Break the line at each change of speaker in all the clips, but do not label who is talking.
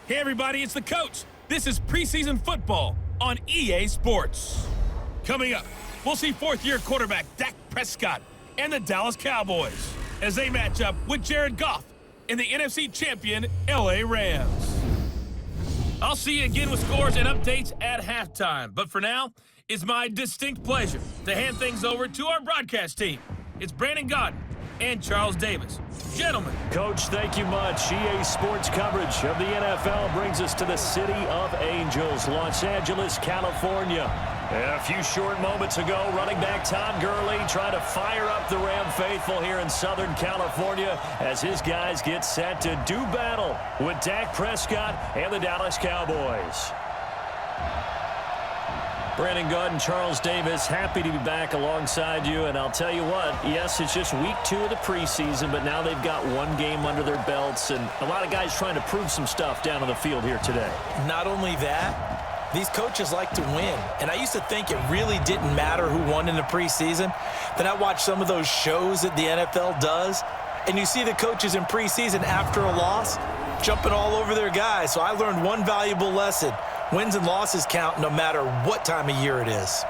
Hey everybody, it's the coach. This is preseason football on EA Sports. Coming up, we'll see fourth-year quarterback Dak Prescott and the Dallas Cowboys as they match up with Jared Goff and the NFC champion LA Rams. I'll see you again with scores and updates at halftime, but for now, it's my distinct pleasure to hand things over to our broadcast team. It's Brandon Godden and Charles Davis. Gentlemen.
Coach, thank you much. EA Sports coverage of the NFL brings us to the City of Angels, Los Angeles, California. A few short moments ago, running back Todd Gurley trying to fire up the Ram faithful here in Southern California as his guys get set to do battle with Dak Prescott and the Dallas Cowboys. Brandon Godden, Charles Davis, happy to be back alongside you. And I'll tell you what, yes, it's just week 2 of the preseason, but now they've got one game under their belts, and a lot of guys trying to prove some stuff down on the field here today.
Not only that, these coaches like to win. And I used to think it really didn't matter who won in the preseason. Then I watched some of those shows that the NFL does, and you see the coaches in preseason after a loss jumping all over their guys. So I learned one valuable lesson. Wins and losses count no matter what time of year it is.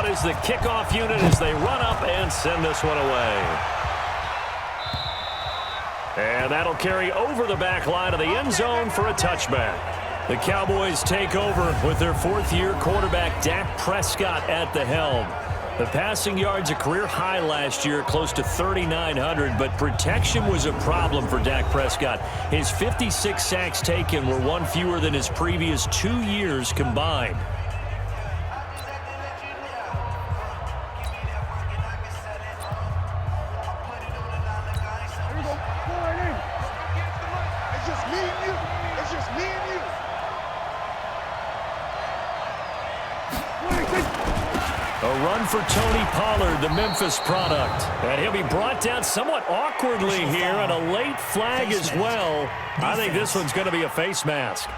Is the kickoff unit as they run up and send this one away. And that'll carry over the back line of the end zone for a touchback. The Cowboys take over with their fourth-year quarterback Dak Prescott at the helm. The passing yards a career high last year, close to 3,900, but protection was a problem for Dak Prescott. His 56 sacks taken were one fewer than his previous 2 years combined. A run for Tony Pollard, the Memphis product. And he'll be brought down somewhat awkwardly here, and a late flag as well. I think this one's going to be a face mask.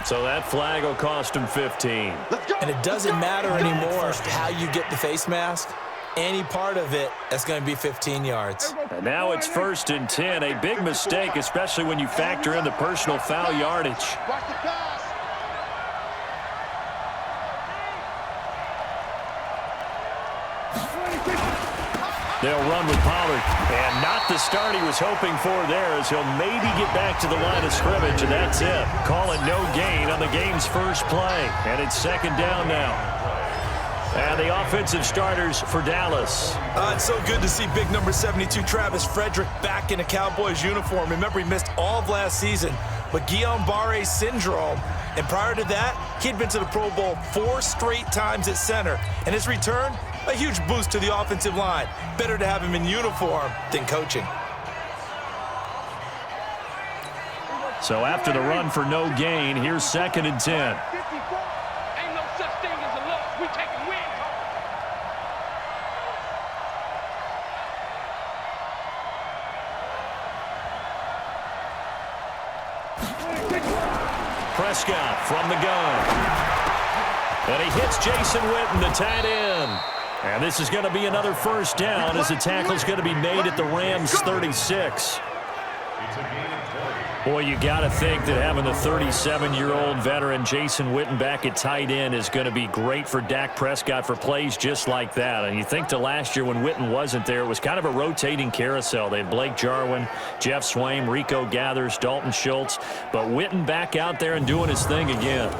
So that flag will cost him 15.
And it doesn't matter anymore how you get the face mask. Any part of it, that's going to be 15 yards.
And now it's 1st and 10. A big mistake, especially when you factor in the personal foul yardage. They'll run with Pollard, and not the start he was hoping for there, as he'll maybe get back to the line of scrimmage, and that's it. Call it no gain on the game's first play, and it's 2nd down now. And the offensive starters for Dallas.
It's so good to see big number 72, Travis Frederick, back in a Cowboys uniform. Remember, he missed all of last season with Guillain-Barré syndrome. And prior to that, he'd been to the Pro Bowl 4 straight times at center. And his return, a huge boost to the offensive line. Better to have him in uniform than coaching.
So after the run for no gain, here's 2nd and 10. Prescott from the gun. And he hits Jason Witten, the tight end. And this is going to be another 1st down as the tackle's going to be made at the Rams' 36. Boy, you got to think that having the 37-year-old veteran Jason Witten back at tight end is going to be great for Dak Prescott for plays just like that. And you think to last year when Witten wasn't there, it was kind of a rotating carousel. They had Blake Jarwin, Jeff Swaim, Rico Gathers, Dalton Schultz. But Witten back out there and doing his thing again.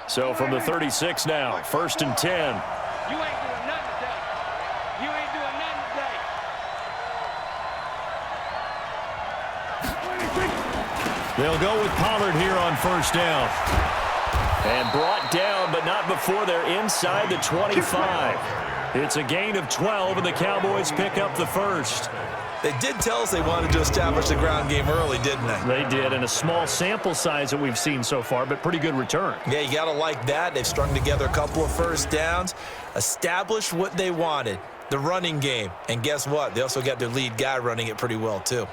So from the 36 now, 1st and 10.
You ain't doing nothing today.
They'll go with Pollard here on first down. And brought down, but not before they're inside the 25. It's a gain of 12, and the Cowboys pick up the first.
They did tell us they wanted to establish the ground game early, didn't they?
They did, and a small sample size that we've seen so far, but pretty good return.
Yeah, you got to like that. They've strung together a couple of first downs, established what they wanted, the running game. And guess what? They also got their lead guy running it pretty well, too.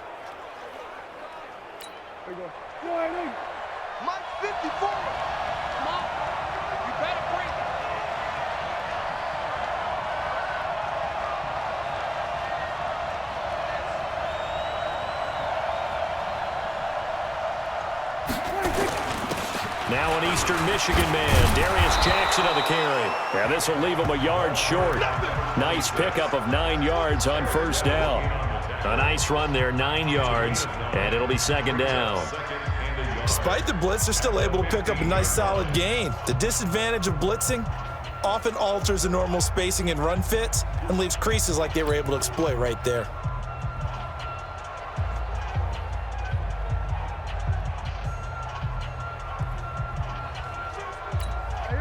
Mike 54. Come on. You better break.
Now an Eastern Michigan man, Darius Jackson on the carry. Yeah, this will leave him a yard short. Nice pickup of 9 yards on first down. A nice run there, 9 yards, and it'll be second down.
Despite the blitz, they're still able to pick up a nice solid gain. The disadvantage of blitzing often alters the normal spacing and run fits and leaves creases like they were able to exploit right there.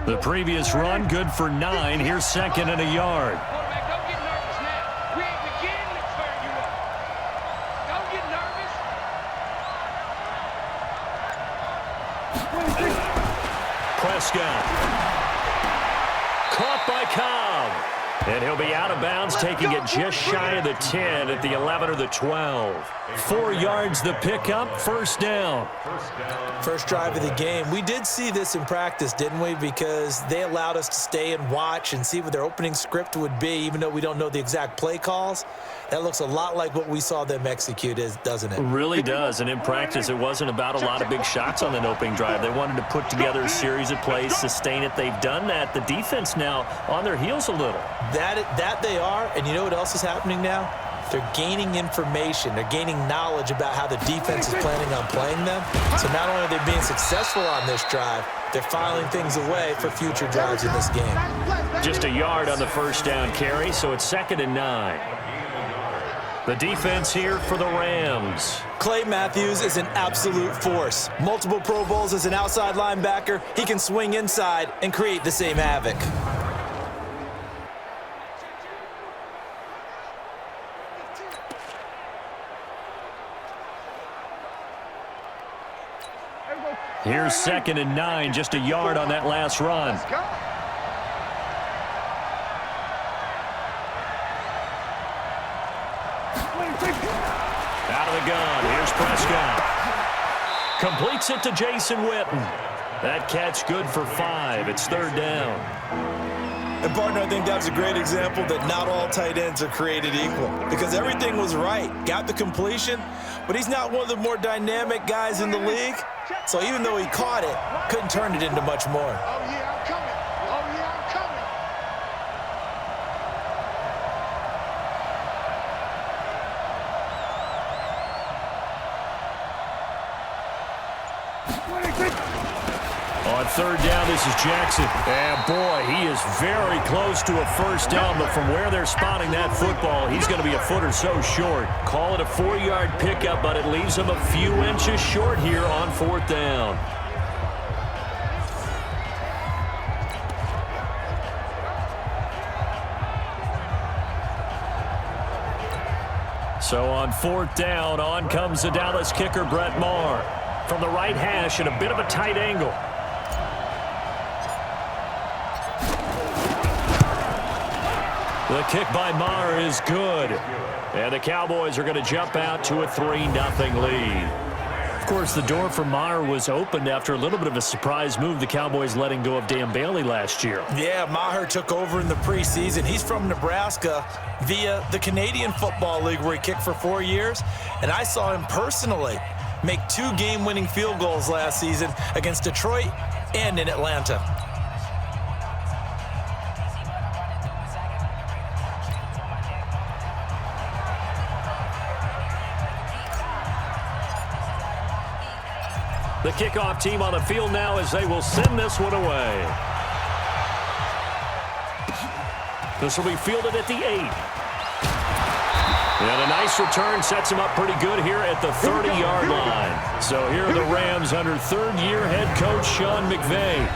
The previous run, good for 9. Here's second and a yard.
Quarterback, don't get nervous now. We ain't beginning to turn you up. Don't get nervous.
Prescott. Caught by Cobb. And he'll be out of bounds, taking it just shy of the 10 at the 11 or the 12. 4 yards the pickup, first down.
First drive of the game. We did see this in practice, didn't we? Because they allowed us to stay and watch and see what their opening script would be, even though we don't know the exact play calls. That looks a lot like what we saw them execute, doesn't it?
It really does, and in practice, it wasn't about a lot of big shots on that opening drive. They wanted to put together a series of plays, sustain it. They've done that. The defense now on their heels a little.
That they are, and you know what else is happening now? They're gaining information. They're gaining knowledge about how the defense is planning on playing them. So not only are they being successful on this drive, they're filing things away for future drives in this game.
Just a yard on the first down carry, so it's second and 9. The defense here for the Rams.
Clay Matthews is an absolute force. Multiple Pro Bowls as an outside linebacker. He can swing inside and create the same havoc.
Here's second and 9, just a yard on that last run. Out of the gun, here's Prescott. Completes it to Jason Witten. That catch good for 5. It's third down.
And, partner, I think that was a great example that not all tight ends are created equal because everything was right. Got the completion, but he's not one of the more dynamic guys in the league. So even though he caught it, couldn't turn it into much more.
Oh, yeah, I'm coming. Oh, yeah, I'm coming.
On third down, this is Jackson. And, boy, he is very close to a first down, but from where they're spotting that football, he's going to be a foot or so short. Call it a 4-yard pickup, but it leaves him a few inches short here on fourth down. So on fourth down, on comes the Dallas kicker, Brett Maher. From the right hash at a bit of a tight angle. The kick by Maher is good. And the Cowboys are going to jump out to a 3-0 lead. Of course, the door for Maher was opened after a little bit of a surprise move, the Cowboys letting go of Dan Bailey last year.
Yeah, Maher took over in the preseason. He's from Nebraska via the Canadian Football League where he kicked for 4 years. And I saw him personally make 2 game-winning field goals last season against Detroit and in Atlanta.
The kickoff team on the field now as they will send this one away. This will be fielded at the 8. And a nice return sets him up pretty good here at the 30-yard line. So here are the Rams under third-year head coach Sean McVay.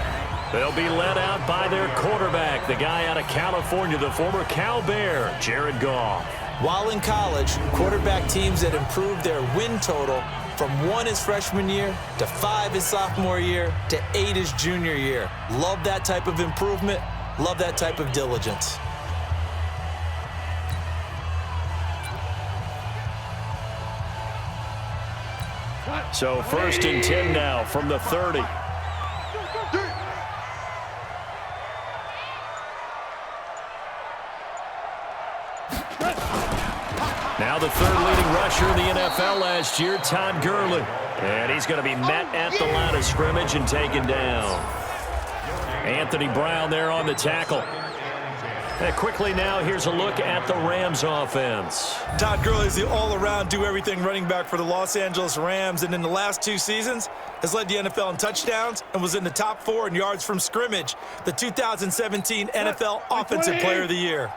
They'll be led out by their quarterback, the guy out of California, the former Cal Bear, Jared Goff.
While in college, quarterback teams that improved their win total from 1 his freshman year to 5 his sophomore year to 8 his junior year. Love that type of improvement. Love that type of diligence.
So 1st and 10 now from the 30. Now the third leading rusher in the NFL last year, Todd Gurley. And he's going to be met at the line of scrimmage and taken down. Anthony Brown there on the tackle. And quickly now, here's a look at the Rams offense.
Todd Gurley is the all-around, do-everything running back for the Los Angeles Rams, and in the last 2 seasons has led the NFL in touchdowns and was in the top 4 in yards from scrimmage, the 2017 NFL Offensive Player of the Year.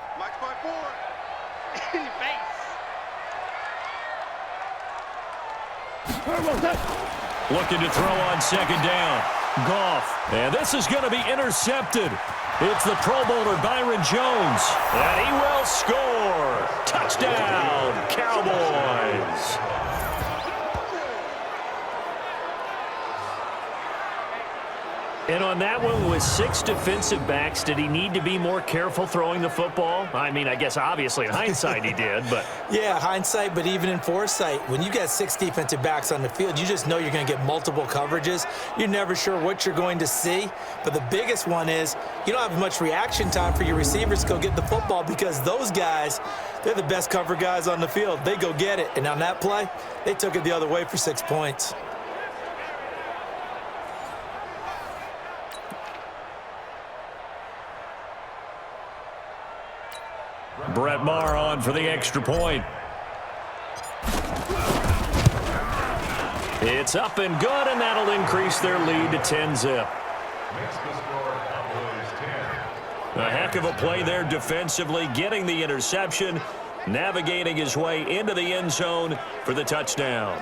Looking to throw on 2nd down. Goff. And this is going to be intercepted. It's the Pro Bowler Byron Jones. And he will score. Touchdown, Cowboys. And on that one, with 6 defensive backs, did he need to be more careful throwing the football? I mean, I guess obviously in hindsight he did, but...
Yeah, hindsight, but even in foresight, when you got 6 defensive backs on the field, you just know you're going to get multiple coverages. You're never sure what you're going to see. But the biggest one is you don't have much reaction time for your receivers to go get the football because those guys, they're the best cover guys on the field. They go get it. And on that play, they took it the other way for 6 points.
Brett Maher on for the extra point. It's up and good, and that'll increase their lead to 10-zip. A heck of a play there defensively, getting the interception, navigating his way into the end zone for the touchdown.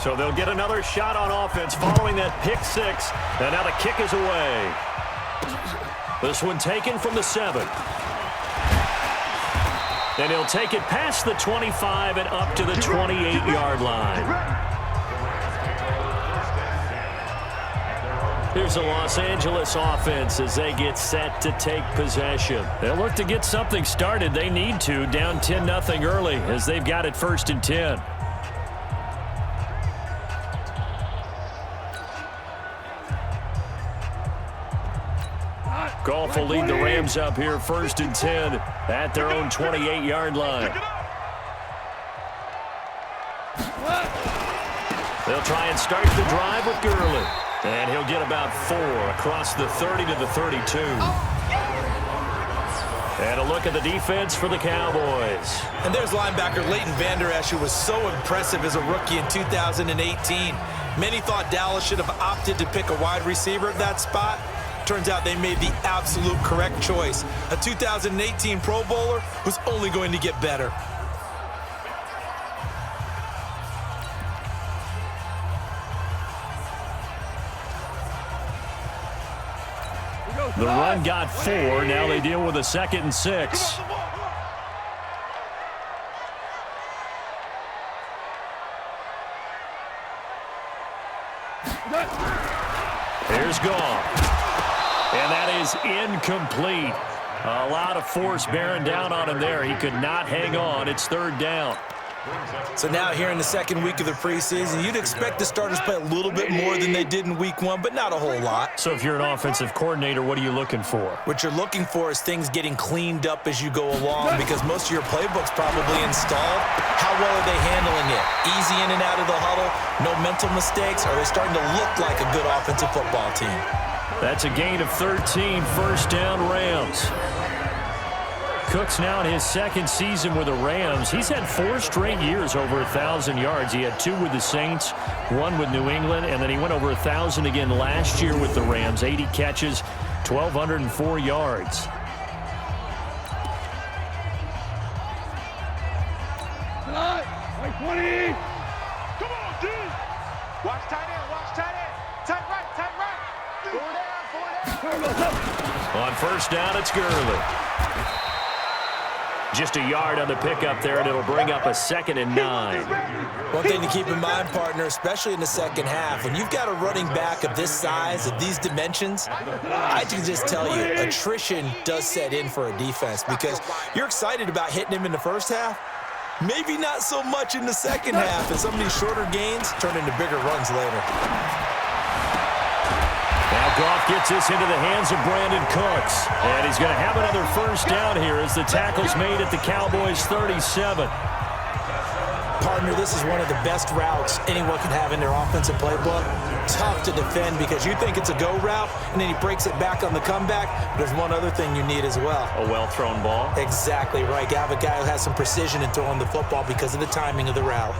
So they'll get another shot on offense following that pick 6. And now the kick is away. This one taken from the 7. And he'll take it past the 25 and up to the 28-yard line. Here's the Los Angeles offense as they get set to take possession. They'll look to get something started. They need to, down 10-0 early as they've got it 1st and 10. Goff will lead the Rams up here 1st and 10 at their own 28-yard line. They'll try and start the drive with Gurley. And he'll get about 4 across the 30 to the 32. And a look at the defense for the Cowboys.
And there's linebacker Leighton Vander Esch, who was so impressive as a rookie in 2018. Many thought Dallas should have opted to pick a wide receiver at that spot. Turns out they made the absolute correct choice. A 2018 Pro Bowler who's only going to get better.
The run got 4. Now they deal with a 2nd and 6. Here's Goff. And that is incomplete. A lot of force bearing down on him there. He could not hang on. It's 3rd down.
So now here in the 2nd week of the preseason, you'd expect the starters play a little bit more than they did in week 1, but not a whole lot.
So if you're an offensive coordinator, what are you looking for?
What you're looking for is things getting cleaned up as you go along because most of your playbook's probably installed. How well are they handling it? Easy in and out of the huddle? No mental mistakes? Are they starting to look like a good offensive football team?
That's a gain of 13, 1st down Rams. Cook's now in his second season with the Rams. He's had 4 straight years over 1,000 yards. He had 2 with the Saints, 1 with New England, and then he went over 1,000 again last year with the Rams. 80 catches, 1,204 yards.
Like 20. Come on, dude. Watch tight end. Watch tight end. Tight right. Tight right. Forward down.
On first down, it's Gurley. Just a yard on the pickup there, and it'll bring up a 2nd and 9.
One thing to keep in mind, partner, especially in the second half, when you've got a running back of this size, of these dimensions, I can just tell you, attrition does set in for a defense because you're excited about hitting him in the first half. Maybe not so much in the second half, and some of these shorter gains turn into bigger runs later.
Now Goff gets this into the hands of Brandon Cooks. And he's going to have another first down here as the tackle's made at the Cowboys' 37.
Partner, this is one of the best routes anyone can have in their offensive playbook. Tough to defend because you think it's a go route, and then he breaks it back on the comeback. But there's one other thing you need as well.
A well-thrown ball.
Exactly right. You have a guy who has some precision in throwing the football because of the timing of the route.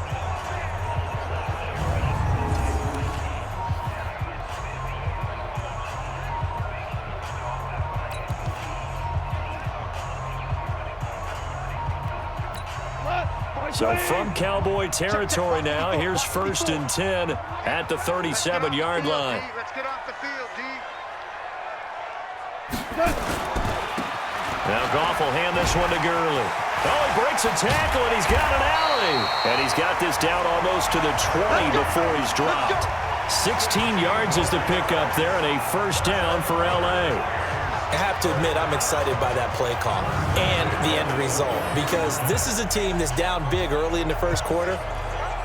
So from Cowboy territory now, here's 1st and 10 at the 37-yard line.
Let's get off the field, D.
Now Goff will hand this one to Gurley. Oh, he breaks a tackle, and he's got an alley. And he's got this down almost to the 20 before he's dropped. 16 yards is the pickup there, and a first down for L.A.
I have to admit, I'm excited by that play call and the end result because this is a team that's down big early in the first quarter,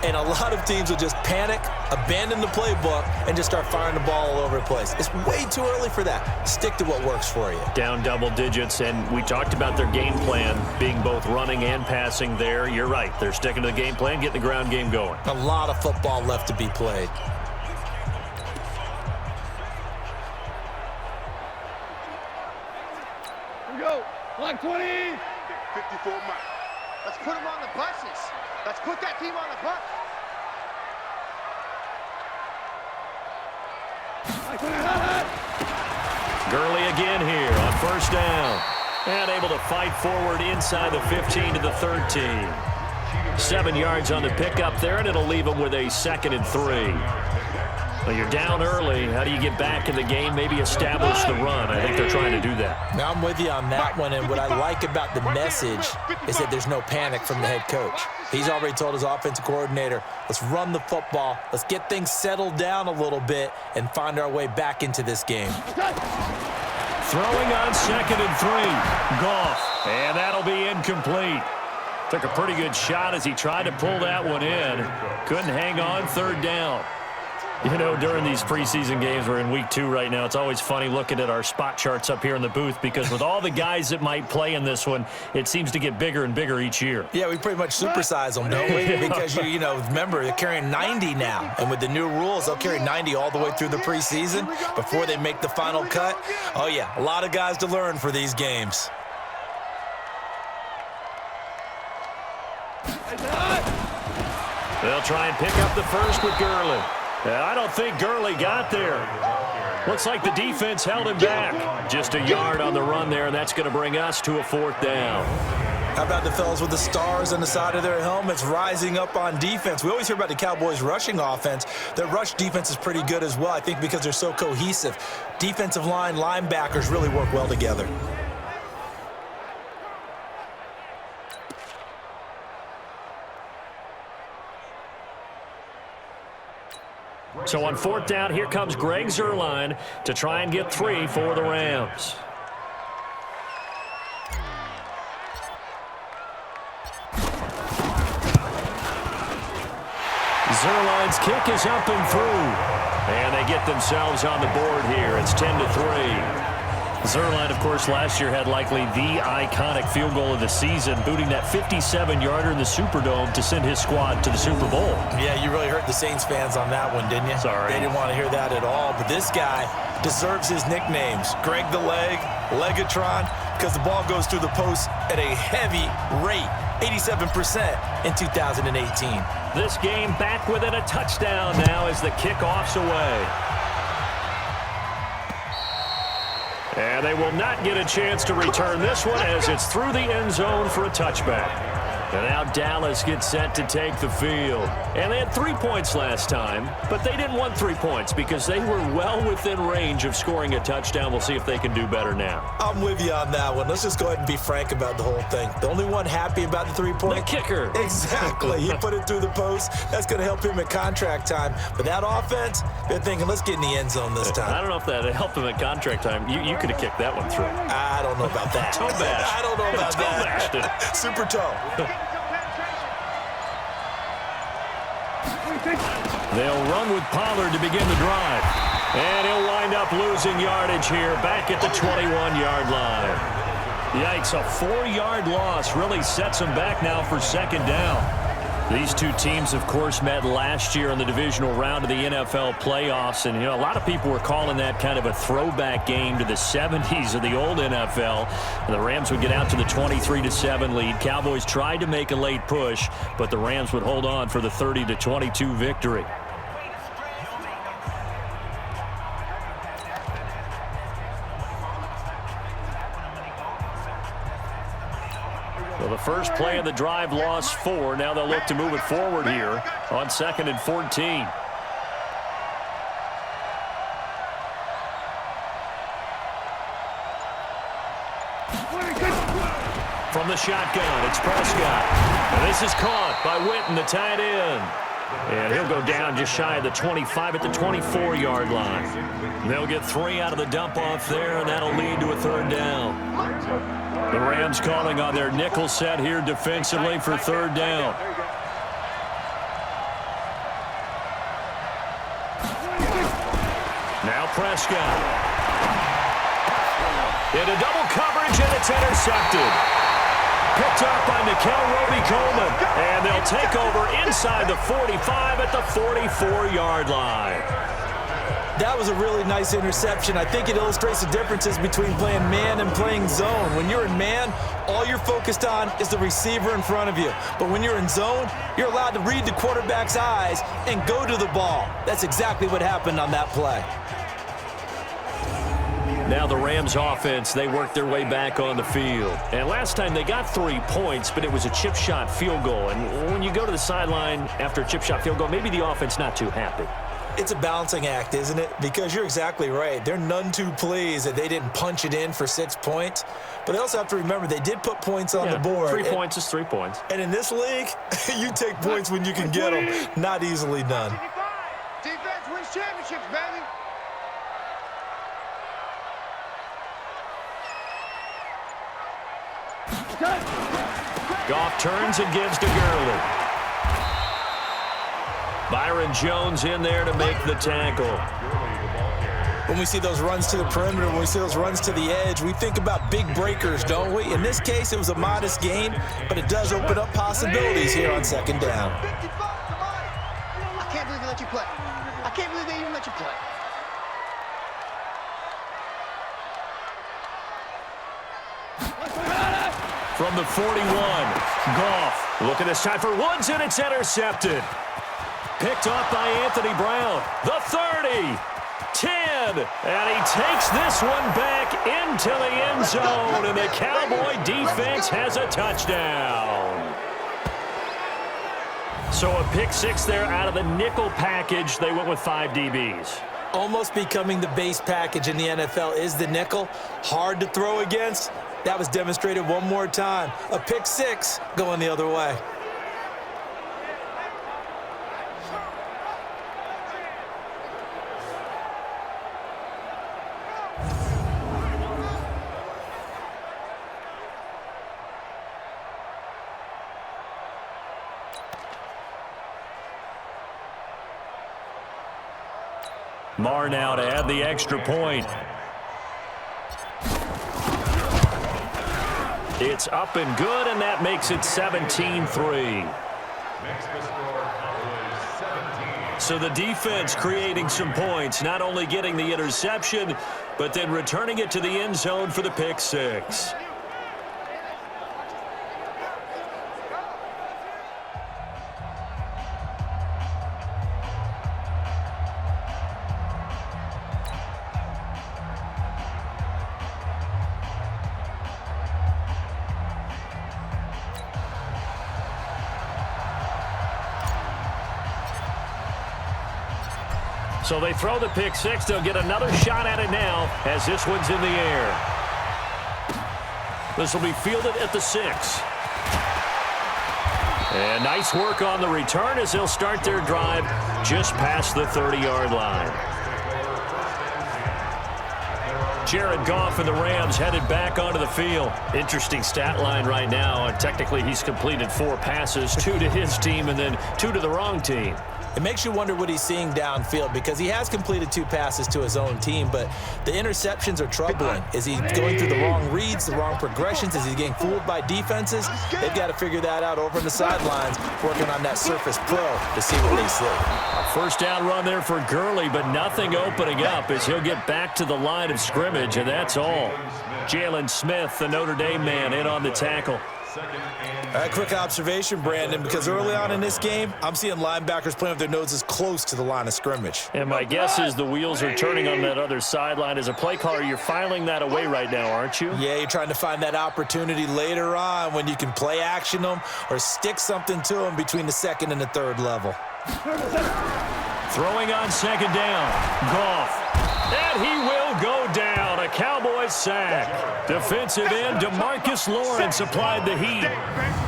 and a lot of teams will just panic, abandon the playbook, and just start firing the ball all over the place. It's way too early for that. Stick to what works for you.
Down double digits, and we talked about their game plan being both running and passing there. You're right. They're sticking to the game plan, getting the ground game going.
A lot of football left to be played.
Like 20. 54 miles. Let's put them on the buses. Let's put that team on the bus.
Gurley again here on first down. And able to fight forward inside the 15 to the 13. 7 yards on the pickup there, and it'll leave them with a 2nd and 3. Well, you're down early. How do you get back in the game? Maybe establish the run. I think they're trying to do that.
Now I'm with you on that one, and what I like about the message is that there's no panic from the head coach. He's already told his offensive coordinator, let's run the football, let's get things settled down a little bit, and find our way back into this game.
Throwing on 2nd and 3. Goff, and that'll be incomplete. Took a pretty good shot as he tried to pull that one in. Couldn't hang on, 3rd down. You know, during these preseason games, we're in week 2 right now, it's always funny looking at our spot charts up here in the booth because with all the guys that might play in this one, it seems to get bigger and bigger each year.
Yeah, we pretty much supersize them, don't we? Because, you know, remember, they're carrying 90 now. And with the new rules, they'll carry 90 all the way through the preseason before they make the final cut. Oh, yeah, a lot of guys to learn for these games.
They'll try and pick up the first with Gurley. I don't think Gurley got there. Looks like the defense held him back. Just a yard on the run there, and that's going to bring us to a 4th down.
How about the fellas with the stars on the side of their helmets rising up on defense? We always hear about the Cowboys' rushing offense. Their rush defense is pretty good as well, I think, because they're so cohesive. Defensive line, linebackers really work well together.
So on 4th down, here comes Greg Zuerlein to try and get 3 for the Rams. Zuerlein's kick is up and through. And they get themselves on the board here. It's 10-3. Zuerlein, of course, last year had likely the iconic field goal of the season, booting that 57-yarder in the Superdome to send his squad to the Super Bowl.
Yeah, you really hurt the Saints fans on that one, didn't you?
Sorry.
They didn't want to hear that at all. But this guy deserves his nicknames. Greg the Leg, Legatron. because the ball goes through the post at a heavy rate, 87% in 2018.
This game back within a touchdown now as the kickoff's away. And they will not get a chance to return this one as it's through the end zone for a touchback. And now Dallas gets set to take the field. And they had 3 points last time, but they didn't want 3 points because they were well within range of scoring a touchdown. We'll see if they can do better now.
I'm with you on that one. Let's just go ahead and be frank about the whole thing. The only one happy about the 3-point?
The kicker.
Exactly. He put it through the post. That's going to help him at contract time. But that offense, they're thinking, let's get in the end zone this time.
I don't know if that helped him at contract time. You could have kicked that one through.
I don't know about that.
Toe bash.
I don't know about
toe
that.
Bashed it.
Super toe.
They'll run with Pollard to begin the drive. And he'll wind up losing yardage here back at the 21-yard line. Yikes, a 4-yard loss really sets them back now for second down. These two teams, of course, met last year in the divisional round of the NFL playoffs. And, a lot of people were calling that kind of a throwback game to the 70s of the old NFL. And the Rams would get out to the 23-7 lead. Cowboys tried to make a late push, but the Rams would hold on for the 30-22 victory. Well, the first play of the drive lost 4. Now they'll look to move it forward here on 2nd and 14. From the shotgun, it's Prescott. And this is caught by Witten, the tight end. And he'll go down just shy of the 25 at the 24-yard line. They'll get 3 out of the dump-off there, and that'll lead to a 3rd down. The Rams calling on their nickel set here defensively for 3rd down. Now Prescott. Into double coverage, and it's intercepted. Picked up by Nikel Roby-Coleman. And they'll take over inside the 45 at the 44-yard line.
That was a really nice interception. I think it illustrates the differences between playing man and playing zone. When you're in man, all you're focused on is the receiver in front of you. But when you're in zone, you're allowed to read the quarterback's eyes and go to the ball. That's exactly what happened on that play.
Now the Rams offense, they worked their way back on the field. And last time they got 3 points, but it was a chip shot field goal. And when you go to the sideline after a chip shot field goal, maybe the offense not too happy.
It's a balancing act, isn't it? Because you're exactly right. They're none too pleased that they didn't punch it in for 6 points. But they also have to remember they did put points on the board.
3 points is 3 points.
And in this league, you take points when you can get them. Not easily done.
Defense wins championships, baby.
Goff turns and gives to Gurley. Byron Jones in there to make the tackle.
When we see those runs to the perimeter, when we see those runs to the edge, we think about big breakers, don't we? In this case, it was a modest gain, but it does open up possibilities here on 2nd down.
I can't believe they let you play. I can't believe they even let you play.
From the 41, Goff looking this time for Woods, and it's intercepted. Picked off by Anthony Brown. The 30, 10, and he takes this one back into the end zone, and the Cowboy defense has a touchdown. So a pick 6 there out of the nickel package. They went with 5 DBs.
Almost becoming the base package in the NFL is the nickel. Hard to throw against. That was demonstrated one more time. A pick 6 going the other way.
Marr now to add the extra point. It's up and good, and that makes it 17-3. So the defense creating some points, not only getting the interception, but then returning it to the end zone for the pick 6. So they throw the pick six. They'll get another shot at it now as this one's in the air. This will be fielded at the 6. And nice work on the return as they'll start their drive just past the 30-yard line. Jared Goff and the Rams headed back onto the field. Interesting stat line right now. Technically, he's completed 4 passes, 2 to his team and then 2 to the wrong team.
It makes you wonder what he's seeing downfield because he has completed 2 passes to his own team, but the interceptions are troubling. Is he going through the wrong reads, the wrong progressions? Is he getting fooled by defenses? They've got to figure that out over on the sidelines, working on that Surface Pro to see what they see.
A first down run there for Gurley, but nothing opening up as he'll get back to the line of scrimmage, and that's all. Jalen Smith, the Notre Dame man, in on the tackle.
All right, quick observation, Brandon, because early on in this game, I'm seeing linebackers playing with their noses close to the line of scrimmage.
And my guess is the wheels are turning on that other sideline. As a play caller, you're filing that away right now, aren't you?
Yeah, you're trying to find that opportunity later on when you can play action them or stick something to them between the 2nd and the 3rd level.
Throwing on 2nd down, Goff. And he will go down. A Cowboys sack. Defensive end DeMarcus Lawrence applied the heat.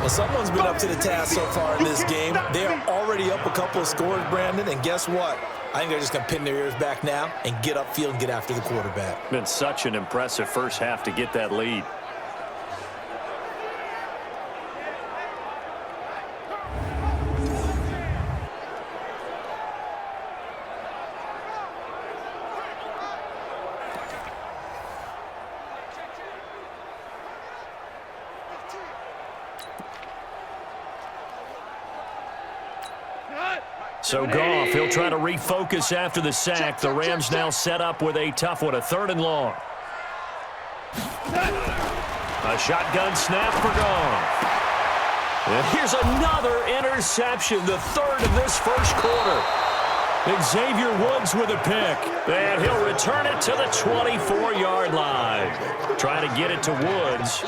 Well, someone's been up to the task so far in this game. They are already up a couple of scores, Brandon, and guess what? I think they're just going to pin their ears back now and get upfield and get after the quarterback.
Been such an impressive first half to get that lead. So Goff, he'll try to refocus after the sack. The Rams now set up with a tough one, a 3rd and long. A shotgun snap for Goff. And here's another interception, the 3rd of this first quarter. Xavier Woods with a pick. And he'll return it to the 24-yard line. Trying to get it to Woods.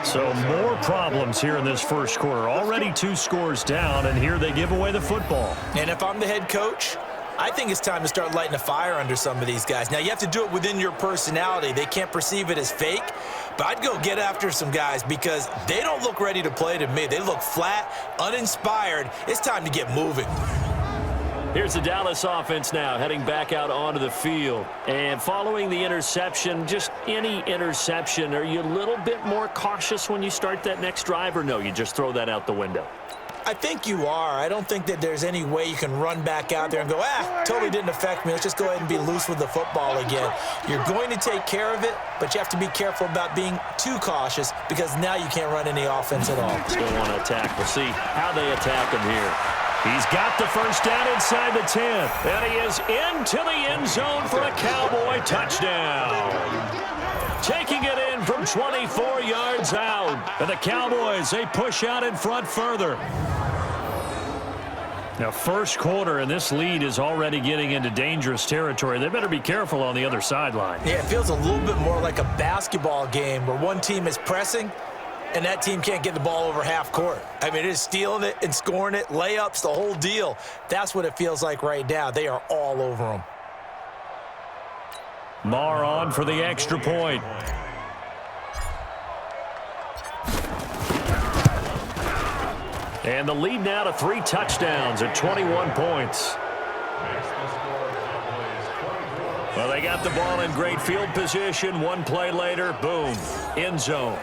So more problems here in this first quarter. Already 2 scores down, and here they give away the football.
And if I'm the head coach, I think it's time to start lighting a fire under some of these guys. Now, you have to do it within your personality. They can't perceive it as fake, but I'd go get after some guys because they don't look ready to play to me. They look flat, uninspired. It's time to get moving.
Here's the Dallas offense now heading back out onto the field. And following the interception, just any interception, are you a little bit more cautious when you start that next drive, or no, you just throw that out the window?
I think you are. I don't think that there's any way you can run back out there and go, totally didn't affect me. Let's just go ahead and be loose with the football again. You're going to take care of it, but you have to be careful about being too cautious because now you can't run any offense at all.
Still want to attack. We'll see how they attack him here. He's got the first down inside the 10. And he is into the end zone for a Cowboy touchdown. Taking it in from 24 yards out. And the Cowboys, they push out in front further. Now, first quarter, and this lead is already getting into dangerous territory. They better be careful on the other sideline.
Yeah, it feels a little bit more like a basketball game where one team is pressing and that team can't get the ball over half court. I mean, it is stealing it and scoring it, layups, the whole deal. That's what it feels like right now. They are all over them.
Marr on for the extra point. And the lead now to 3 touchdowns at 21 points. Well, they got the ball in great field position. One play later, boom, end zone.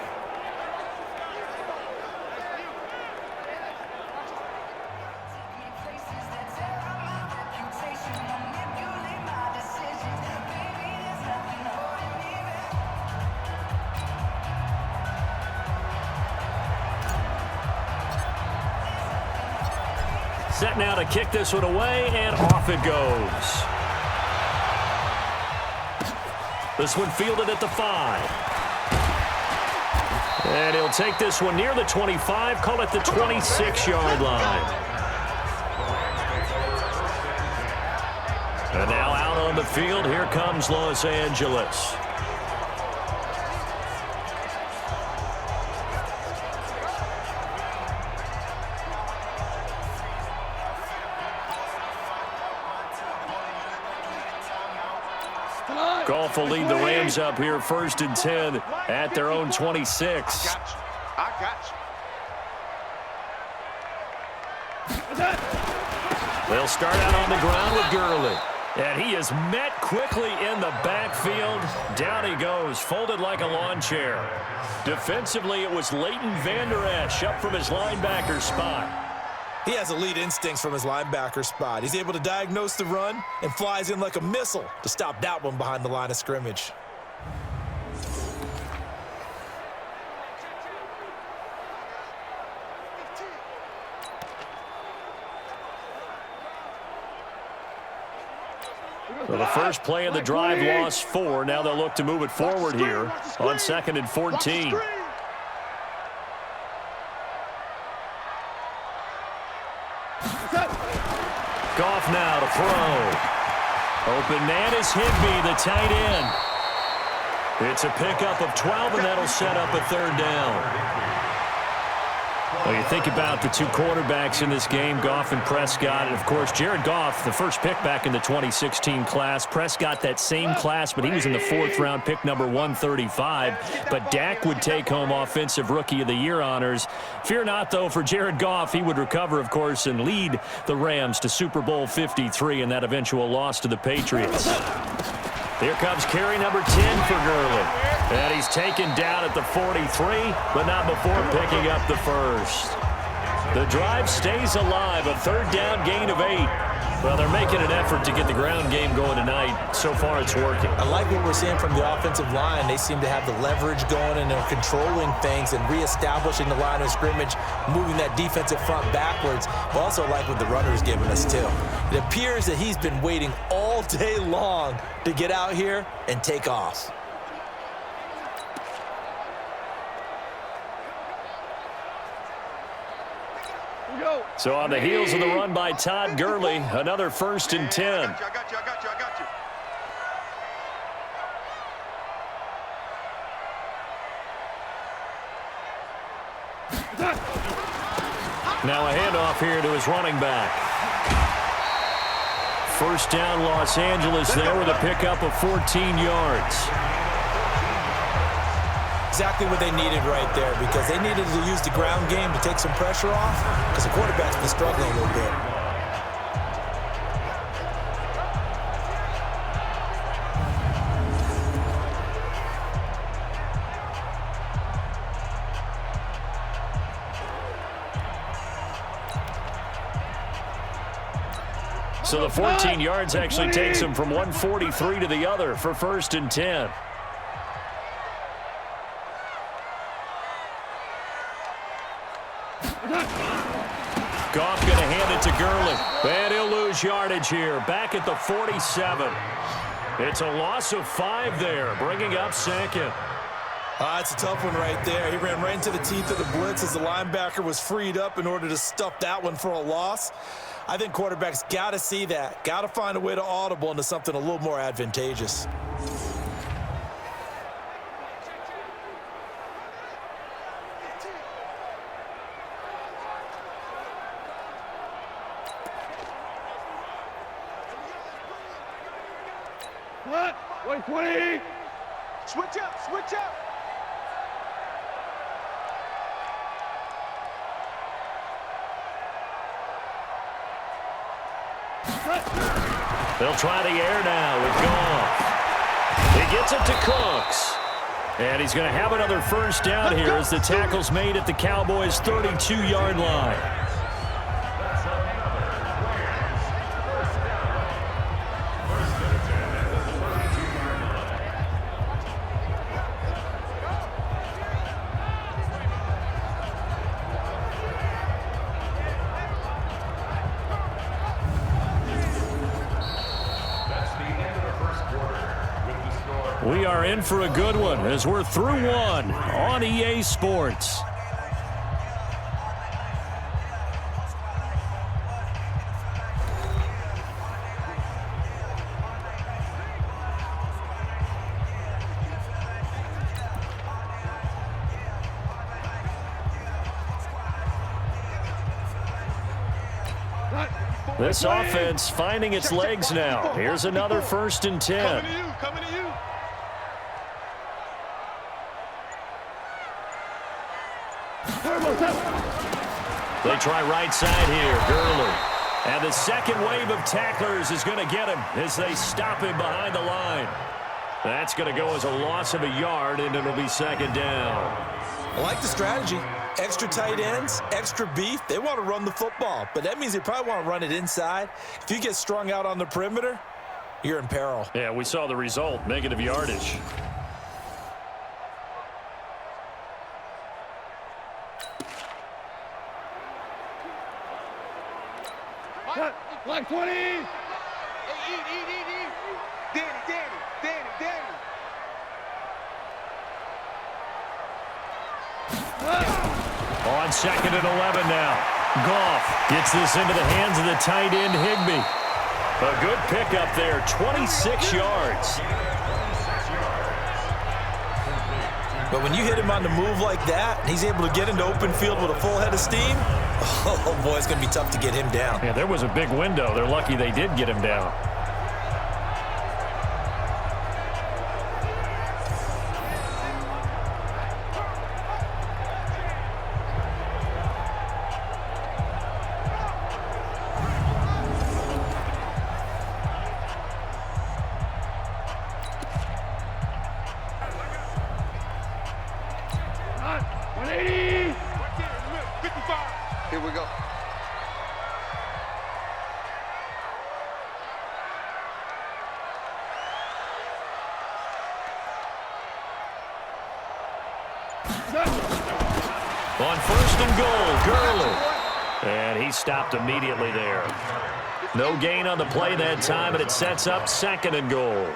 Set now to kick this one away, and off it goes. This one fielded at the 5. And he'll take this one near the 25, call it the 26-yard line. And now out on the field, here comes Los Angeles. Goff will lead the Rams up here 1st and 10 at their own 26.
I got you.
They'll start out on the ground with Gurley. And he is met quickly in the backfield. Down he goes, folded like a lawn chair. Defensively, it was Leighton Vander Esch up from his linebacker spot.
He has elite instincts from his linebacker spot. He's able to diagnose the run and flies in like a missile to stop that one behind the line of scrimmage.
So the first play of the drive lost 4. Now they'll look to move it forward here on 2nd and 14. Goff now to throw. Open man is Higbee, the tight end. It's a pickup of 12, and that'll set up a 3rd down. Well, you think about the two quarterbacks in this game, Goff and Prescott. And, of course, Jared Goff, the first pick back in the 2016 class. Prescott, that same class, but he was in the 4th round, pick number 135. But Dak would take home Offensive Rookie of the Year honors. Fear not, though, for Jared Goff. He would recover, of course, and lead the Rams to Super Bowl 53 in that eventual loss to the Patriots. Here comes carry number 10 for Gurley. And he's taken down at the 43, but not before picking up the first. The drive stays alive, a 3rd down gain of 8. Well, they're making an effort to get the ground game going tonight. So far, it's working.
I like what we're seeing from the offensive line. They seem to have the leverage going, and they're controlling things and reestablishing the line of scrimmage, moving that defensive front backwards. But also like what the runner's giving us, too. It appears that he's been waiting all day long to get out here and take off.
So on the heels of the run by Todd Gurley, another 1st and 10.
I got you.
Now a handoff here to his running back. 1st down Los Angeles there with a pickup of 14 yards.
Exactly what they needed right there, because they needed to use the ground game to take some pressure off, because the quarterback's been struggling a little bit.
So the 14 yards actually takes him from 143 to the other for 1st and 10. Goff going to hand it to Gurley. And he'll lose yardage here. Back at the 47. It's a loss of 5 there, bringing up 2nd.
It's a tough one right there. He ran right into the teeth of the blitz as the linebacker was freed up in order to stuff that one for a loss. I think quarterbacks got to see that. Got to find a way to audible into something a little more advantageous.
What? 120. Switch up.
They'll try the air now with Goff. He gets it to Cooks. And he's going to have another 1st down here as the tackle's made at the Cowboys' 32-yard line. We are in for a good one as we're through one on EA Sports. This offense finding its legs now. Here's another 1st and 10.
Coming to you.
They try right side here. Gurley. And the second wave of tacklers is going to get him as they stop him behind the line. That's going to go as a loss of a yard, and it'll be second down.
I like the strategy. Extra tight ends, extra beef. They want to run the football, but that means they probably want to run it inside. If you get strung out on the perimeter, you're in peril.
Yeah, we saw the result, negative yardage.
Like 20. Hey, eat. Danny.
On second and 11 now. Goff gets this into the hands of the tight end, Higbee. A good pickup there, 26 yards.
But when you hit him on the move like that, and he's able to get into open field with a full head of steam, oh boy, it's going to be tough to get him down.
Yeah, there was a big window. They're lucky they did get him down.
Here we go.
On first and goal, Gurley. And he stopped immediately there. No gain on the play that time, and it sets up second and goal.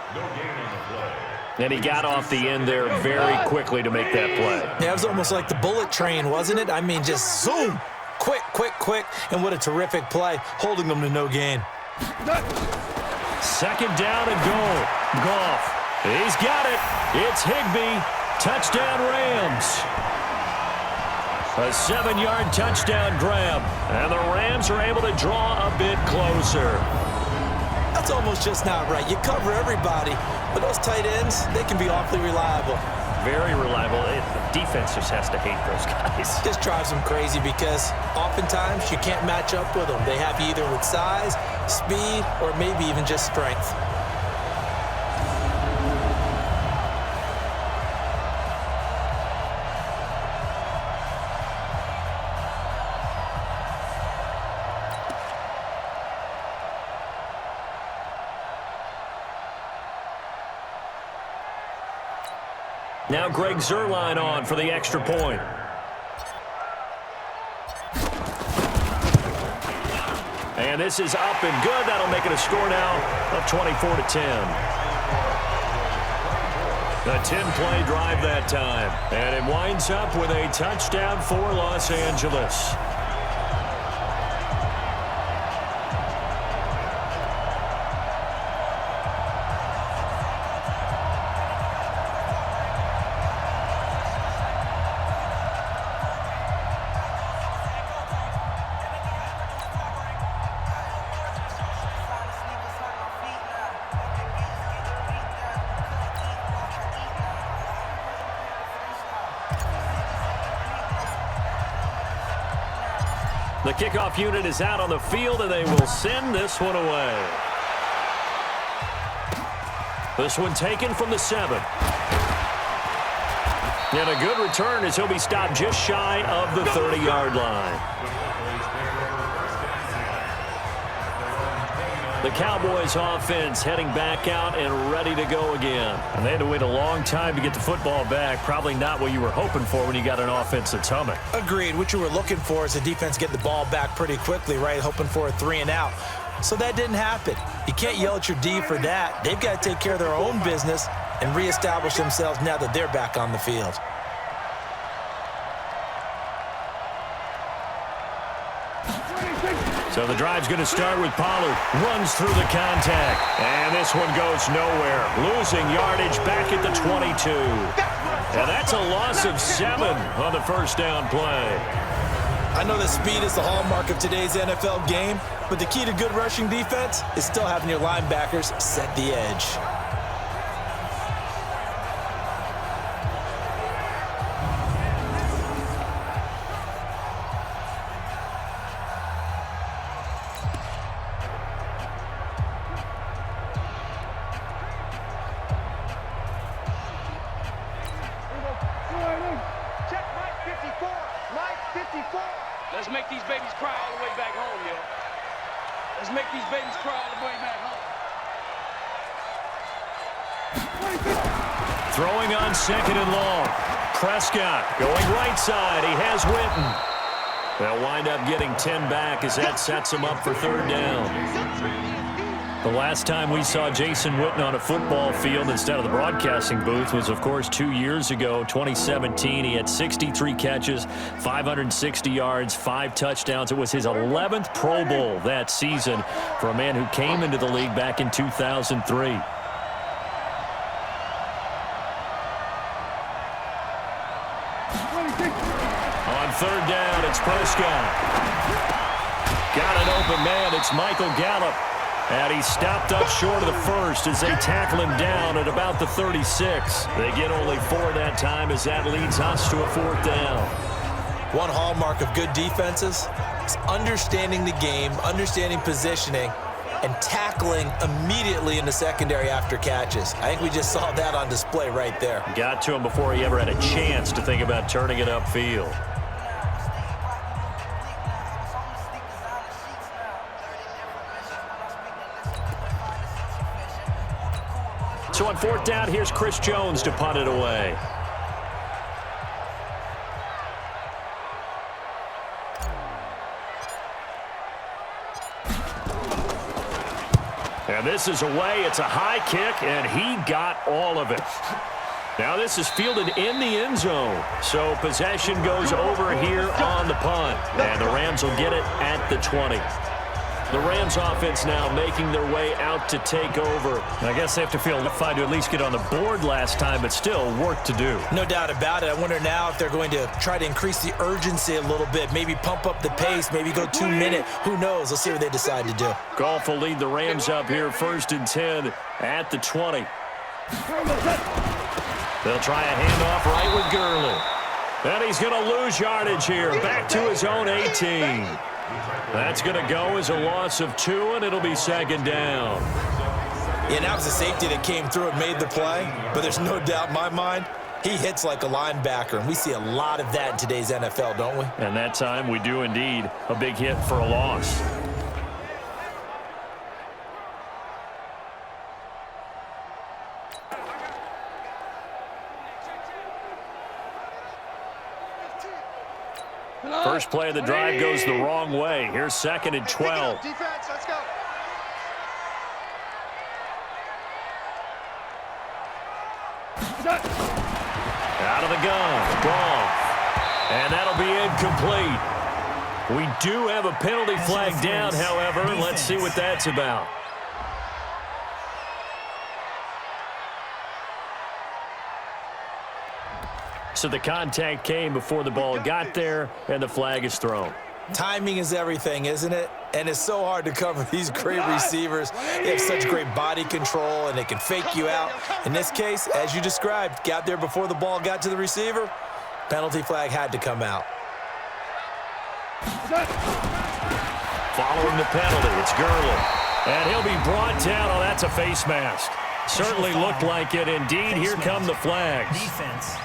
And he got off the end there very quickly to make that play.
Yeah, it was almost like the bullet train, wasn't it? I mean, just zoom. Quick. And what a terrific play, holding them to no gain.
Second down and goal. Goff. He's got it. It's Higbee. Touchdown Rams. A 7-yard touchdown grab. And the Rams are able to draw a bit closer.
That's almost just not right. You cover everybody, but those tight ends, they can be awfully reliable.
Very reliable. The defense just has to hate those guys.
Just drives them crazy because oftentimes you can't match up with them. They have you either with size, speed, or maybe even just strength.
Now Greg Zuerlein on for the extra point. And this is up and good. That'll make it a score now of 24-10. A 10-play drive that time. And it winds up with a touchdown for Los Angeles. The kickoff unit is out on the field, and they will send this one away. This one taken from the 7. And a good return as he'll be stopped just shy of the 30-yard line. The Cowboys offense heading back out and ready to go again. And they had to wait a long time to get the football back. Probably not what you were hoping for when you got an offense that's humming.
Agreed. What you were looking for is the defense get the ball back pretty quickly, right? Hoping for a 3-and-out. So that didn't happen. You can't yell at your D for that. They've got to take care of their own business and reestablish themselves now that they're back on the field.
So the drive's going to start with Pollard. Runs through the contact. And this one goes nowhere. Losing yardage back at the 22. And that's a loss of 7 on the first down play.
I know that speed is the hallmark of today's NFL game, but the key to good rushing defense is still having your linebackers set the edge.
make these babies cry all the way back home, yo. Let's make these babies cry all the way back home.
Throwing on 2nd and long. Prescott going right side. He has Witten. They'll wind up getting 10 back as that sets him up for 3rd down. The last time we saw Jason Witten on a football field instead of the broadcasting booth was, of course, 2 years ago, 2017. He had 63 catches, 560 yards, 5 touchdowns. It was his 11th Pro Bowl that season for a man who came into the league back in 2003. On 3rd down, it's Prescott. Got an open man. It's Michael Gallup. And he stopped up short of the first as they tackle him down at about the 36. They get only 4 that time as that leads us to a 4th down.
One hallmark of good defenses is understanding the game, understanding positioning, and tackling immediately in the secondary after catches. I think we just saw that on display right there.
Got to him before he ever had a chance to think about turning it upfield. So on 4th down, here's Chris Jones to punt it away. And this is away. It's a high kick, and he got all of it. Now this is fielded in the end zone. So possession goes over here on the punt. And the Rams will get it at the 20. The Rams offense now making their way out to take over. I guess they have to feel fine to at least get on the board last time, but still work to do.
No doubt about it. I wonder now if they're going to try to increase the urgency a little bit, maybe pump up the pace, maybe go 2 minute. Who knows? Let's see what they decide to do.
Goff will lead the Rams up here 1st and 10 at the 20. They'll try a handoff right with Gurley. And he's going to lose yardage here, back to his own 18. That's going to go as a loss of 2, and it'll be 2nd down.
Yeah, that was a safety that came through and made the play, but there's no doubt in my mind, he hits like a linebacker, and we see a lot of that in today's NFL, don't we?
And that time we do indeed a big hit for a loss. First play of the drive goes the wrong way. Here's 2nd and 12.
Defense, let's go.
Out of the gun. Goff. And that'll be incomplete. We do have a penalty flag down, however. Let's see what that's about. So the contact came before the ball got there, and the flag is thrown.
Timing is everything, isn't it? And it's so hard to cover these great receivers. They have such great body control, and they can fake you out. In this case, as you described, got there before the ball got to the receiver. Penalty flag had to come out.
Following the penalty, it's Gurley. And he'll be brought down. Oh, that's a face mask. Certainly looked like it. Indeed, here come the flags.
Defense.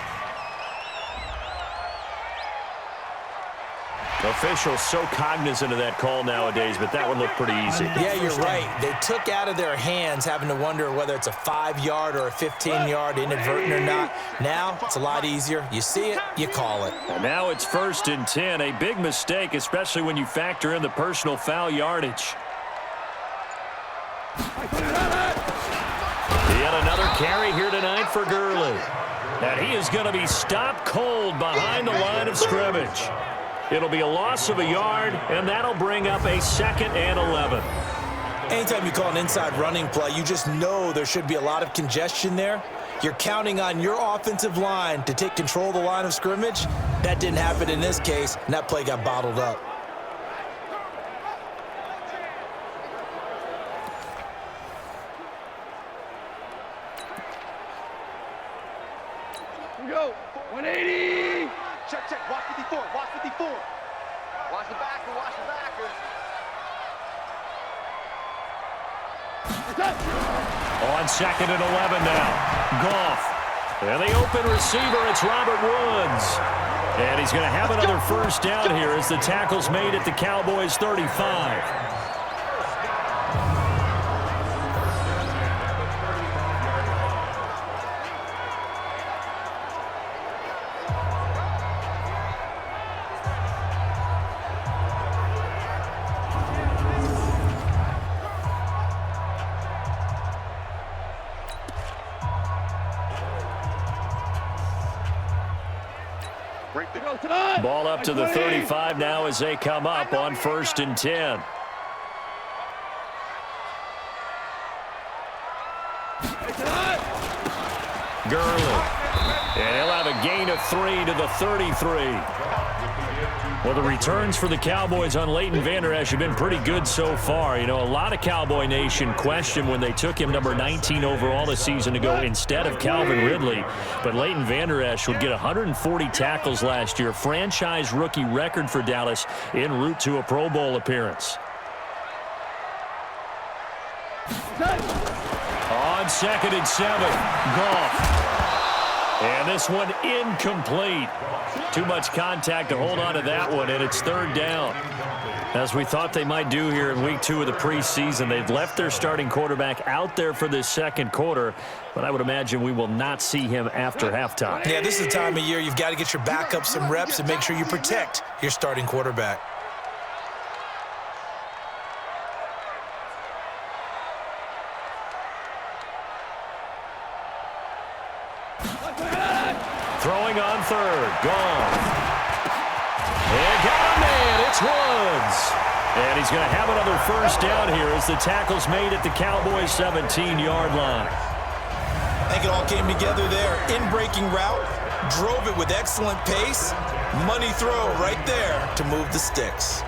Officials so cognizant of that call nowadays, but that one looked pretty easy.
Yeah, you're right. They took out of their hands having to wonder whether it's a 5-yard or a 15-yard inadvertent or not. Now, it's a lot easier. You see it, you call it.
And now it's 1st and 10. A big mistake, especially when you factor in the personal foul yardage. Yet another carry here tonight for Gurley. And he is going to be stopped cold behind the line of scrimmage. It'll be a loss of a yard, and that'll bring up a 2nd and 11.
Anytime you call an inside running play, you just know there should be a lot of congestion there. You're counting on your offensive line to take control of the line of scrimmage. That didn't happen in this case, and that play got bottled up.
Here we go. 180. Check, check. Watch 54. Watch 54. Watch the backer. Watch the backer.
On 2nd and 11 now. Goff. And the open receiver, it's Robert Woods. And he's going to have another first down here as the tackle's made at the Cowboys' 35. Ball up to the 35 now as they come up on 1st and 10. Gurley. And he'll have a gain of 3 to the 33. Well, the returns for the Cowboys on Leighton Vander Esch have been pretty good so far. You know, a lot of Cowboy Nation questioned when they took him number 19 overall this season to go instead of Calvin Ridley. But Leighton Vander Esch would get 140 tackles last year, franchise rookie record for Dallas en route to a Pro Bowl appearance. On 2nd and 7, Goff. And this one incomplete. Too much contact to hold on to that one, and it's 3rd down. As we thought they might do here in week 2 of the preseason, they've left their starting quarterback out there for this 2nd quarter, but I would imagine we will not see him after halftime.
Yeah, this is the time of year you've got to get your backup some reps and make sure you protect your starting quarterback.
Throwing on 3rd, gone. And got a man, it's Woods. And he's going to have another first down here as the tackle's made at the Cowboys' 17-yard line.
I think it all came together there. In-breaking route, drove it with excellent pace. Money throw right there to move the sticks.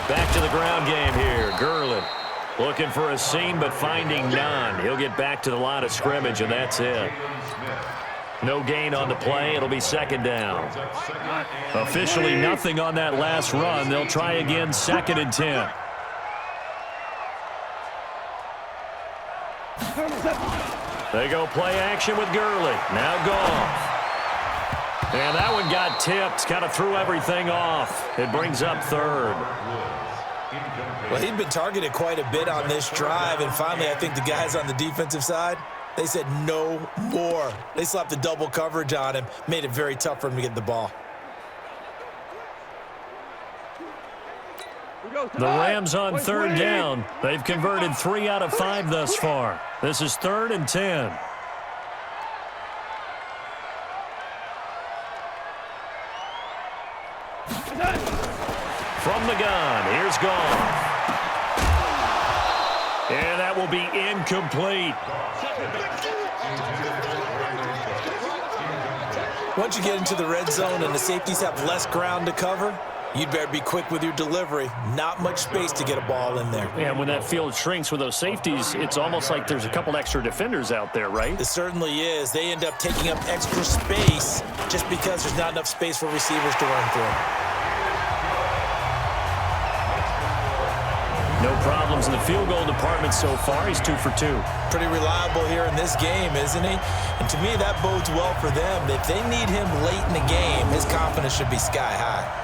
Back to the ground game here. Gurley looking for a seam, but finding none. He'll get back to the line of scrimmage, and that's it. No gain on the play. It'll be 2nd down. Officially nothing on that last run. They'll try again 2nd and 10. They go play action with Gurley. Now Goff. And that one got tipped. Kind of threw everything off. It brings up 3rd.
Well, he'd been targeted quite a bit on this drive, and finally I think the guys on the defensive side, they said no more. They slapped the double coverage on him, made it very tough for him to get the ball.
The Rams on 3rd down. They've converted 3 out of 5 thus far. This is 3rd and 10. From the gun, here's Goff. And that will be incomplete.
Once you get into the red zone and the safeties have less ground to cover, you'd better be quick with your delivery. Not much space to get a ball in there.
And when that field shrinks with those safeties, it's almost like there's a couple extra defenders out there, right?
It certainly is. They end up taking up extra space just because there's not enough space for receivers to run through.
No problems in the field goal department so far. He's 2 for 2.
Pretty reliable here in this game, isn't he? And to me, that bodes well for them. If they need him late in the game, his confidence should be sky high.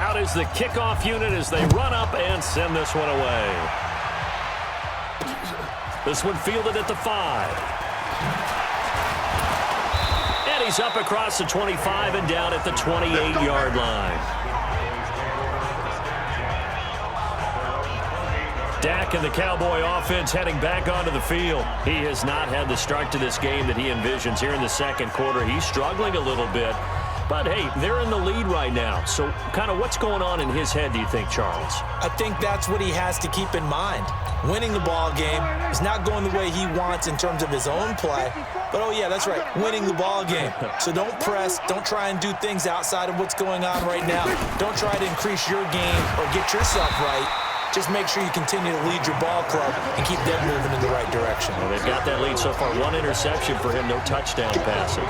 Out is the kickoff unit as they run up and send this one away. This one fielded at the 5. And he's up across the 25 and down at the 28-yard line. Dak and the Cowboy offense heading back onto the field. He has not had the start to this game that he envisions here in the second quarter. He's struggling a little bit. But, hey, they're in the lead right now. So kind of what's going on in his head, do you think, Charles?
I think that's what he has to keep in mind. Winning the ball game is not going the way he wants in terms of his own play. But, oh, yeah, that's right, winning the ball game. So don't press. Don't try and do things outside of what's going on right now. Don't try to increase your game or get yourself right. Just make sure you continue to lead your ball club and keep them moving in the right direction.
Well, they've got that lead so far. One interception for him, no touchdown passes.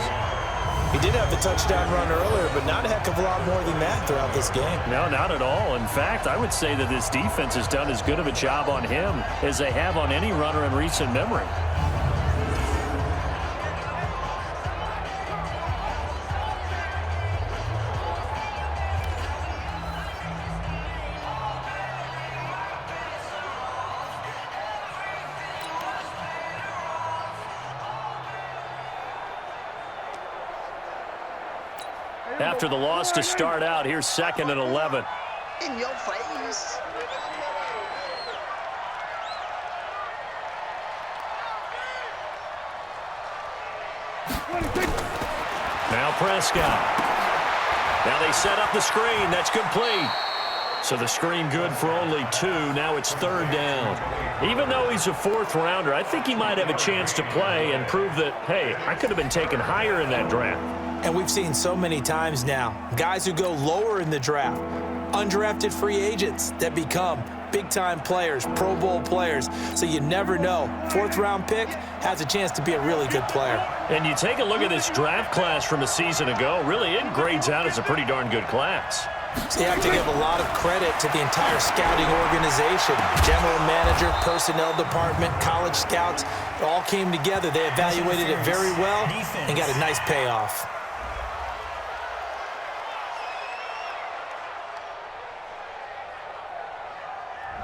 He did have the touchdown run earlier, but not a heck of a lot more than that throughout this game.
No, not at all. In fact, I would say that this defense has done as good of a job on him as they have on any runner in recent memory. After the loss to start out, here's 2nd and 11.
In your face.
Now Prescott. Now they set up the screen. That's complete. So the screen good for only 2. Now it's 3rd down. Even though he's a 4th rounder, I think he might have a chance to play and prove that, hey, I could have been taken higher in that draft.
And we've seen so many times now, guys who go lower in the draft, undrafted free agents that become big-time players, Pro Bowl players. So you never know. 4th-round pick has a chance to be a really good player.
And you take a look at this draft class from a season ago, really it grades out as a pretty darn good class.
So you have to give a lot of credit to the entire scouting organization. General manager, personnel department, college scouts, it all came together. They evaluated it very well and got a nice payoff.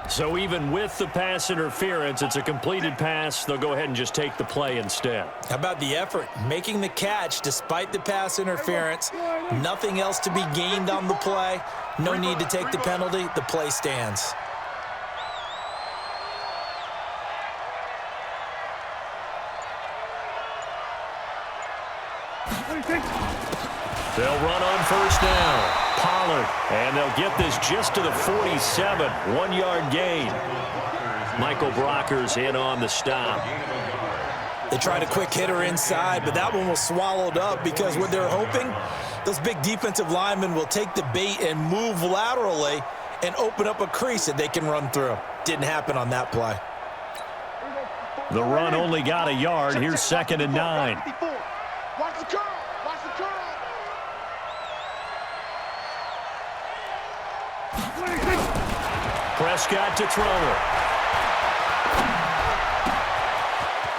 So even with the pass interference, it's a completed pass. They'll go ahead and just take the play instead.
How about the effort? Making the catch despite the pass interference. Nothing else to be gained on the play. No need to take the penalty. The play stands.
They'll run on 1st down. Pollard, and they'll get this just to the 47, 1-yard gain. Michael Brockers in on the stop.
They tried a quick hitter inside, but that one was swallowed up because what they're hoping, those big defensive linemen will take the bait and move laterally and open up a crease that they can run through. Didn't happen on that play.
The run only got a yard. Here's 2nd and 9.
Watch the curl. Watch the curl.
Prescott to throw.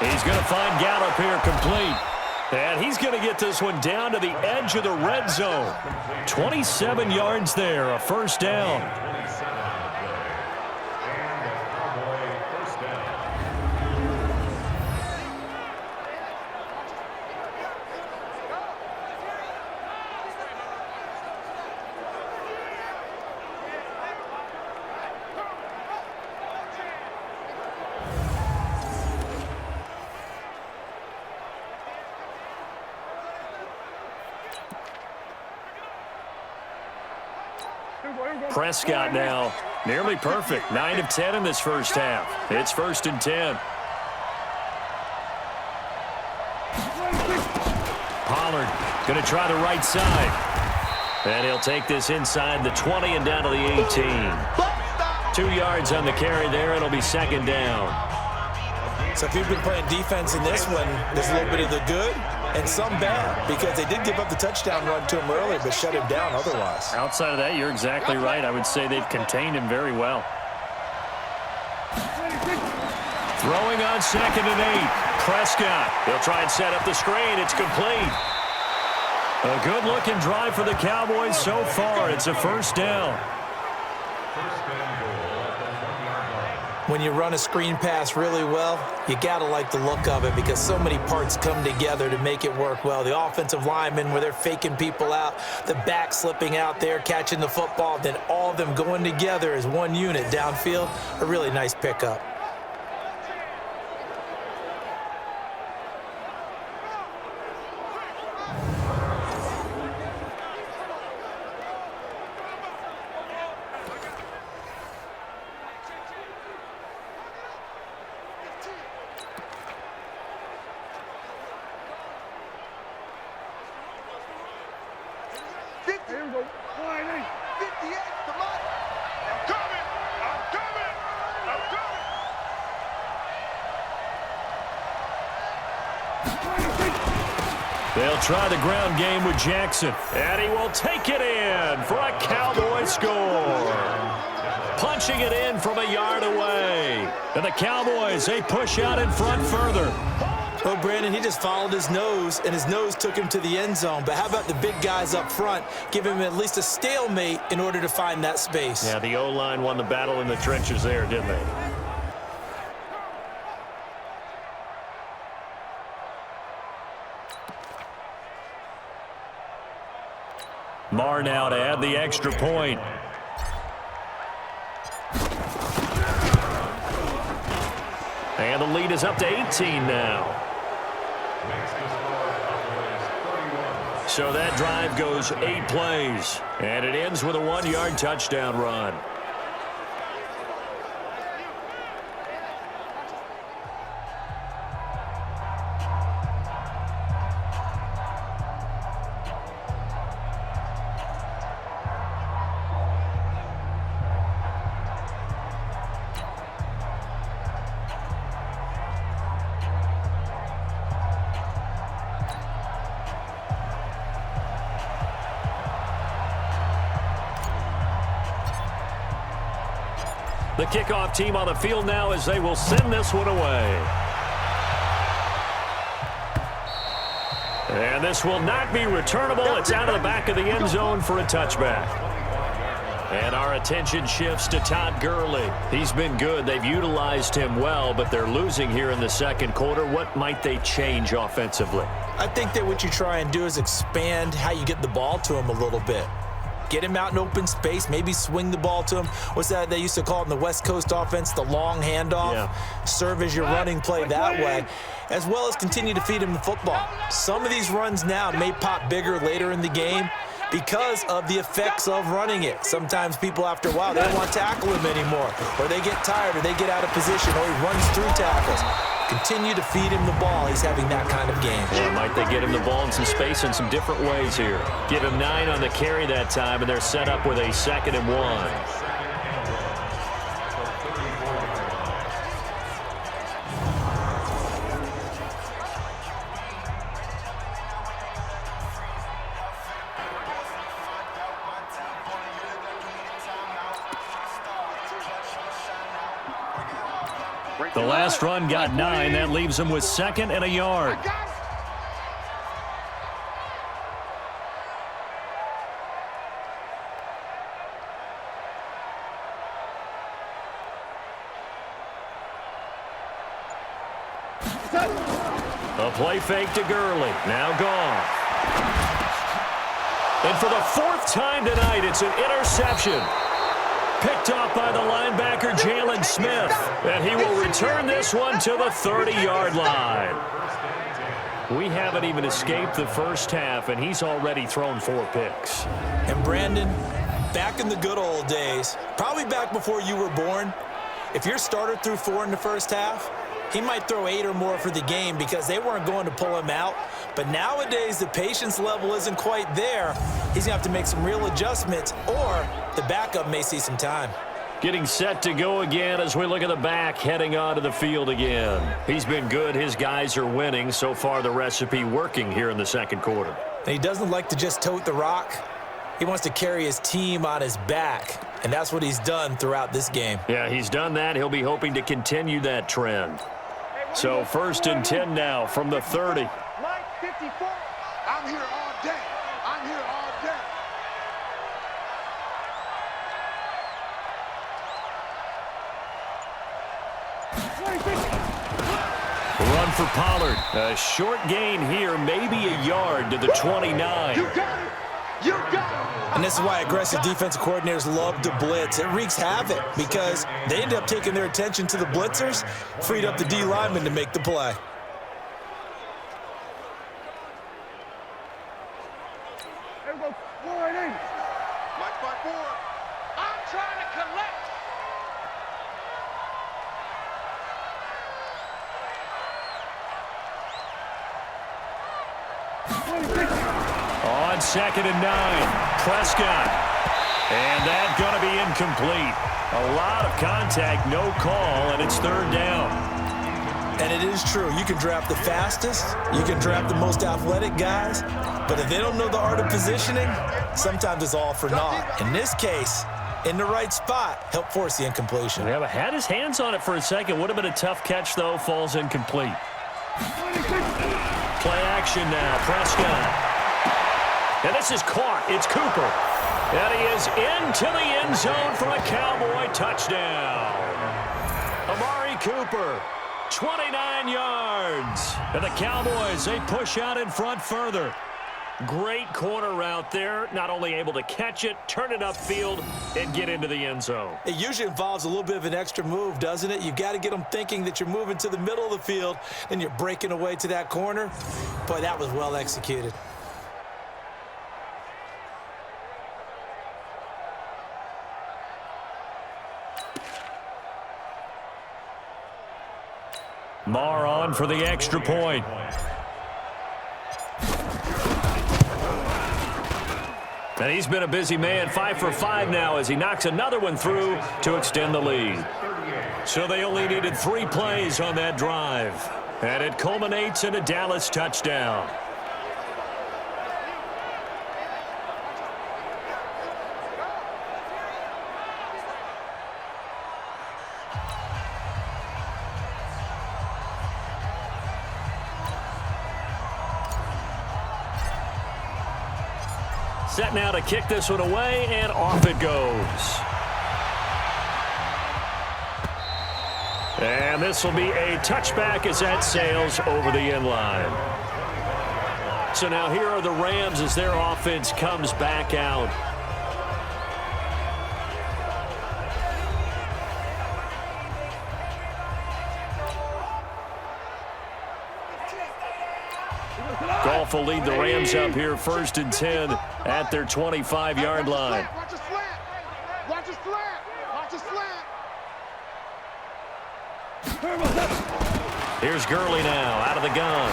He's going to find Gallup here complete. And he's going to get this one down to the edge of the red zone. 27 yards there, a 1st down. Prescott now nearly perfect. 9 of 10 in this first half. It's 1st and 10. Pollard going to try the right side. And he'll take this inside the 20 and down to the 18. 2 yards on the carry there. It'll be 2nd down.
So if you've been playing defense in this one, there's a little bit of the good and some bad because they did give up the touchdown run to him earlier but shut him down otherwise.
Outside of that, you're exactly right. I would say they've contained him very well. Throwing on 2nd and 8. Prescott. They'll try and set up the screen. It's complete. A good-looking drive for the Cowboys so far. It's a 1st down.
When you run a screen pass really well, you got to like the look of it because so many parts come together to make it work well. The offensive linemen, where they're faking people out, the back slipping out there, catching the football, then all of them going together as one unit downfield, a really nice pickup.
Here we go. 58, come on. I'm coming. I'm coming. I'm coming.
They'll try the ground game with Jackson, and he will take it in for a Cowboys score. Punching it in from a yard away. And the Cowboys, they push out in front further.
Well, Brandon, he just followed his nose, and his nose took him to the end zone. But how about the big guys up front? Give him at least a stalemate in order to find that space.
Yeah, the O-line won the battle in the trenches there, didn't they? Marr now to add the extra point. And the lead is up to 18 now. So that drive goes 8 plays, and it ends with a 1-yard touchdown run. The kickoff team on the field now as they will send this one away. And this will not be returnable. It's out of the back of the end zone for a touchback. And our attention shifts to Todd Gurley. He's been good. They've utilized him well, but they're losing here in the second quarter. What might they change offensively?
I think that what you try and do is expand how you get the ball to him a little bit. Get him out in open space, maybe swing the ball to him. What's that they used to call it in the West Coast offense, the long handoff? Yeah. Serve as your running play that way, as well as continue to feed him the football. Some of these runs now may pop bigger later in the game because of the effects of running it. Sometimes people, after a while, they don't want to tackle him anymore, or they get tired, or they get out of position, or he runs through tackles. Continue to feed him the ball. He's having that kind of game.
Or might they get him the ball in some space in some different ways here? Give him 9 on the carry that time, and they're set up with a 2nd and 1. The last run got 9. That leaves him with 2nd and a yard. A play fake to Gurley. Now gone. And for the 4th time tonight, it's an interception. Picked off by the linebacker, Jalen Smith. And he will return this one to the 30-yard line. We haven't even escaped the first half, and he's already thrown 4 picks.
And Brandon, back in the good old days, probably back before you were born, if your starter threw 4 in the first half, he might throw 8 or more for the game because they weren't going to pull him out. But nowadays, the patience level isn't quite there. He's going to have to make some real adjustments, or the backup may see some time.
Getting set to go again as we look at the back heading onto the field again. He's been good. His guys are winning. So far, the recipe working here in the second quarter.
And he doesn't like to just tote the rock. He wants to carry his team on his back, and that's what he's done throughout this game.
Yeah, he's done that. He'll be hoping to continue that trend. So 1st and 10 now from the 30.
Line 54. I'm here all day. I'm here all day.
for Pollard. A short gain here, maybe a yard to the 29.
You got it. You got it.
And this is why aggressive defensive coordinators love to blitz. It wreaks havoc because they end up taking their attention to the blitzers, freed up the D lineman to make the play.
There we go. 480. Watch my board. I'm trying to collect.
On 2nd and 9, Prescott. And that's going to be incomplete. A lot of contact, no call, and it's 3rd down.
And it is true. You can draft the fastest. You can draft the most athletic guys. But if they don't know the art of positioning, sometimes it's all for naught. In this case, in the right spot, help force the incompletion.
Yeah, but had his hands on it for a second. Would have been a tough catch, though. Falls incomplete. Play action now. Prescott. And this is caught. It's Cooper. And he is into the end zone for a Cowboy touchdown. Amari Cooper, 29 yards. And the Cowboys, they push out in front further. Great corner route there. Not only able to catch it, turn it upfield, and get into the end zone.
It usually involves a little bit of an extra move, doesn't it? You've got to get them thinking that you're moving to the middle of the field, and you're breaking away to that corner. Boy, that was well executed.
Marr on for the extra point. And he's been a busy man, 5 for 5 now as he knocks another one through to extend the lead. So they only needed 3 plays on that drive. And it culminates in a Dallas touchdown. Set now to kick this one away, and off it goes. And this will be a touchback as that sails over the end line. So now here are the Rams as their offense comes back out. Goff will lead the Rams up here 1st and 10 at their 25-yard line.
Watch a slant. Watch a slant. Watch a slant.
Here's Gurley now out of the gun.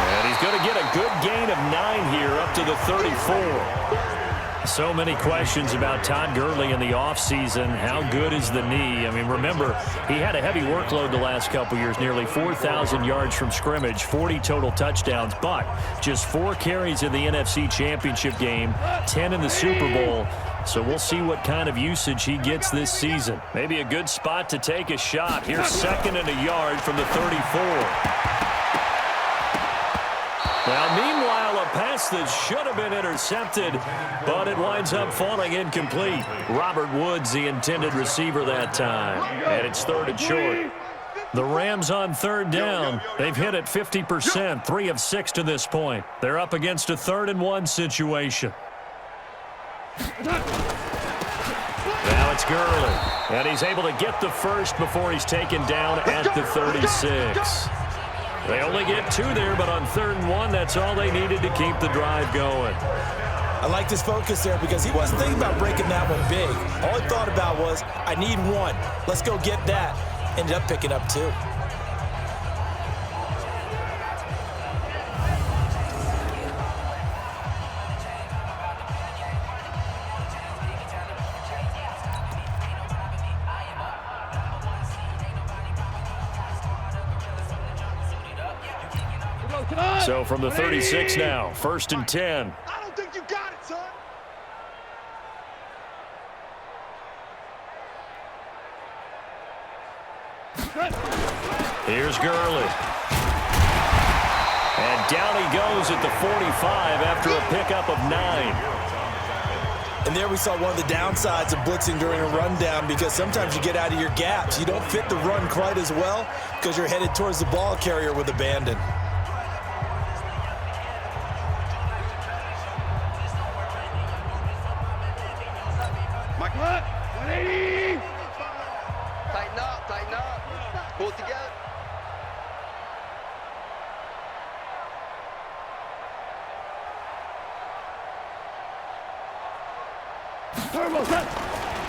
And he's going to get a good gain of 9 here up to the 34. So many questions about Todd Gurley in the offseason. How good is the knee? I mean, remember, he had a heavy workload the last couple years, nearly 4,000 yards from scrimmage, 40 total touchdowns, but just 4 carries in the NFC Championship game, 10 in the Super Bowl. So we'll see what kind of usage he gets this season. Maybe a good spot to take a shot. Here's 2nd and a yard from the 34. Now, meanwhile, a pass that should have been intercepted, but it winds up falling incomplete. Robert Woods, the intended receiver that time, and it's 3rd and short. The Rams on 3rd down. They've hit it 50%, 3 of 6 to this point. They're up against a 3rd and 1 situation. Now it's Gurley, and he's able to get the first before he's taken down at the 36. They only get 2 there, but on 3rd and 1, that's all they needed to keep the drive going.
I like this focus there because he wasn't thinking about breaking that one big. All he thought about was, I need 1. Let's go get that. Ended up picking up 2.
So from the 36 now, 1st and 10.
I don't think you got it, son.
Here's Gurley. And down he goes at the 45 after a pickup of 9.
And there we saw one of the downsides of blitzing during a rundown, because sometimes you get out of your gaps. You don't fit the run quite as well because you're headed towards the ball carrier with abandon.
Michael, 180.
Tighten up, tighten up. Pull it together.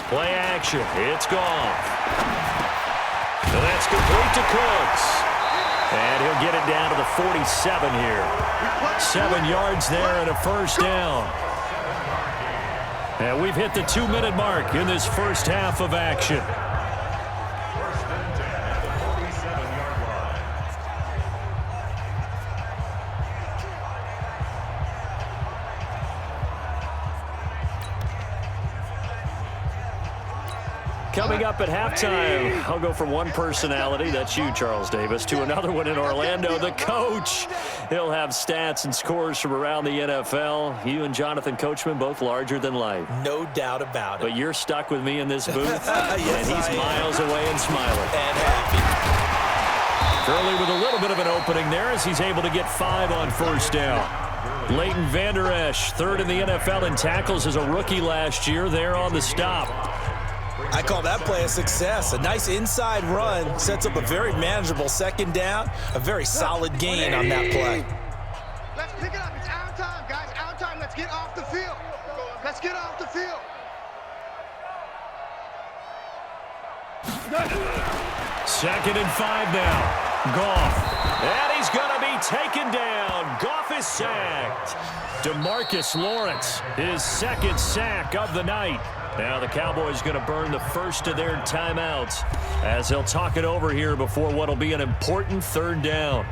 Play action. It's gone. So that's complete to Cooks. And he'll get it down to the 47 here. 7 yards there and a first down. And we've hit the 2-minute mark in this first half of action. Coming up at halftime, I'll go from one personality, that's you, Charles Davis, to another one in Orlando, the coach. He'll have stats and scores from around the NFL. You and Jonathan Coachman, both larger than life.
No doubt about it.
But you're stuck with me in this booth,
Yes,
and he's miles away and smiling.
And happy.
Curley with a little bit of an opening there as he's able to get 5 on first down. Leighton Vander Esch, third in the NFL in tackles as a rookie last year, there on the stop.
I call that play a success. A nice inside run sets up a very manageable second down. A very solid gain on that play.
Let's pick it up. It's our time, guys. Our time. Let's get off the field. Let's get off the field.
2nd and 5 now. Goff. And he's going to be taken down. Goff is sacked. DeMarcus Lawrence, his 2nd sack of the night. Now the Cowboys going to burn the first of their timeouts as they'll talk it over here before what will be an important 3rd down.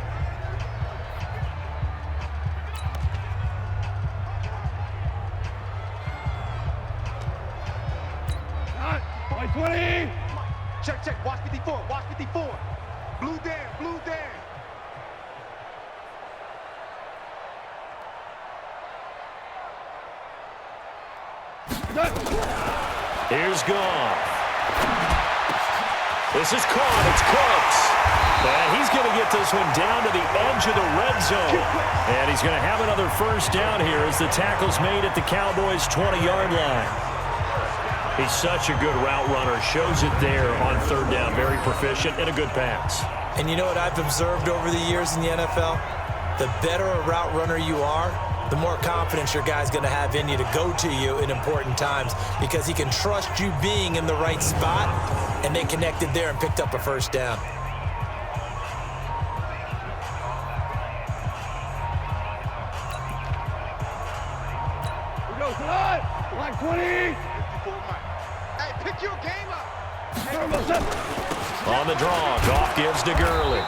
Right, 20. Check, check. Watch 54. Watch 54. Blue down, blue down.
Here's Goff. This is caught. It's Cooks. And he's going to get this one down to the edge of the red zone. And he's going to have another first down here as the tackle's made at the Cowboys' 20-yard line. He's such a good route runner. Shows it there on 3rd down. Very proficient and a good pass.
And you know what I've observed over the years in the NFL? The better a route runner you are, the more confidence your guy's going to have in you to go to you in important times, because he can trust you being in the right spot, and they connected there and picked up a first down.
We go tonight. Like 20. Hey, pick your game up.
On the draw, Goff gives to Gurley.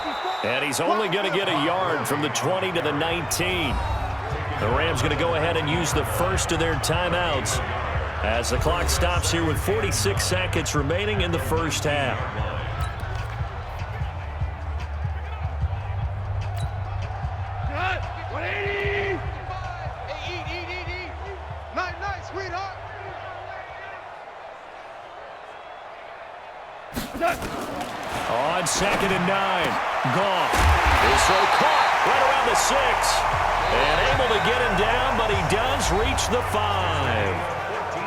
And he's only going to get a yard from the 20 to the 19. The Rams going to go ahead and use the first of their timeouts as the clock stops here with 46 seconds remaining in the first half.
Cut. 180. Hey, eat. Nice, sweetheart.
On 2nd and 9, Goff is so caught right around the 6. And able to get him down, but he does reach the 5.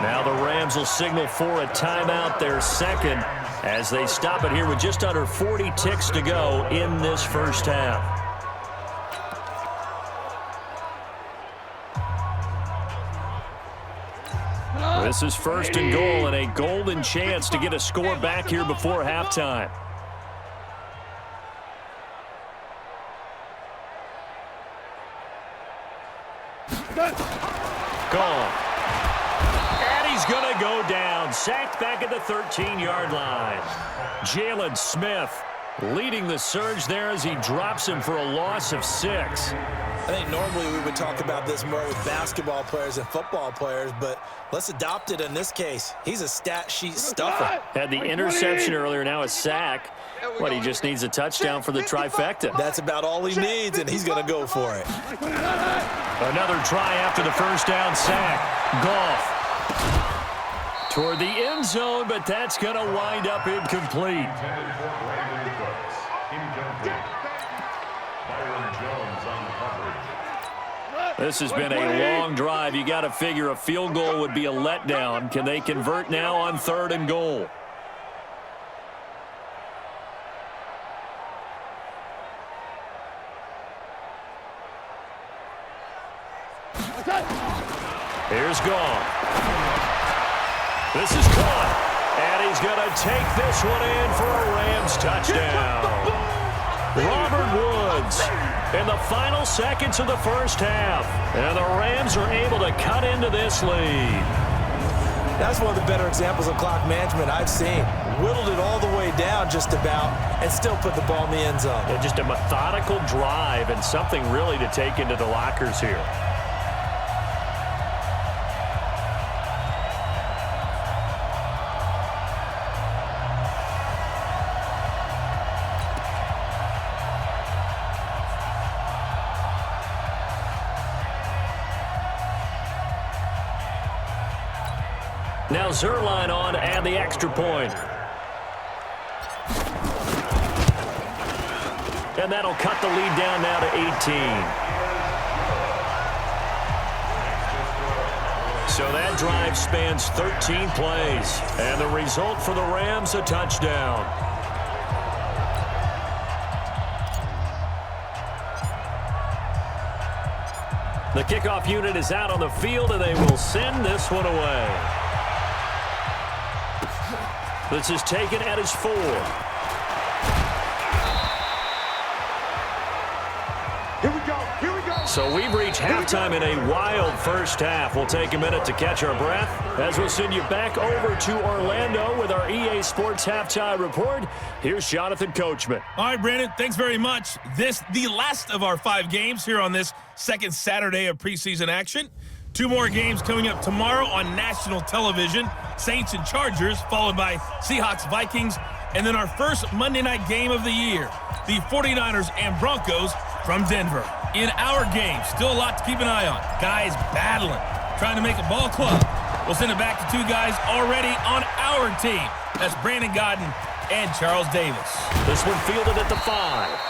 Now the Rams will signal for a timeout, their 2nd, as they stop it here with just under 40 ticks to go in this first half. This is 1st and goal and a golden chance to get a score back here before halftime. Gone. And he's going to go down. Sacked back at the 13-yard line. Jalen Smith leading the surge there as he drops him for a loss of 6.
I think normally we would talk about this more with basketball players and football players, but let's adopt it in this case. He's a stat sheet stuffer.
Had the interception earlier, now a sack. What, he just needs a touchdown for the trifecta.
That's about all he needs, and he's going to go for it.
Another try after the first down sack. Goff Toward the end zone, but that's going to wind up incomplete. This has been a long drive. You got to figure a field goal would be a letdown. Can they convert now on 3rd and goal? Here's Gone. This is caught. And he's going to take this one in for a Rams touchdown. Robert Woods in the final seconds of the first half. And the Rams are able to cut into this lead.
That's one of the better examples of clock management I've seen. Whittled it all the way down just about and still put the ball in the end zone.
Yeah, just a methodical drive and something really to take into the lockers here. Now Zerline on to add the extra point. And that'll cut the lead down now to 18. So that drive spans 13 plays. And the result for the Rams, a touchdown. The kickoff unit is out on the field, and they will send this one away. This is taken at his 4.
Here we go. Here we go.
So we've reached halftime in a wild first half. We'll take a minute to catch our breath as we'll send you back over to Orlando with our EA Sports Halftime Report. Here's Jonathan Coachman.
All right, Brandon, thanks very much. The last of our 5 games here on this second Saturday of preseason action. 2 more games coming up tomorrow on national television. Saints and Chargers, followed by Seahawks, Vikings, and then our first Monday night game of the year, the 49ers and Broncos from Denver. In our game, still a lot to keep an eye on. Guys battling, trying to make a ball club. We'll send it back to 2 guys already on our team. That's Brandon Godden and Charles Davis.
This one fielded at the 5.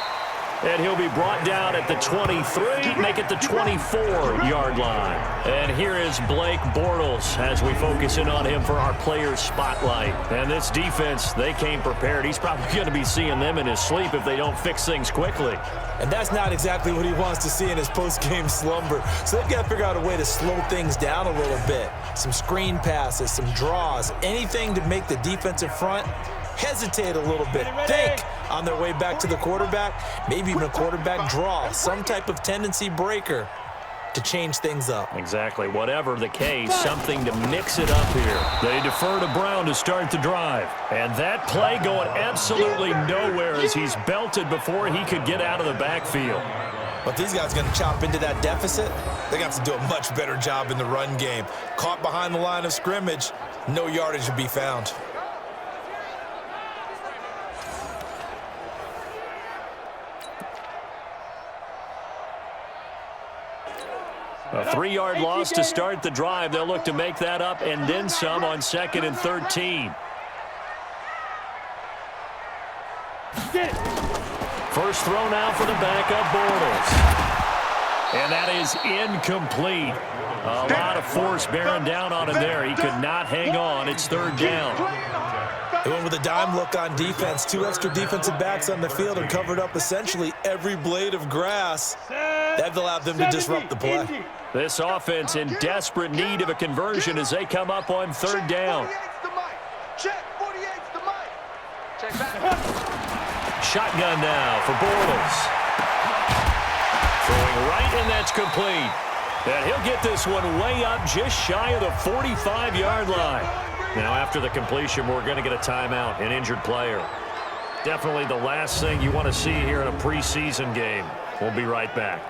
And he'll be brought down at the 23, make it the 24-yard line. And here is Blake Bortles as we focus in on him for our players spotlight. And this defense, they came prepared. He's probably going to be seeing them in his sleep if they don't fix things quickly.
And that's not exactly what he wants to see in his post-game slumber. So they've got to figure out a way to slow things down a little bit. Some screen passes, some draws, anything to make the defensive front hesitate a little bit. Think on their way back to the quarterback, maybe even a quarterback draw, some type of tendency breaker to change things up.
Exactly. Whatever the case, something to mix it up here. They defer to Brown to start the drive. And that play going absolutely nowhere as he's belted before he could get out of the backfield.
But these guys are going to chop into that deficit. They're going to have to do a much better job in the run game. Caught behind the line of scrimmage, no yardage to be found.
A 3-yard loss to start the drive. They'll look to make that up and then some on 2nd and 13. First throw now for the backup Bortles. And that is incomplete. A lot of force bearing down on him there. He could not hang on. It's 3rd down.
They went with a dime look on defense. 2 extra defensive backs on the field and covered up essentially every blade of grass. That allowed them to disrupt the play.
This offense in desperate need of a conversion as they come up on 3rd down.
Check, 48's the mic. Check back.
Shotgun now for Bortles. Throwing right, and that's complete. And he'll get this one way up just shy of the 45-yard line. Now, after the completion, we're going to get a timeout, an injured player. Definitely the last thing you want to see here in a preseason game. We'll be right back.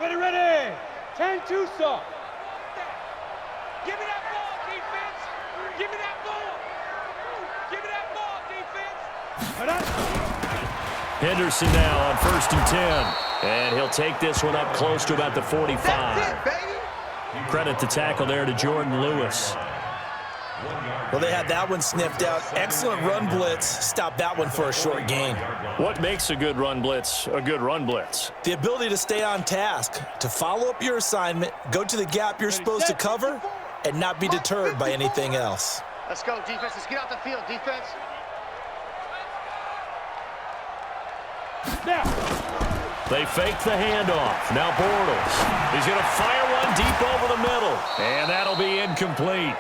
Ready. 10-2 stop. Give me that ball, defense. Give me that ball. Give me that
Henderson now on 1st and 10. And he'll take this one up close to about the 45.
That's it, baby.
Credit the tackle there to Jordan Lewis.
Well, they had that one sniffed out. Excellent run blitz. Stop that one for a short gain.
What makes a good run blitz a good run blitz?
The ability to stay on task, to follow up your assignment, go to the gap you're supposed to cover, and not be deterred by anything else.
Let's go, defense. Let's get out the field, defense.
They fake the handoff. Now Bortles. He's going to fire one deep over the middle. And that'll be incomplete.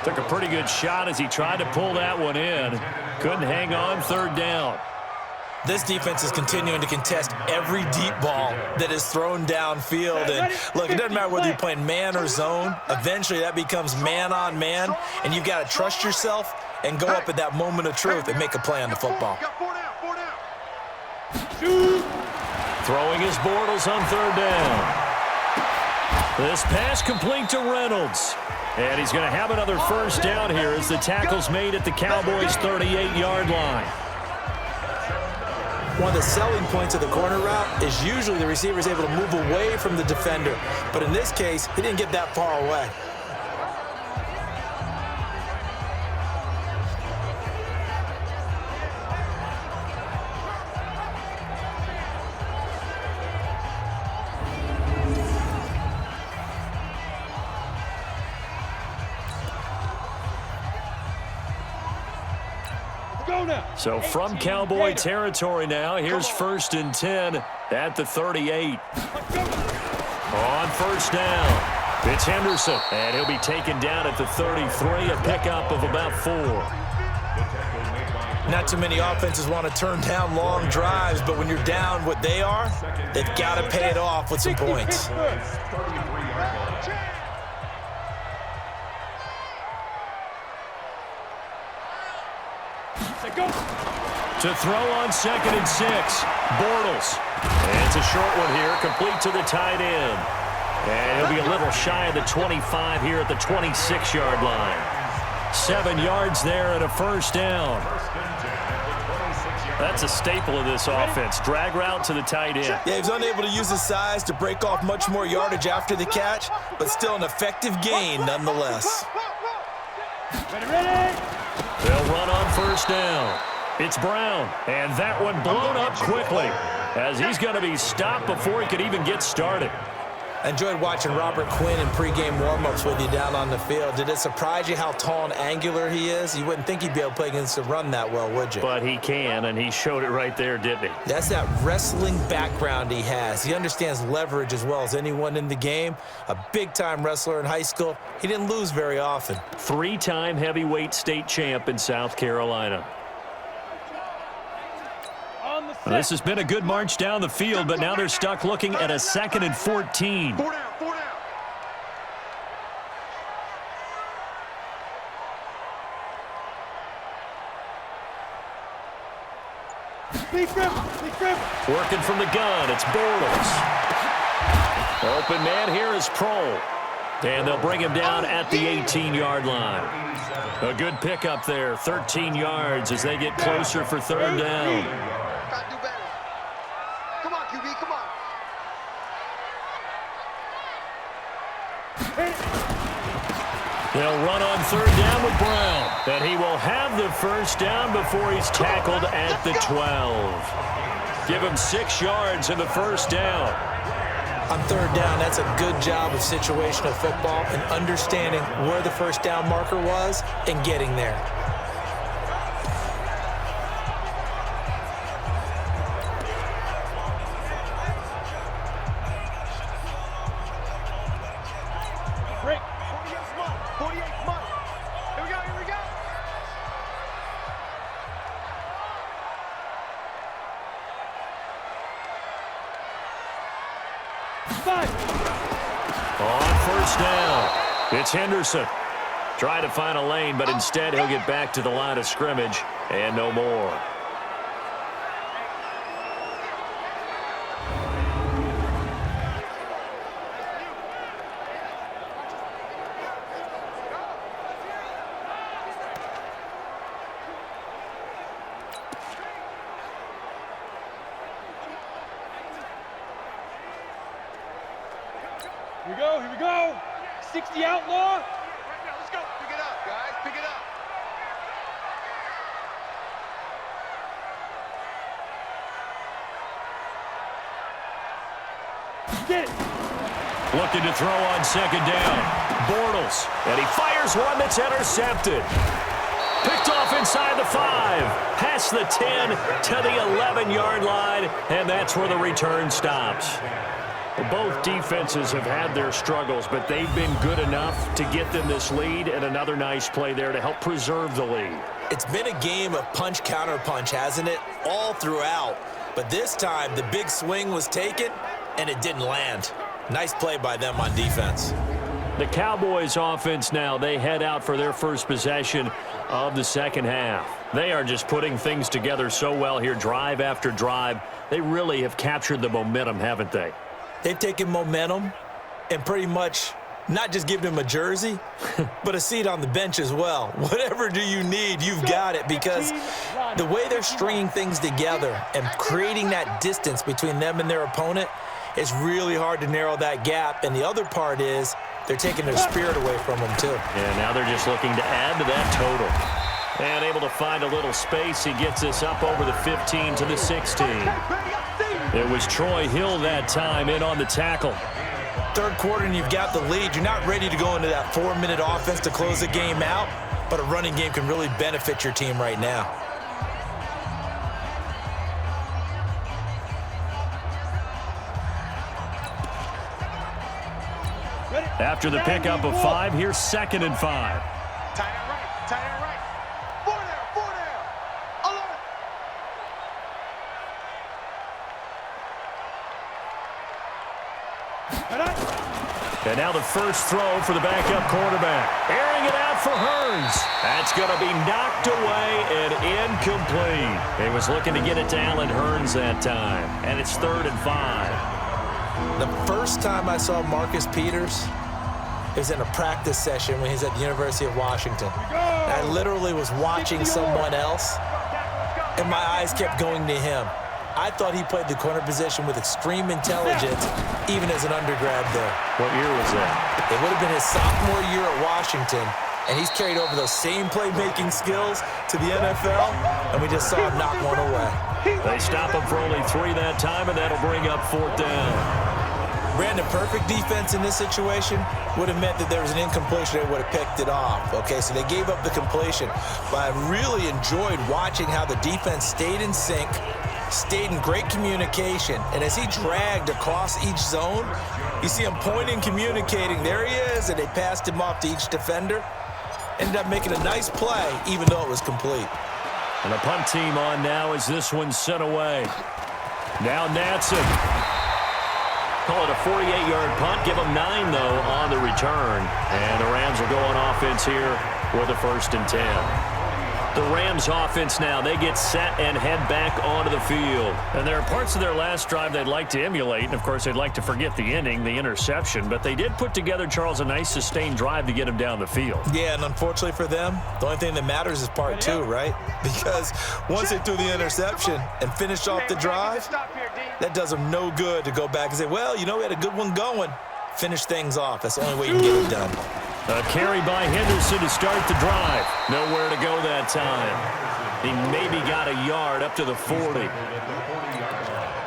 Took a pretty good shot as he tried to pull that one in. Couldn't hang on 3rd down.
This defense is continuing to contest every deep ball that is thrown downfield. And look, it doesn't matter whether you're playing man or zone. Eventually that becomes man on man. And you've got to trust yourself and go up at that moment of truth and make a play on the football.
Throwing his Bortles on 3rd down. This pass complete to Reynolds. And he's going to have another 1st down here as the tackle's made at the Cowboys' 38-yard line.
One of the selling points of the corner route is usually the receiver is able to move away from the defender. But in this case, he didn't get that far away.
So from Cowboy territory now, here's 1st and 10 at the 38. On 1st down, it's Henderson, and he'll be taken down at the 33, a pickup of about 4.
Not too many offenses want to turn down long drives, but when you're down what they are, they've got to pay it off with some points.
To throw on 2nd and 6, Bortles. And it's a short one here, complete to the tight end. And he'll be a little shy of the 25 here at the 26-yard line. 7 yards there and a 1st down. That's a staple of this offense. Drag route to the tight end.
Yeah, he was unable to use his size to break off much more yardage after the catch, but still an effective gain nonetheless.
They'll run on 1st down. It's Brown, and that one blown up quickly as he's going to be stopped before he could even get started.
I enjoyed watching Robert Quinn in pregame warm-ups with you down on the field. Did it surprise you how tall and angular he is? You wouldn't think he'd be able to play against the run that well, would you?
But he can, and he showed it right there, didn't he?
That's that wrestling background he has. He understands leverage as well as anyone in the game. A big-time wrestler in high school. He didn't lose very often.
3-time heavyweight state champ in South Carolina. Well, this has been a good march down the field, but now they're stuck looking at a 2nd and 14.
4 down, 4 down.
Working from the gun, it's Bortles. Open man here is Pro. And they'll bring him down at the 18-yard line. A good pickup there, 13 yards as they get closer for 3rd down.
Gotta do better. Come on, QB, come on.
They'll run on 3rd down with Brown. And he will have the 1st down before he's tackled at the 12. Give him 6 yards in the 1st down.
On 3rd down, that's a good job of situational football and understanding where the 1st down marker was and getting there.
Break. 48th month. 48th month. Here we go, here we go.
On 1st down, it's Henderson. Try to find a lane, but instead he'll get back to the line of scrimmage and no more.
Here we go, here we go. 60 outlaw.
Right now, let's go. Pick it up, guys. Pick it up.
Get it.
Looking to throw on second down. Bortles. And he fires one that's intercepted. Picked off inside the 5. Past the 10 to the 11-yard line. And that's where the return stops. Both defenses have had their struggles, but they've been good enough to get them this lead, and another nice play there to help preserve the lead.
It's been a game of punch-counter-punch, hasn't it? All throughout. But this time, the big swing was taken, and it didn't land. Nice play by them on defense.
The Cowboys offense now, they head out for their first possession of the second half. They are just putting things together so well here, drive after drive. They really have captured the momentum, haven't they?
They've taken momentum and pretty much not just given him a jersey, but a seat on the bench as well. Whatever do you need, you've got it, because the way they're stringing things together and creating that distance between them and their opponent is really hard to narrow that gap. And the other part is they're taking their spirit away from them, too.
And now they're just looking to add to that total. And able to find a little space. He gets this up over the 15 to the 16. It was Troy Hill that time in on the tackle.
Third quarter and you've got the lead. You're not ready to go into that 4-minute offense to close the game out, but a running game can really benefit your team right now.
After the pickup of 5, here's 2nd and 5.
Tight end right. Tight end right. 4 down. 4 down. Alert.
And now the first throw for the backup quarterback. Airing it out for Hearns. That's going to be knocked away and incomplete. He was looking to get it to Allen Hearns that time. And it's 3rd and 5.
The first time I saw Marcus Peters, it was in a practice session when he was at the University of Washington. And I literally was watching someone else, and my eyes kept going to him. I thought he played the corner position with extreme intelligence, even as an undergrad there.
What year was that?
It would have been his sophomore year at Washington, and he's carried over those same playmaking skills to the NFL, and we just saw him knock one away.
They stop him for only 3 that time, and that'll bring up 4th down.
Brandon, perfect defense in this situation would have meant that there was an incompletion. They would have picked it off. Okay, so they gave up the completion. But I really enjoyed watching how the defense stayed in sync, stayed in great communication. And as he dragged across each zone, you see him pointing, communicating. There he is, and they passed him off to each defender. Ended up making a nice play, even though it was complete.
And the punt team on now as this one's sent away. Now Natson. Call it a 48-yard punt. Give them 9, though, on the return. And the Rams will go on offense here with a 1st and 10. The Rams offense now, they get set and head back onto the field. And there are parts of their last drive they'd like to emulate. And, of course, they'd like to forget the inning, the interception. But they did put together, Charles, a nice sustained drive to get him down the field.
Yeah, and unfortunately for them, the only thing that matters is part 2, right? Because once they threw the interception and finished off the drive, that does them no good to go back and say, well, you know, we had a good one going. Finish things off. That's the only way you can get it done.
A carry by Henderson to start the drive. Nowhere to go that time. He maybe got a yard up to the 40.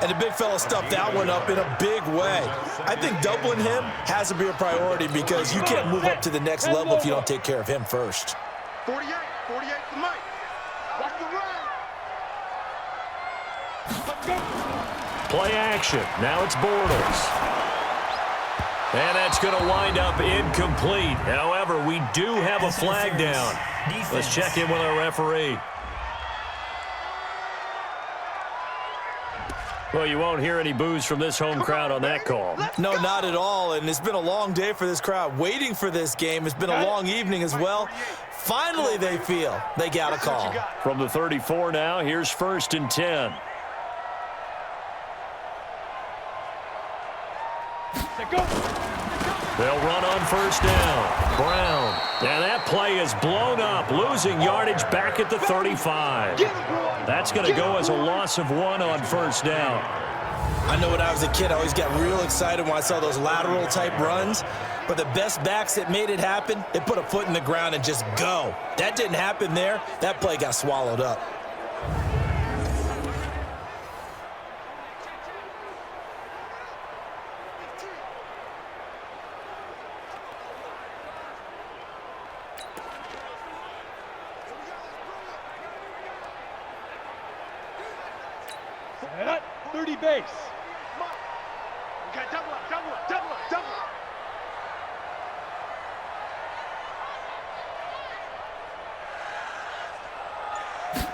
And the big fella stuffed that one up in a big way. I think doubling him has to be a priority because you can't move up to the next level if you don't take care of him first.
48 to Mike. Watch the run.
Play action. Now it's Bortles. And that's going to wind up incomplete. However, we do have a flag down. Let's check in with our referee. Well, you won't hear any boos from this home crowd on that call.
No, not at all. And it's been a long day for this crowd waiting for this game. It's been a long evening as well. Finally, they feel they got a call.
From the 34 now, here's 1st and 10. They'll run on 1st down. Brown. And that play is blown up, losing yardage back at the 35. That's going to go as a loss of 1 on 1st down.
I know when I was a kid, I always got real excited when I saw those lateral type runs. But the best backs that made it happen, they put a foot in the ground and just go. That didn't happen there. That play got swallowed up.
Set up, 30 base.
Okay, double up, double up, double up, double up.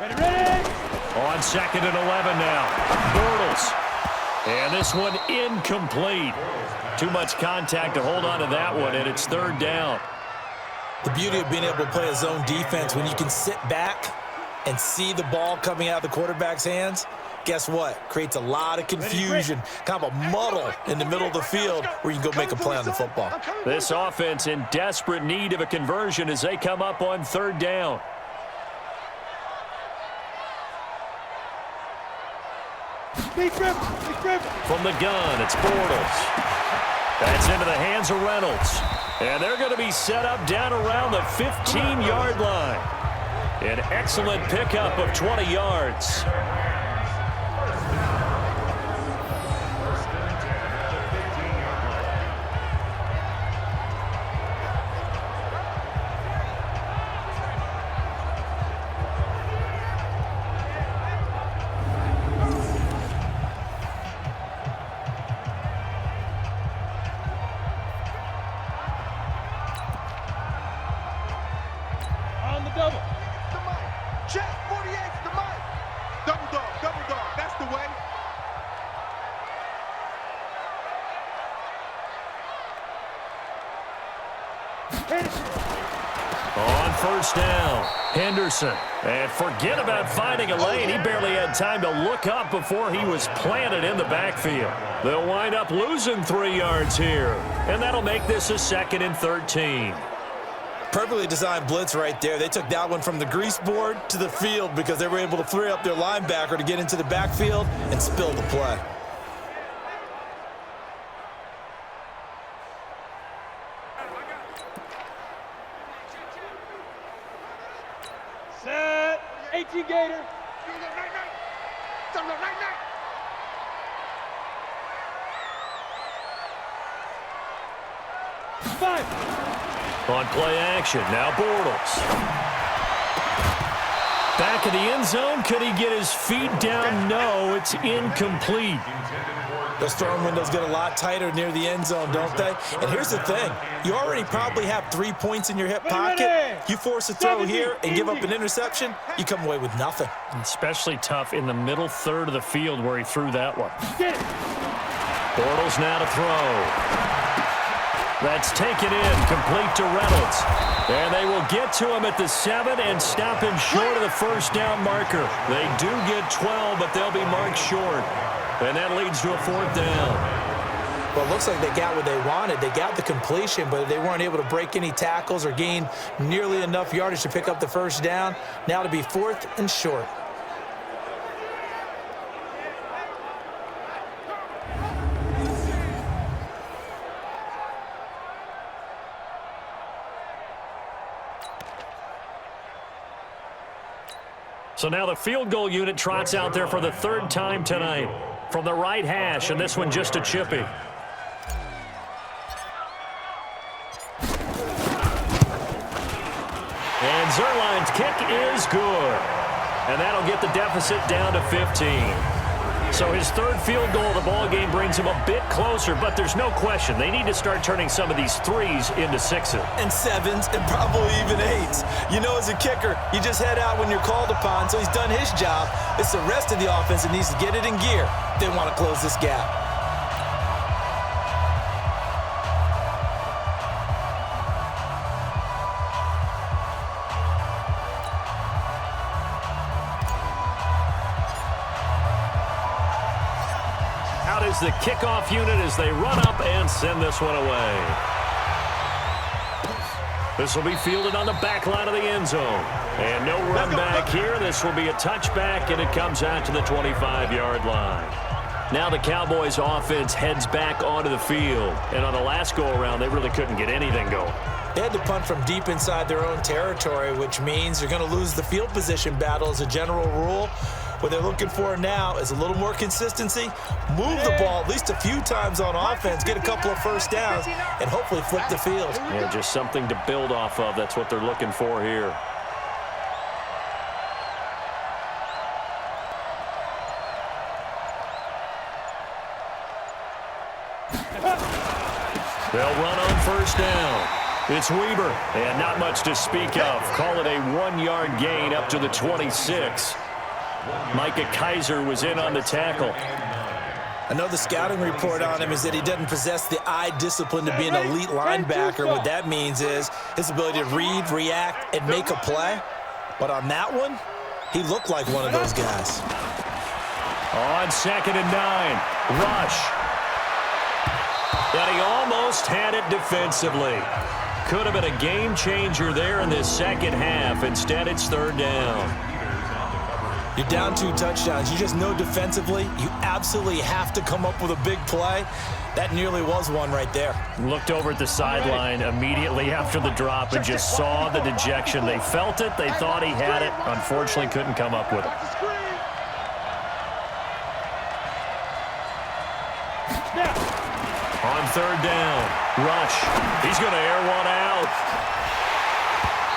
Ready.
On 2nd and 11 now. Bortles. And this one incomplete. Too much contact to hold on to that one, and it's 3rd down.
The beauty of being able to play a zone defense when you can sit back and see the ball coming out of the quarterback's hands, guess what? Creates a lot of confusion, kind of a muddle in the middle of the field where you can go make a play on the football.
This offense in desperate need of a conversion as they come up on 3rd down.
Big rip.
From the gun, it's Bortles. That's into the hands of Reynolds. And they're going to be set up down around the 15-yard line. An excellent pickup of 20 yards.
On the double.
The mic. Check, 48's the mic. Double dog, that's the way.
On 1st down, Henderson. And forget about finding a lane. He barely had time to look up before he was planted in the backfield. They'll wind up losing 3 yards here. And that'll make this a 2nd and 13.
Perfectly designed blitz right there. They took that one from the grease board to the field because they were able to free up their linebacker to get into the backfield and spill the play.
Set. 18 Gator. Five.
On play action, now Bortles. Back of the end zone, could he get his feet down? No, it's incomplete.
Those throwing windows get a lot tighter near the end zone, don't they? And here's the thing. You already probably have 3 points in your hip pocket. You force a throw here and give up an interception, you come away with nothing.
Especially tough in the middle third of the field where he threw that one.
Get it.
Bortles now to throw. That's taken in, complete to Reynolds. And they will get to him at the 7 and stop him short of the 1st down marker. They do get 12, but they'll be marked short. And that leads to a 4th down.
Well, it looks like they got what they wanted. They got the completion, but they weren't able to break any tackles or gain nearly enough yardage to pick up the 1st down. Now to be 4th and short.
So now the field goal unit trots out there for the 3rd time tonight from the right hash, and this one just a chippy. And Zerline's kick is good. And that'll get the deficit down to 15. So his 3rd field goal of the ball game brings him a bit closer, but there's no question they need to start turning some of these 3s into 6s.
And 7s and probably even 8s. You know, as a kicker, you just head out when you're called upon, so he's done his job. It's the rest of the offense that needs to get it in gear. They want to close this gap.
Is the kickoff unit as they run up and send this one away. This will be fielded on the back line of the end zone. And no run back here. This will be a touchback, and it comes out to the 25-yard line. Now the Cowboys offense heads back onto the field. And on the last go-around, they really couldn't get anything going.
They had to punt from deep inside their own territory, which means you're going to lose the field position battle as a general rule. What they're looking for now is a little more consistency, move the ball at least a few times on offense, get a couple of first downs, and hopefully flip the field.
Yeah, just something to build off of. That's what they're looking for here. They'll run on first down. It's Weber, and not much to speak of. Call it a 1-yard gain up to the 26. Micah Kaiser was in on the tackle.
I know the scouting report on him is that he doesn't possess the eye discipline to be an elite linebacker. What that means is his ability to read, react, and make a play. But on that one, he looked like one of those guys.
On 2nd and 9, rush. And he almost had it defensively. Could have been a game changer there in this second half. Instead, it's 3rd down.
You're down 2 touchdowns. You just know defensively you absolutely have to come up with a big play. That nearly was one right there.
Looked over at the sideline immediately after the drop and just saw the dejection. They felt it. They thought he had it. Unfortunately, couldn't come up with it. On 3rd down, rush. He's going to air one out.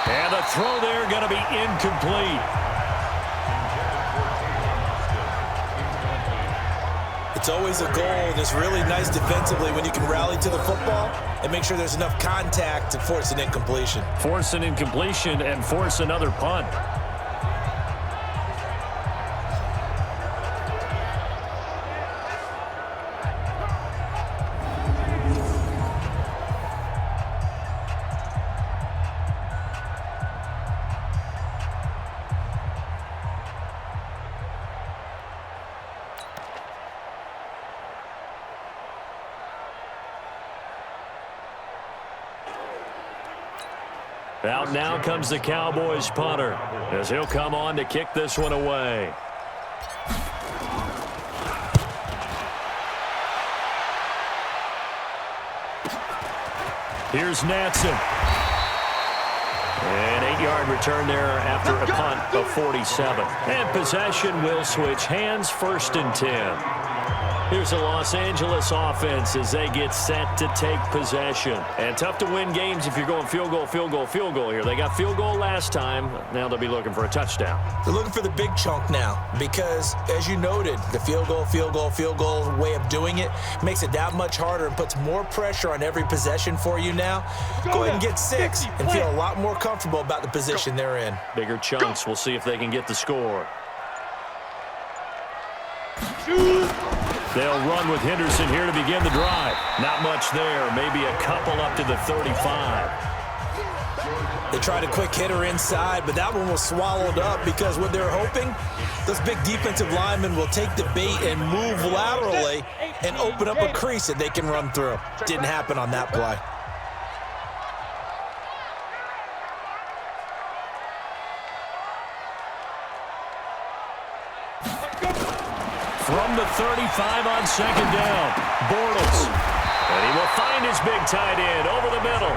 And the throw there going to be incomplete.
It's always a goal, and it's really nice defensively when you can rally to the football and make sure there's enough contact to force an incompletion.
Force an incompletion and force another punt. Out now comes the Cowboys punter as he'll come on to kick this one away. Here's Natson. An 8-yard return there after a punt of 47. And possession will switch hands, 1st and 10. Here's the Los Angeles offense as they get set to take possession. And tough to win games if you're going field goal, field goal, field goal here. They got field goal last time. Now they'll be looking for a touchdown.
They're looking for the big chunk now because, as you noted, the field goal, field goal, field goal way of doing it makes it that much harder and puts more pressure on every possession for you now. Go ahead and get 6 and feel a lot more comfortable about the position they're in.
Bigger chunks. We'll see if they can get the score. They'll run with Henderson here to begin the drive. Not much there. Maybe a couple up to the 35.
They tried a quick hitter inside, but that one was swallowed up because what they're hoping, those big defensive linemen will take the bait and move laterally and open up a crease that they can run through. Didn't happen on that play.
From the 35 on 2nd down, Bortles. And he will find his big tight end over the middle.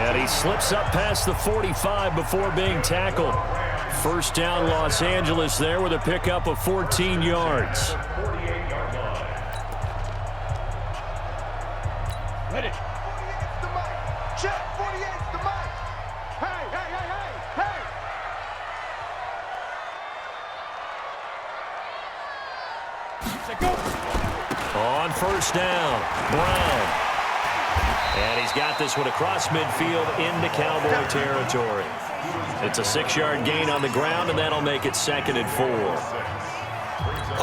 And he slips up past the 45 before being tackled. 1st down, Los Angeles there with a pickup of 14 yards.
Ready. 48's the mic. Check. 48's the mic. Hey, hey, hey, hey, hey.
On 1st down, Brown. And he's got this one across midfield into Cowboy territory. It's a 6-yard gain on the ground, and that'll make it 2nd and 4.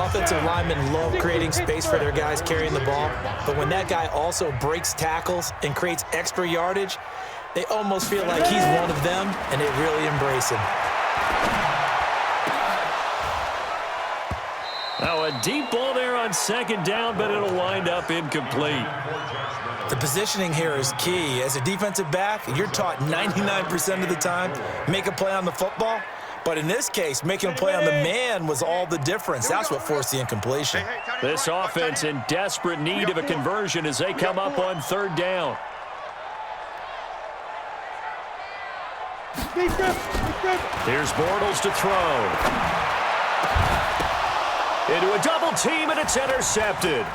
Offensive linemen love creating space for their guys carrying the ball, but when that guy also breaks tackles and creates extra yardage, they almost feel like he's one of them, and they really embrace him.
Now a deep ball there on 2nd down, but it'll wind up incomplete.
The positioning here is key. As a defensive back, you're taught 99% of the time, make a play on the football, But in this case, making a play on the man was all the difference. That's what forced the incompletion.
This offense in desperate need of a conversion as they come up on third down. Here's Bortles to throw. Into a double team, and it's intercepted.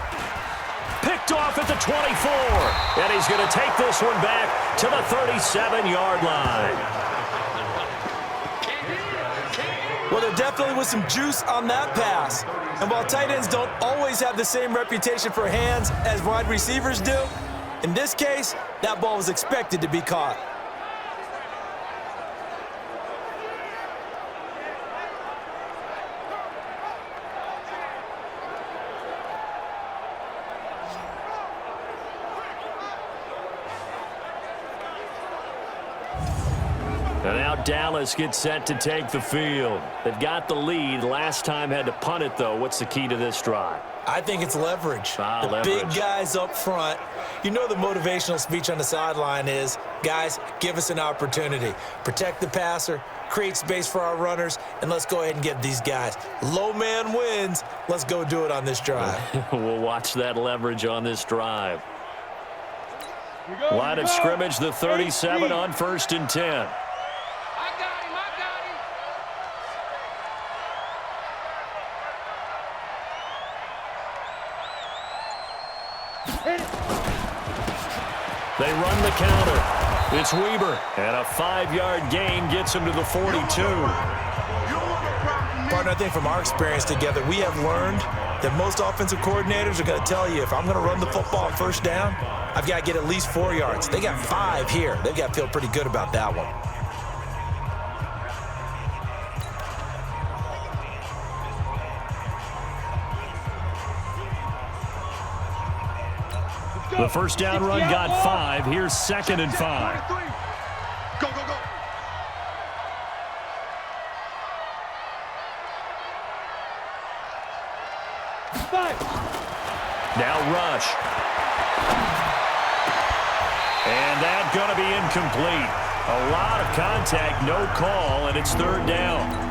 Picked off at the 24. And he's going to take this one back to the 37-yard line.
Well, there definitely was some juice on that pass. And while tight ends don't always have the same reputation for hands as wide receivers do, in this case, that ball was expected to be caught.
And now Dallas gets set to take the field. They've got the lead. Last time had to punt it, though. What's the key to this drive?
I think it's leverage.
Leverage.
Big guys up front. You know the motivational speech on the sideline is, guys, give us an opportunity. Protect the passer, create space for our runners, and let's go ahead and get these guys. Low man wins. Let's go do it on this drive.
We'll watch that leverage on this drive. Line of scrimmage, the 37 on 1st and 10. They run the counter. It's Weber. And a 5-yard gain gets him to the 42.
Partner, I think from our experience together, we have learned that most offensive coordinators are going to tell you, if I'm going to run the football on first down, I've got to get at least 4 yards. They got 5 here. They've got to feel pretty good about that one.
The first down run got 5. Here's 2nd and 5.
Go, go, go.
Now rush. And that's going to be incomplete. A lot of contact, no call, and it's 3rd down.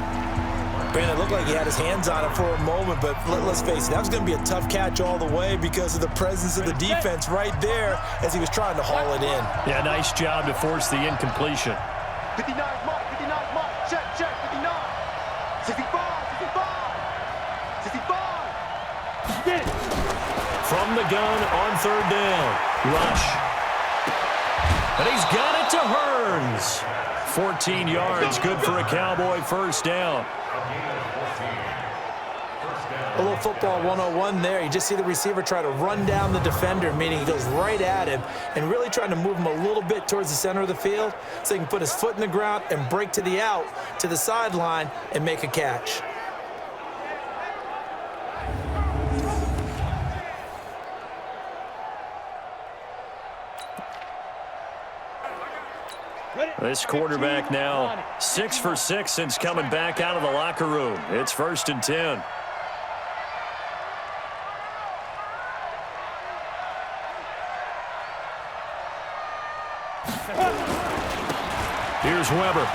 Brandon, it looked like he had his hands on it for a moment, but let's face it, that was going to be a tough catch all the way because of the presence of the defense right there as he was trying to haul it in.
Yeah, nice job to force the incompletion.
59 mark, check, 59. 65.
From the gun on 3rd down. Rush. And he's got it to Hearns. 14 yards, good for a Cowboy first down.
A little football 101 there. You just see the receiver try to run down the defender, meaning he goes right at him and really trying to move him a little bit towards the center of the field so he can put his foot in the ground and break to the out, to the sideline, and make a catch.
This quarterback now 6 for 6 since coming back out of the locker room. It's 1st and 10. Here's Weber.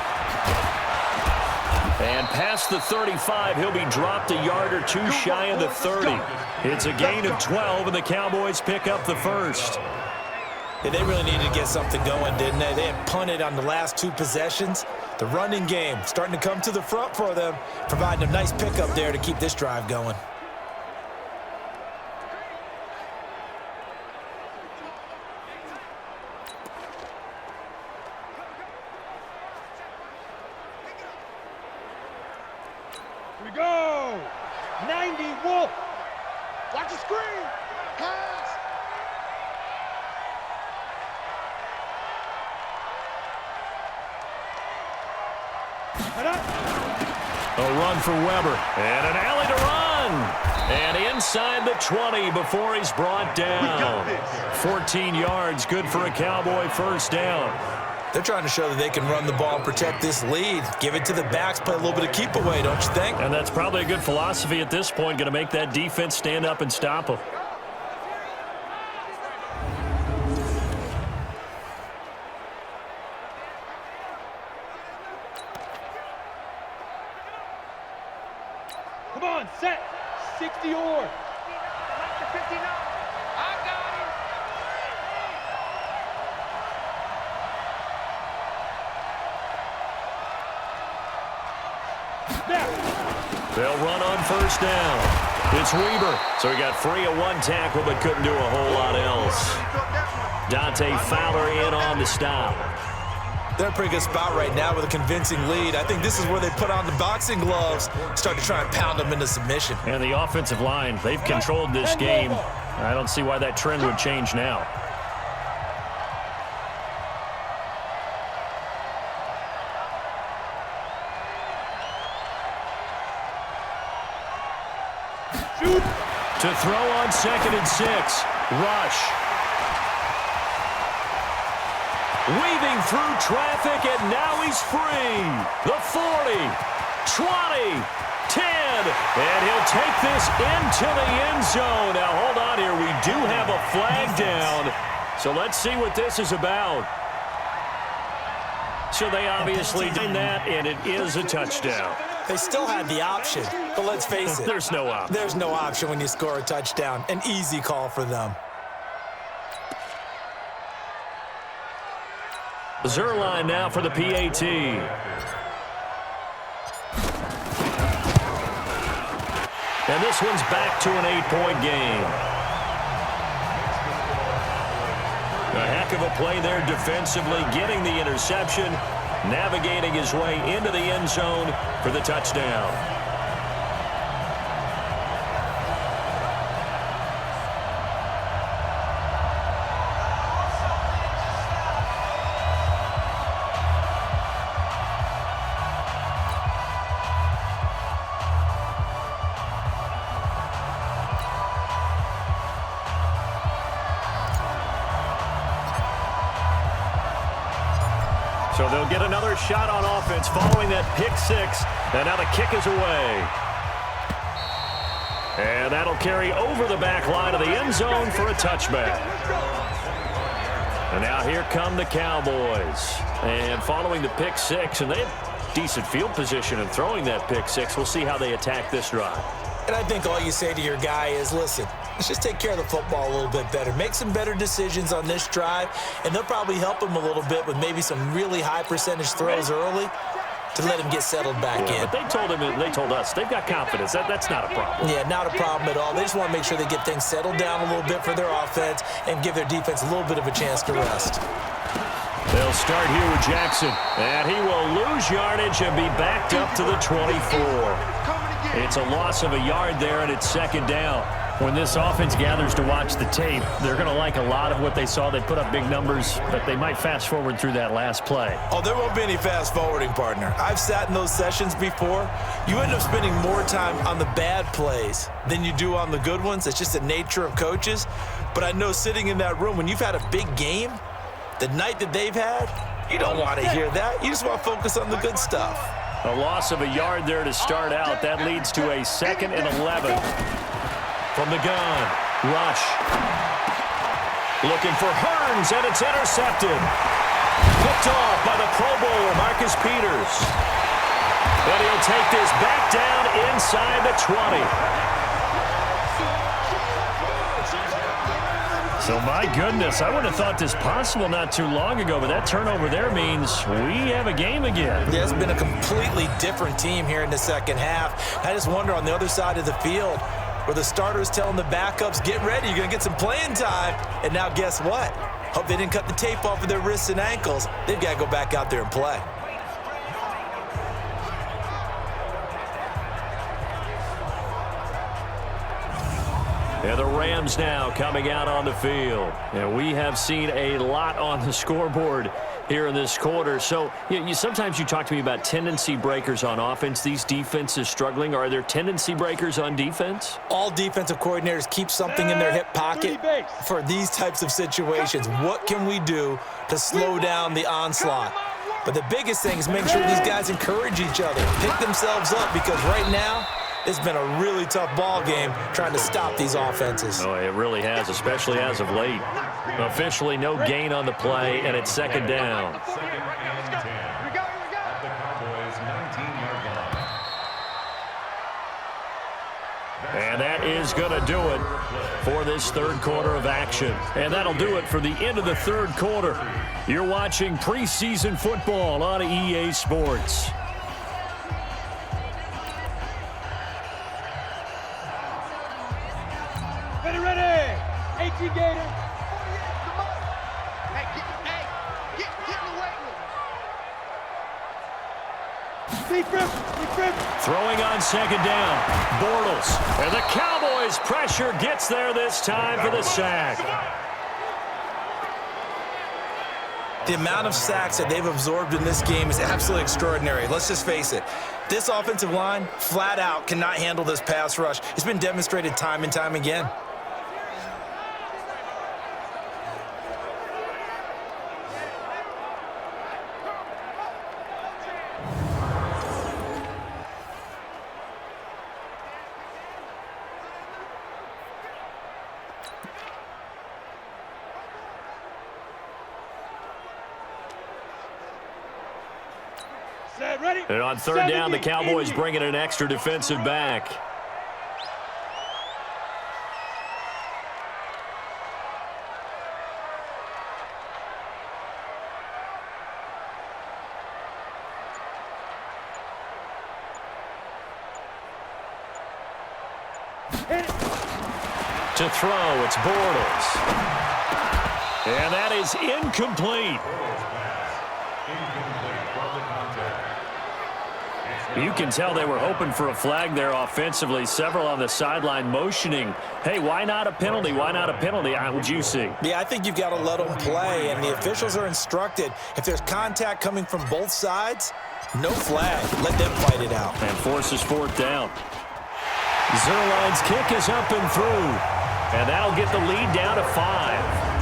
And past the 35, he'll be dropped a yard or 2 shy of the 30. It's a gain of 12, and the Cowboys pick up the first.
Yeah, they really needed to get something going, didn't they? They had punted on the last 2 possessions. The running game starting to come to the front for them, providing a nice pickup there to keep this drive going.
Here we go. 90 Wolf. Watch the screen. Pass.
A run for Weber. And an alley to run. And inside the 20 before he's brought down. 14 yards, good for a Cowboy first down.
They're trying to show that they can run the ball and protect this lead. Give it to the backs, play a little bit of keep away, don't you think?
And that's probably a good philosophy at this point, going to make that defense stand up and stop them. touchdown. It's Weber. So he got free of one tackle but couldn't do a whole lot else. Dante Fowler in on the stop.
They're in a pretty good spot right now with a convincing lead. I think this is where they put on the boxing gloves, start to try and pound them into submission.
And the offensive line, they've controlled this game. I don't see why that trend would change now. To throw on 2nd and 6. Rush. Weaving through traffic, and now he's free. The 40, 20, 10, and he'll take this into the end zone. Now, hold on here. We do have a flag down, so let's see what this is about. So they obviously did that, and it is a touchdown.
They still had the option, but let's face it.
There's no option.
There's no option when you score a touchdown. An easy call for them.
Zerline now for the PAT. And this one's back to an 8-point game. A heck of a play there defensively, getting the interception, navigating his way into the end zone for the touchdown. So they'll get another shot on offense following that pick six. And now the kick is away. And that'll carry over the back line of the end zone for a touchback. And now here come the Cowboys. And following the pick six, and they have decent field position in throwing that pick six. We'll see how they attack this drive.
And I think all you say to your guy is, listen, let's just take care of the football a little bit better. Make some better decisions on this drive, and they'll probably help him a little bit with maybe some really high percentage throws early to let him get settled back in.
But they told us, they've got confidence. That's not a problem.
Yeah, not a problem at all. They just want to make sure they get things settled down a little bit for their offense and give their defense a little bit of a chance to rest.
They'll start here with Jackson, and he will lose yardage and be backed up to the 24. It's a loss of a yard there, and it's second down. When this offense gathers to watch the tape, they're going to like a lot of what they saw. They put up big numbers, but they might fast forward through that last play.
Oh, there won't be any fast forwarding, partner. I've sat in those sessions before. You end up spending more time on the bad plays than you do on the good ones. It's just the nature of coaches. But I know sitting in that room, when you've had a big game, the night that they've had, you don't want to hear that. You just want to focus on the good stuff.
A loss of a yard there to start out. That leads to a 2nd and 11. From the gun, Rush. Looking for Hearns, and it's intercepted. Picked off by the Pro Bowler, Marcus Peters. And he'll take this back down inside the 20. So, my goodness, I would have thought this possible not too long ago, but that turnover there means we have a game again.
Yeah, it's been a completely different team here in the second half. I just wonder on the other side of the field, where the starters telling the backups, get ready, you're going to get some playing time. And now guess what? Hope they didn't cut the tape off of their wrists and ankles. They've got to go back out there and play.
And the Rams now coming out on the field. And we have seen a lot on the scoreboard here in this quarter. So sometimes you talk to me about tendency breakers on offense. These defenses struggling. Are there tendency breakers on defense?
All defensive coordinators keep something in their hip pocket for these types of situations. What can we do to slow down the onslaught? But the biggest thing is make sure these guys encourage each other, pick themselves up, because right now, it's been a really tough ball game trying to stop these offenses.
Oh, it really has, especially as of late. Officially no gain on the play, and it's second down. And that is going to do it for this third quarter of action. And that'll do it for the end of the third quarter. You're watching preseason football on EA Sports.
get you, Gator.
Come on. Hey, get in the weight room.
Throwing on second down. Bortles. And the Cowboys' pressure gets there this time for the sack.
The amount of sacks that they've absorbed in this game is absolutely extraordinary. Let's just face it. This offensive line, flat out, cannot handle this pass rush. It's been demonstrated time and time again.
And on third down, the Cowboys bring in an extra defensive back. To throw, it's Bortles. And that is incomplete. You can tell they were hoping for a flag there offensively. Several on the sideline motioning, hey, why not a penalty? Why not a penalty? How would you see?
Yeah, I think you've got to let them play, and the officials are instructed, if there's contact coming from both sides, no flag. Let them fight it out.
And forces fourth down. Zerline's kick is up and through, and that'll get the lead down to 5.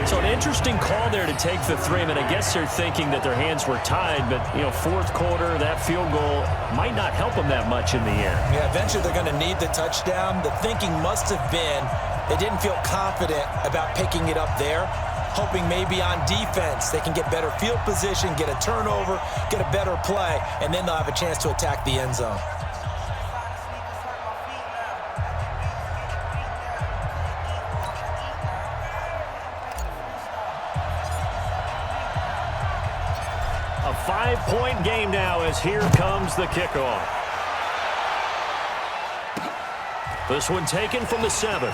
So an interesting call there to take the 3. I mean, I guess they're thinking that their hands were tied, but, you know, fourth quarter, that field goal might not help them that much in the end.
Yeah, eventually they're going to need the touchdown. The thinking must have been they didn't feel confident about picking it up there, hoping maybe on defense they can get better field position, get a turnover, get a better play, and then they'll have a chance to attack the end zone.
A 5-point game now as here comes the kickoff. This one taken from the 7.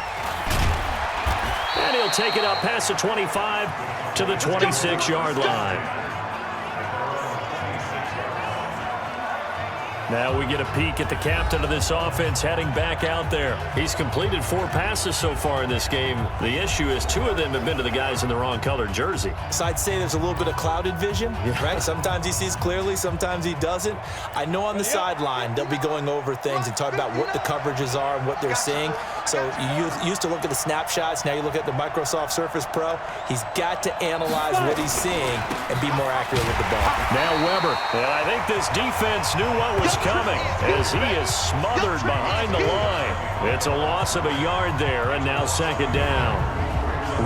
And he'll take it up past the 25 to the 26-yard line. Now we get a peek at the captain of this offense heading back out there. He's completed 4 passes so far in this game. The issue is 2 of them have been to the guys in the wrong colored jersey.
So I'd say there's a little bit of clouded vision, right? Sometimes he sees clearly, sometimes he doesn't. I know on the sideline they'll be going over things and talk about what the coverages are and what they're seeing. So you used to look at the snapshots. Now you look at the Microsoft Surface Pro. He's got to analyze what he's seeing and be more accurate with the ball.
Now Weber. And I think this defense knew what was coming as he is smothered behind the line. It's a loss of a yard there, and now second down.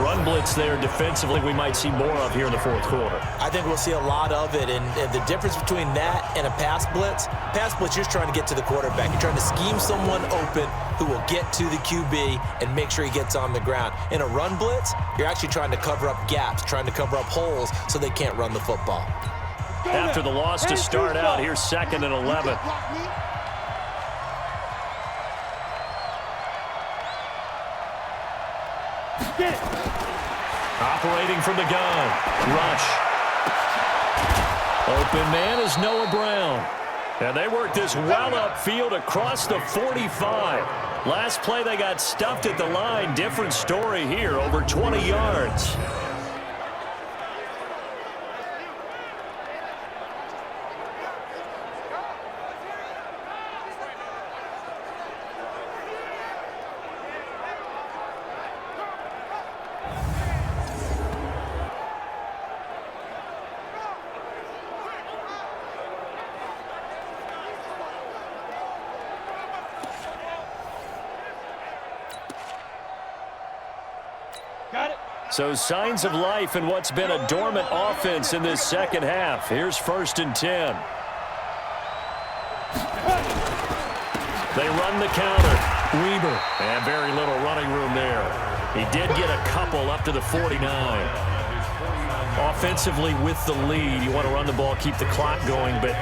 Run blitz there defensively we might see more of here in the fourth quarter.
I think we'll see a lot of it, and the difference between that and a pass blitz, you're trying to get to the quarterback. You're trying to scheme someone open who will get to the QB and make sure he gets on the ground. In a run blitz, you're actually trying to cover up gaps, trying to cover up holes so they can't run the football.
After the loss to start out, here's 2nd and 11. Operating from the gun. Rush. Open man is Noah Brown. And they worked this well upfield across the 45. Last play they got stuffed at the line. Different story here, over 20 yards. So signs of life in what's been a dormant offense in this second half. Here's 1st and 10. They run the counter. Weber. And very little running room there. He did get a couple up to the 49. Offensively with the lead, you want to run the ball, keep the clock going, but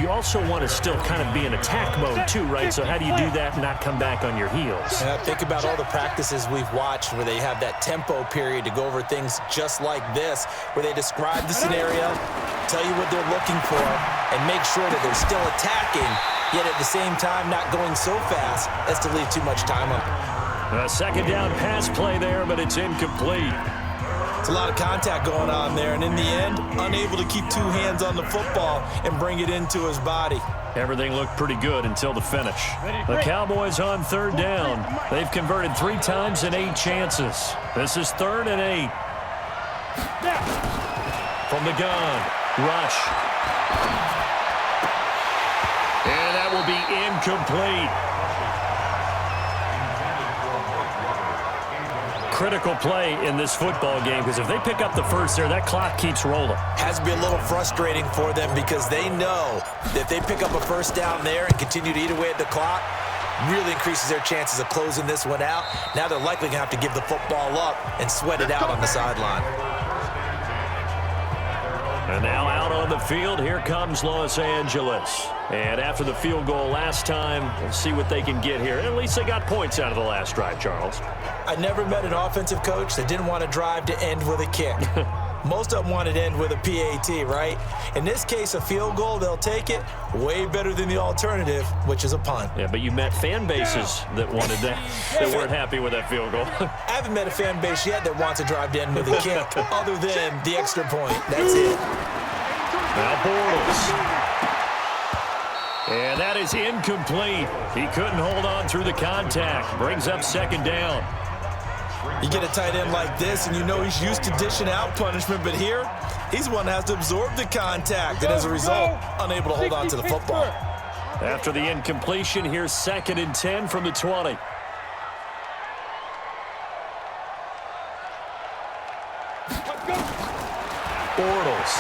you also want to still kind of be in attack mode too, right? So how do you do that and not come back on your heels?
Think about all the practices we've watched where they have that tempo period to go over things just like this, where they describe the scenario, tell you what they're looking for, and make sure that they're still attacking, yet at the same time not going so fast as to leave too much time up.
A second down pass play there, but it's incomplete.
It's a lot of contact going on there, and in the end, unable to keep two hands on the football and bring it into his body.
Everything looked pretty good until the finish. The Cowboys on third down. They've converted 3 times in 8 chances. This is 3rd and 8. From the gun, rush. And that will be incomplete. Critical play in this football game, because if they pick up the first there, that clock keeps rolling.
Has to be a little frustrating for them because they know that if they pick up a first down there and continue to eat away at the clock, really increases their chances of closing this one out. Now they're likely going to have to give the football up and sweat it out on the sideline.
And now out on the field, here comes Los Angeles. And after the field goal last time, we'll see what they can get here. At least they got points out of the last drive, Charles.
I never met an offensive coach that didn't want to drive to end with a kick. Most of them wanted to end with a PAT, right? In this case, a field goal, they'll take it. Way better than the alternative, which is a punt.
Yeah, but you met fan bases that wanted that, that weren't happy with that field goal.
I haven't met a fan base yet that wants to drive to end with a kick, other than the extra point. That's it.
Now Bortles. And that is incomplete. He couldn't hold on through the contact. Brings up second down.
You get a tight end like this, and you know he's used to dishing out punishment, but here, he's the one that has to absorb the contact, and as a result, unable to hold on to the football.
After the incompletion, here's 2nd and 10 from the 20. Bortles.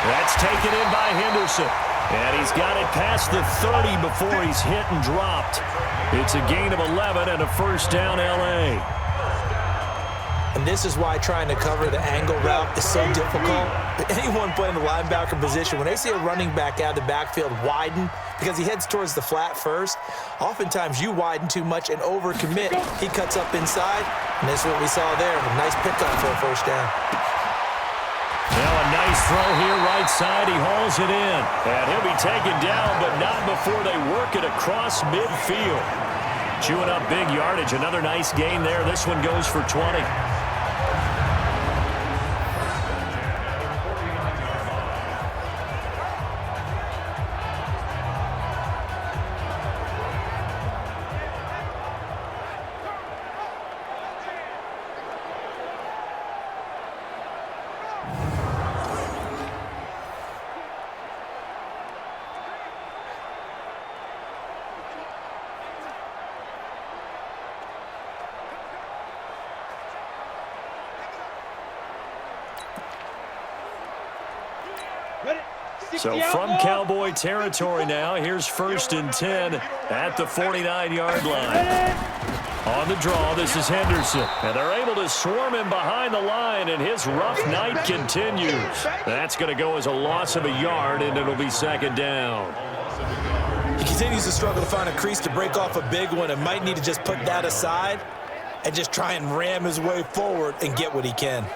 That's taken in by Henderson. And he's got it past the 30 before he's hit and dropped. It's a gain of 11 and a first down, L.A.
And this is why trying to cover the angle route is so difficult. Anyone playing the linebacker position, when they see a running back out of the backfield widen because he heads towards the flat first, oftentimes you widen too much and overcommit. He cuts up inside, and that's what we saw there. A nice pickup for a first down.
Now a nice throw here right side. He hauls it in. And he'll be taken down, but not before they work it across midfield. Chewing up big yardage. Another nice gain there. This one goes for 20. So from Cowboy territory now, here's 1st and 10 at the 49-yard line. On the draw, this is Henderson. And they're able to swarm him behind the line, and his rough night continues. That's going to go as a loss of a yard, and it'll be 2nd down.
He continues to struggle to find a crease to break off a big one and might need to just put that aside and just try and ram his way forward and get what he can.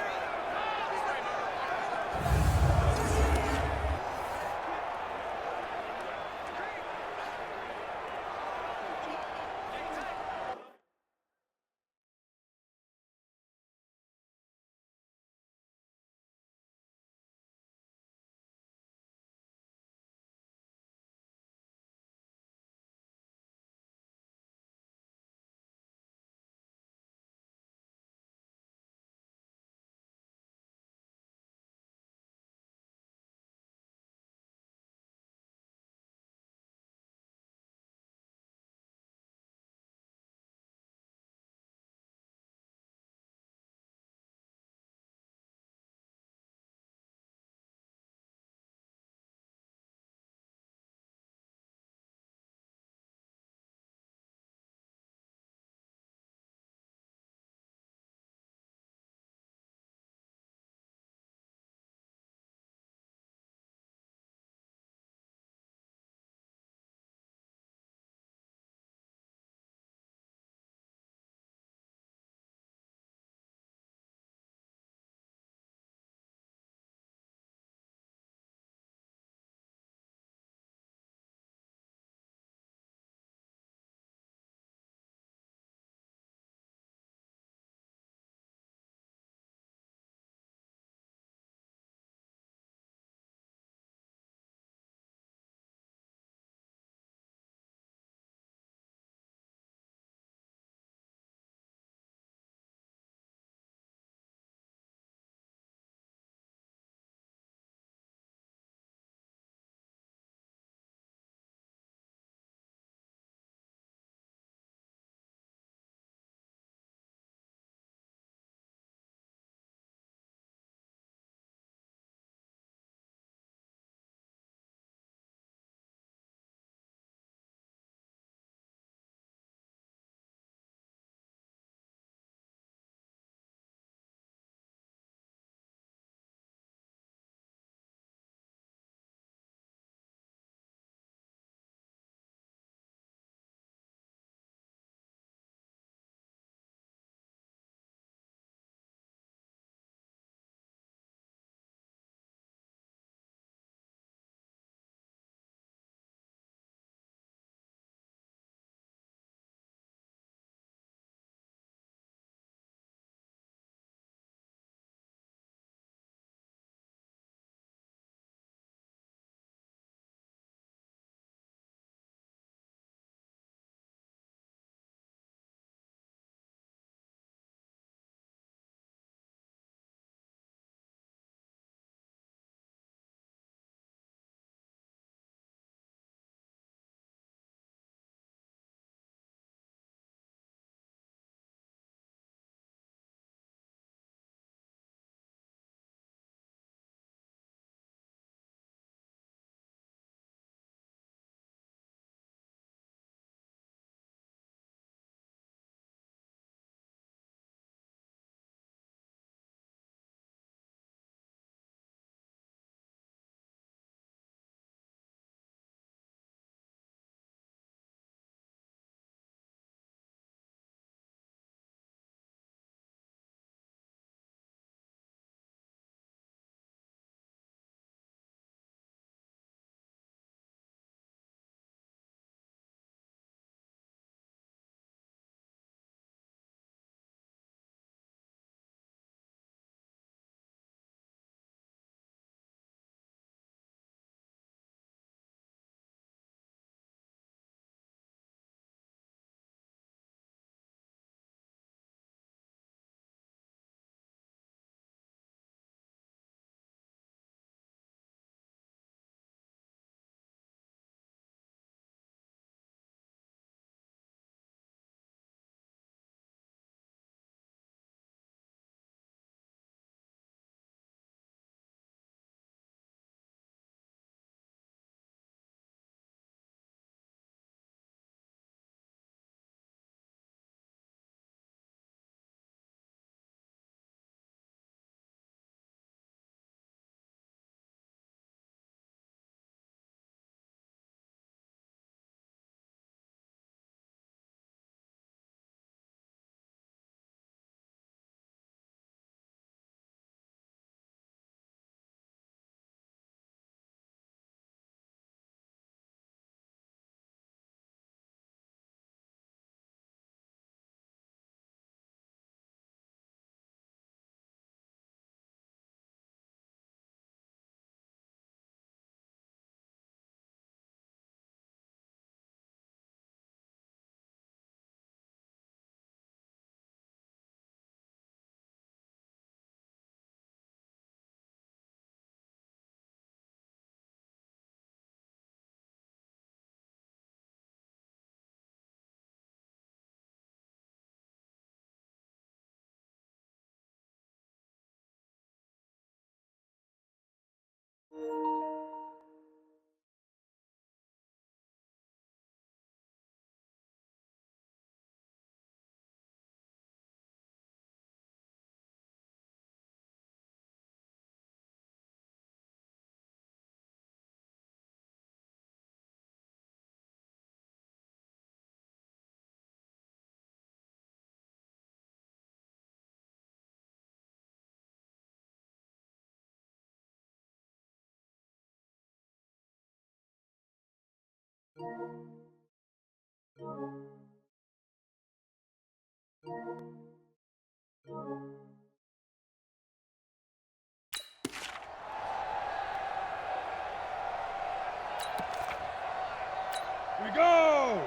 We go!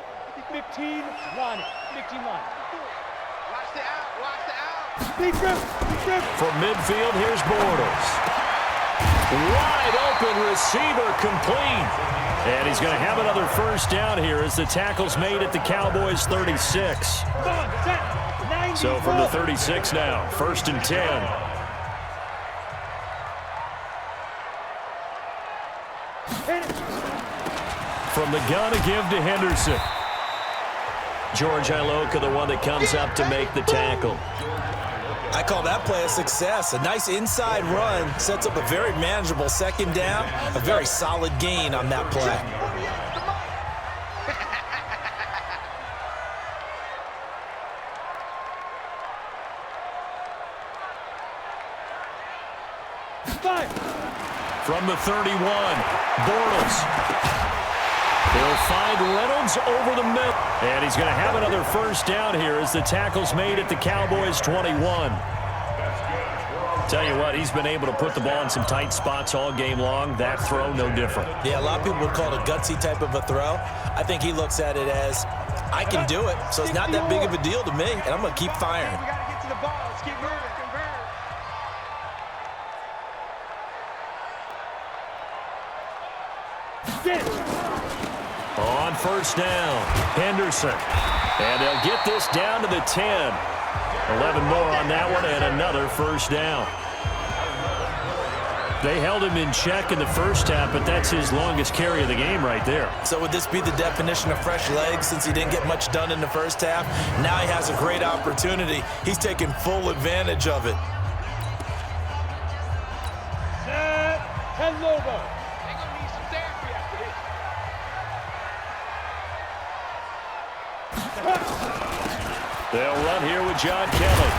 15 line. 15 line.
Watch the out, watch the out.
Big grip, big grip.
From midfield, here's Bortles. Wide open receiver complete. And he's going to have another first down here as the tackle's made at the Cowboys 36. So from the 36 now, 1st and 10. From the gun, a give to Henderson. George Iloka, the one that comes up to make the tackle.
I call that play a success. A nice inside run sets up a very manageable second down. A very solid gain on that play.
From the 31, Bortles. He'll find Reynolds over the middle. And he's going to have another first down here as the tackle's made at the Cowboys 21. Tell you what, he's been able to put the ball in some tight spots all game long. That throw, no different.
Yeah, a lot of people would call it a gutsy type of a throw. I think he looks at it as, I can do it, so it's not that big of a deal to me, and I'm going to keep firing.
We got to get to the ball. Let's keep moving.
On first down, Henderson. And they'll get this down to the 10. 11 more on that one and another first down. They held him in check in the first half, but that's his longest carry of the game right there.
So would this be the definition of fresh legs since he didn't get much done in the first half? Now he has a great opportunity. He's taking full advantage of it.
Set. And Lobo.
They'll run here with John Kelly.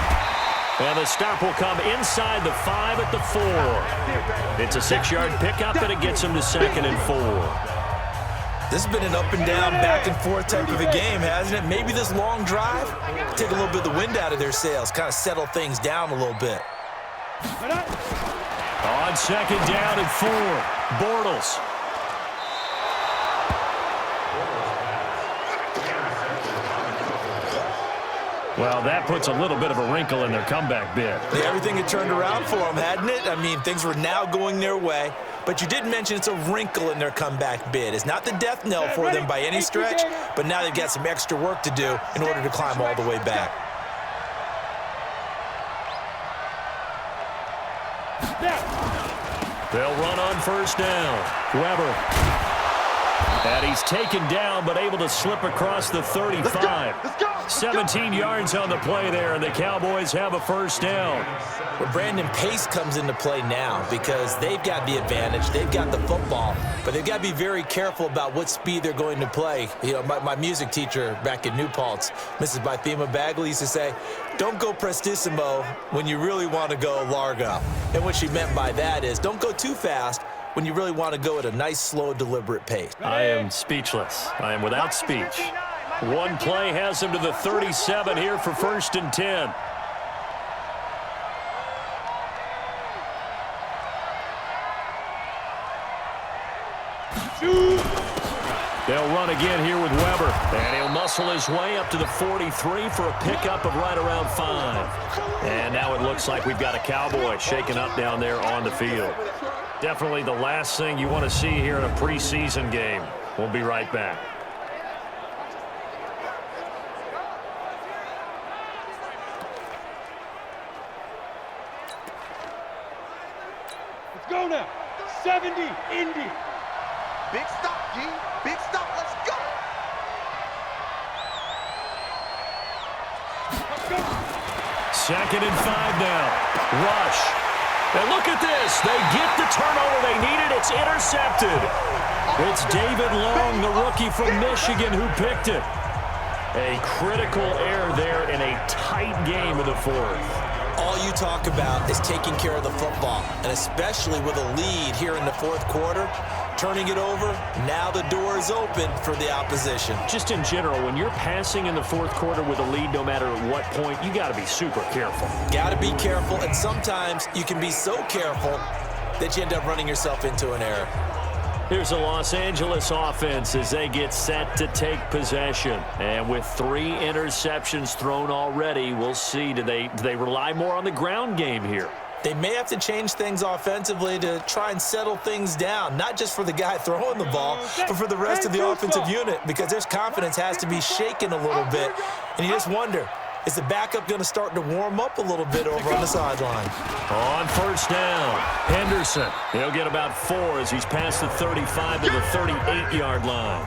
And the stop will come inside the 5 at the 4. It's a 6-yard pickup, and it gets him to 2nd and 4.
This has been an up and down, back and forth type of a game, hasn't it? Maybe this long drive, take a little bit of the wind out of their sails, kind of settle things down a little bit.
On 2nd down and 4, Bortles. Well, that puts a little bit of a wrinkle in their comeback bid.
Yeah, everything had turned around for them, hadn't it? I mean, things were now going their way. But you did mention it's a wrinkle in their comeback bid. It's not the death knell for them by any stretch, but now they've got some extra work to do in order to climb all the way back.
They'll run on first down. Weber. And he's taken down, but able to slip across the 35. 17 yards on the play there, and the Cowboys have a first down.
Well, Brandon, pace comes into play now because they've got the advantage. They've got the football, but they've got to be very careful about what speed they're going to play. You know, my music teacher back in New Paltz, Mrs. Bythema Bagley, used to say, don't go prestissimo when you really want to go largo. And what she meant by that is don't go too fast when you really want to go at a nice, slow, deliberate pace.
I am speechless. I am without speech. One play has him to the 37 here for 1st and 10. They'll run again here with Weber. And he'll muscle his way up to the 43 for a pickup of right around 5. And now it looks like we've got a Cowboy shaking up down there on the field. Definitely the last thing you want to see here in a preseason game. We'll be right back.
Let's go now. 70, Indy.
Big stop, G. Big stop. Let's go.
Let's go.
2nd and 5 now. Rush. And look at this. They get the turnover they needed. It's intercepted. It's David Long, the rookie from Michigan, who picked it. A critical error there in a tight game in the 4th.
All you talk about is taking care of the football, and especially with a lead here in the 4th quarter, turning it over. Now the door is open for the opposition.
Just in general, when you're passing in the fourth quarter with a lead, no matter at what point, you got to be super careful.
Got to be careful, and sometimes you can be so careful that you end up running yourself into an error.
Here's the Los Angeles offense as they get set to take possession. And with 3 interceptions thrown already, we'll see, do they rely more on the ground game here?
They may have to change things offensively to try and settle things down, not just for the guy throwing the ball, but for the rest of the offensive unit, because their confidence has to be shaken a little bit. And you just wonder, is the backup going to start to warm up a little bit over on the sideline?
On first down, Henderson. He'll get about 4 as he's past the 35 to the 38-yard line.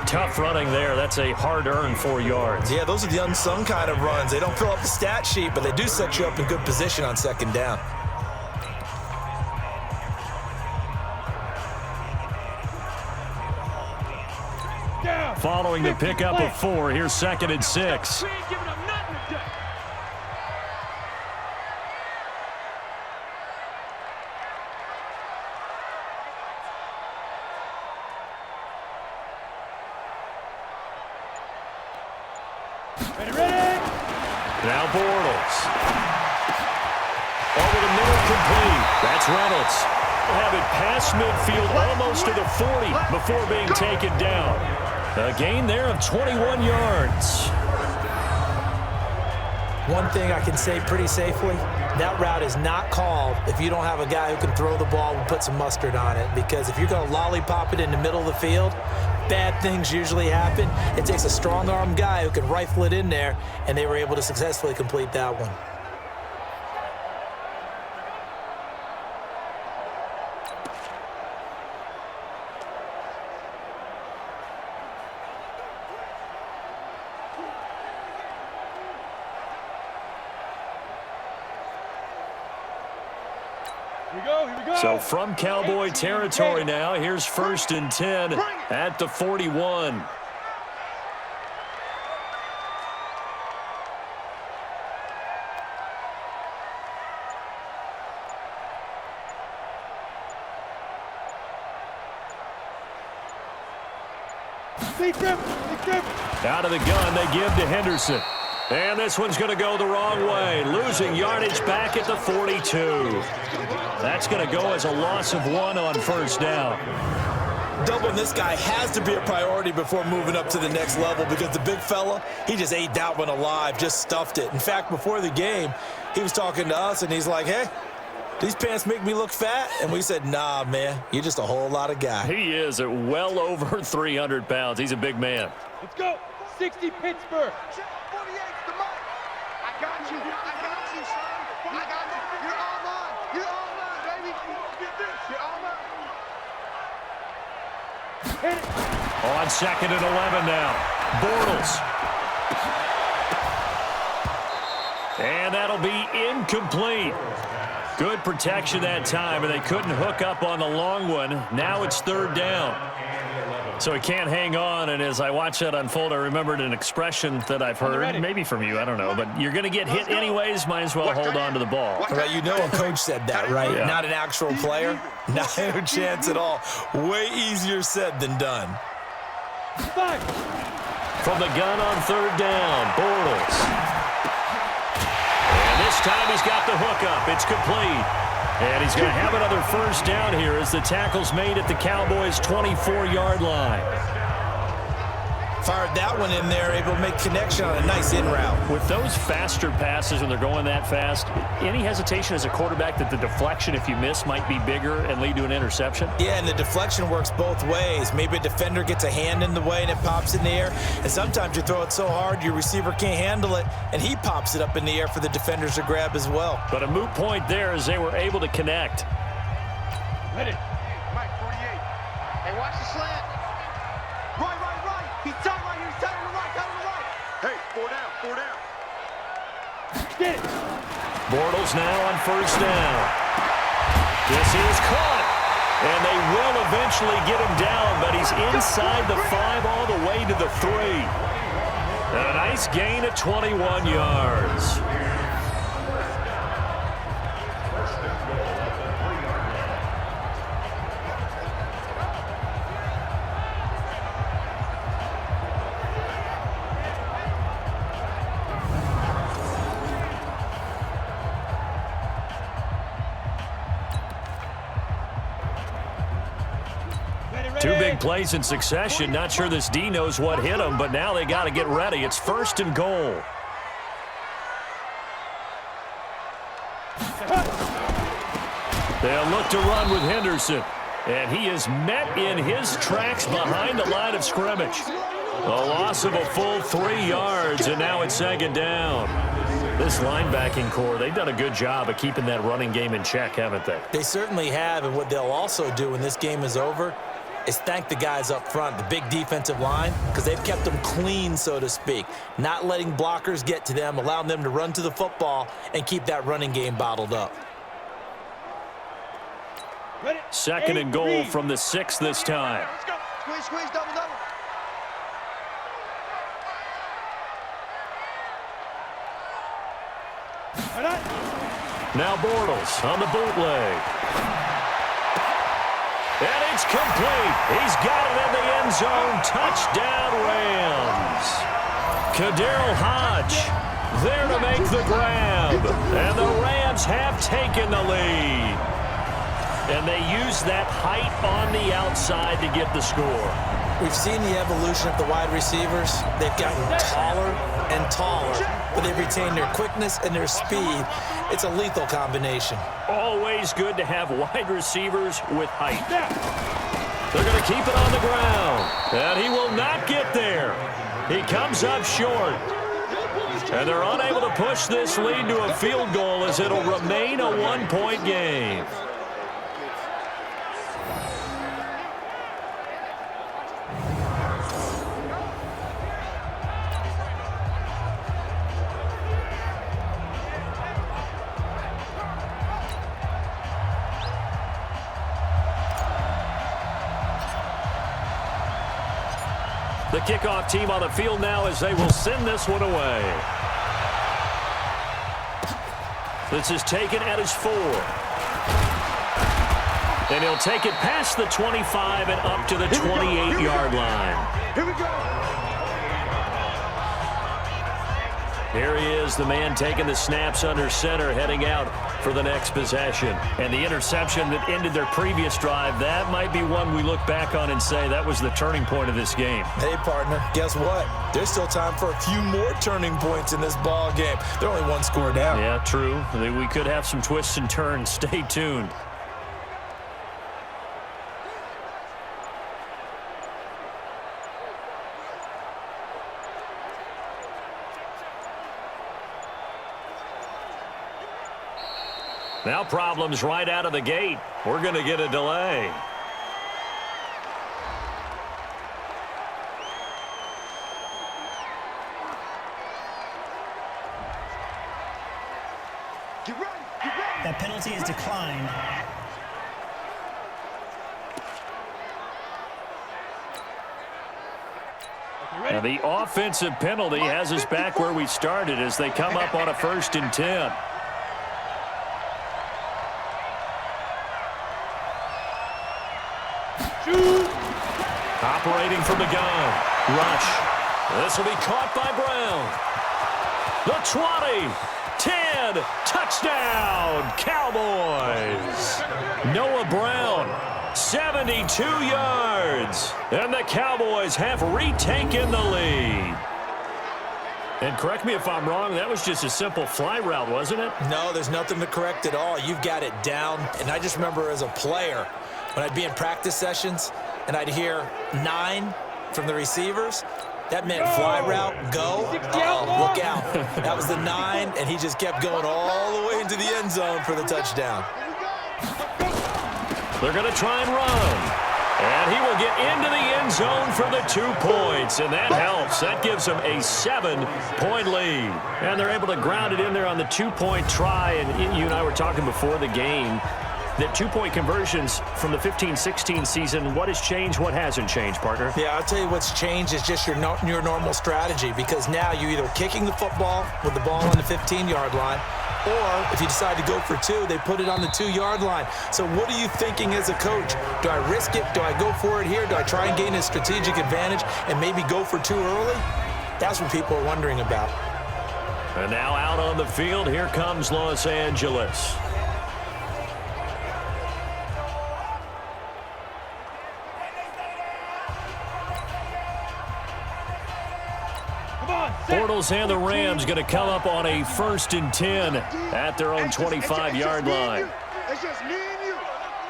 Tough running there. That's a hard-earned 4 yards.
Yeah, those are the unsung kind of runs. They don't fill up the stat sheet, but they do set you up in good position on second down.
Following the pickup of 4, here's 2nd and 6.
We ain't giving up nothing today. Ready?
Now Bortles. Over the middle, complete. That's Reynolds. Have it past midfield, almost to the 40 before being taken down. A gain there of 21 yards.
One thing I can say pretty safely, that route is not called if you don't have a guy who can throw the ball and put some mustard on it. Because if you're going to lollipop it in the middle of the field, bad things usually happen. It takes a strong-arm guy who can rifle it in there, and they were able to successfully complete that one.
Here we go.
So from Cowboy territory now, here's 1st and 10 at the 41. Out of the gun, they give to Henderson. And this one's going to go the wrong way. Losing yardage back at the 42. That's going to go as a loss of 1 on first down.
Doubling this guy has to be a priority before moving up to the next level, because the big fella, he just ate that one alive, just stuffed it. In fact, before the game, he was talking to us, and he's like, hey, these pants make me look fat. And we said, nah, man, you're just a whole lot of guy.
He is at well over 300 pounds. He's a big man.
Let's go. 60 Pittsburgh.
48's the mark. I got you, son. I got you. You're all mine. You're all mine, baby. Get this. You're all mine.
On 2nd and 11 now. Bortles. And that'll be incomplete. Good protection that time, and they couldn't hook up on the long one. Now it's 3rd down. So he can't hang on, and as I watch that unfold, I remembered an expression that I've heard, maybe from you, I don't know, but you're going to get hit anyways, might as well hold on to the ball.
Right, you know a coach said that, right?
Yeah.
Not an actual player. No chance at all. Way easier said than done.
From the gun on 3rd down, Bortles. And this time he's got the hookup. It's complete. And he's going to have another first down here as the tackle's made at the Cowboys' 24-yard line.
Fired that one in there, able to make connection on a nice in route.
With those faster passes when they're going that fast, any hesitation as a quarterback that the deflection, if you miss, might be bigger and lead to an interception?
Yeah, and the deflection works both ways. Maybe a defender gets a hand in the way and it pops in the air. And sometimes you throw it so hard your receiver can't handle it, and he pops it up in the air for the defenders to grab as well.
But a moot point there as they were able to connect.
Ready.
Mike, 48. Hey, watch the slant. Right. He's tight right here. He's tight on the right. Hey, 4 down.
Get it.
Bortles now on first down. This is caught. And they will eventually get him down, but he's inside the 5 all the way to the 3. A nice gain of 21 yards. big plays in succession. Not sure this D knows what hit him, but now they got to get ready. It's 1st and goal. They'll look to run with Henderson. And he is met in his tracks behind the line of scrimmage. A loss of a full 3 yards, and now it's 2nd down. This linebacking core, they've done a good job of keeping that running game in check, haven't they?
They certainly have, and what they'll also do when this game is over is thank the guys up front, the big defensive line, because they've kept them clean, so to speak, not letting blockers get to them, allowing them to run to the football and keep that running game bottled up.
2nd and goal from the 6 this time.
Let's go. Squeeze, squeeze, double, double.
Now Bortles on the bootleg. And it's complete. He's got it in the end zone. Touchdown, Rams. Kaderl Hodge there to make the grab. And the Rams have taken the lead. And they use that height on the outside to get the score.
We've seen the evolution of the wide receivers. They've gotten taller and taller, but they've retained their quickness and their speed. It's a lethal combination.
Always good to have wide receivers with height. They're going to keep it on the ground. And he will not get there. He comes up short. And they're unable to push this lead to a field goal as it'll remain a 1-point game. The kickoff team on the field now as they will send this one away. This is taken at his 4. And he'll take it past the 25 and up to the 28-yard line.
Here we go.
Here he is, the man taking the snaps under center, heading out for the next possession. And the interception that ended their previous drive, that might be one we look back on and say that was the turning point of this game.
Hey, partner, guess what? There's still time for a few more turning points in this ball game. They're only 1 score down.
Yeah, true. We could have some twists and turns. Stay tuned. Now problems right out of the gate. We're going to get a delay.
Get ready, get ready.
That penalty is declined.
Now the offensive penalty has us back where we started as they come up on a 1st and 10. Operating from the gun. Rush. This will be caught by Brown. The 20. 10. Touchdown. Cowboys. Noah Brown. 72 yards. And the Cowboys have retaken the lead. And correct me if I'm wrong, that was just a simple fly route, wasn't it?
No, there's nothing to correct at all. You've got it down. And I just remember as a player, when I'd be in practice sessions and I'd hear 9 from the receivers, that meant fly route, go, look out. That was the 9, and he just kept going all the way into the end zone for the touchdown.
They're going to try and run. And he will get into the end zone for the 2 points, and that helps. That gives them a 7-point lead. And they're able to ground it in there on the 2-point try. And you and I were talking before the game that 2-point conversions from the 15-16 season, what has changed, what hasn't changed, partner?
Yeah, I'll tell you what's changed is just your normal strategy, because now you're either kicking the football with the ball on the 15-yard line, or if you decide to go for 2, they put it on the 2-yard line. So what are you thinking as a coach? Do I risk it? Do I go for it here? Do I try and gain a strategic advantage and maybe go for 2 early? That's what people are wondering about.
And now out on the field, here comes Los Angeles. Bortles and the Rams going to come up on a 1st and 10 at their own 25-yard line.
It's just me and you.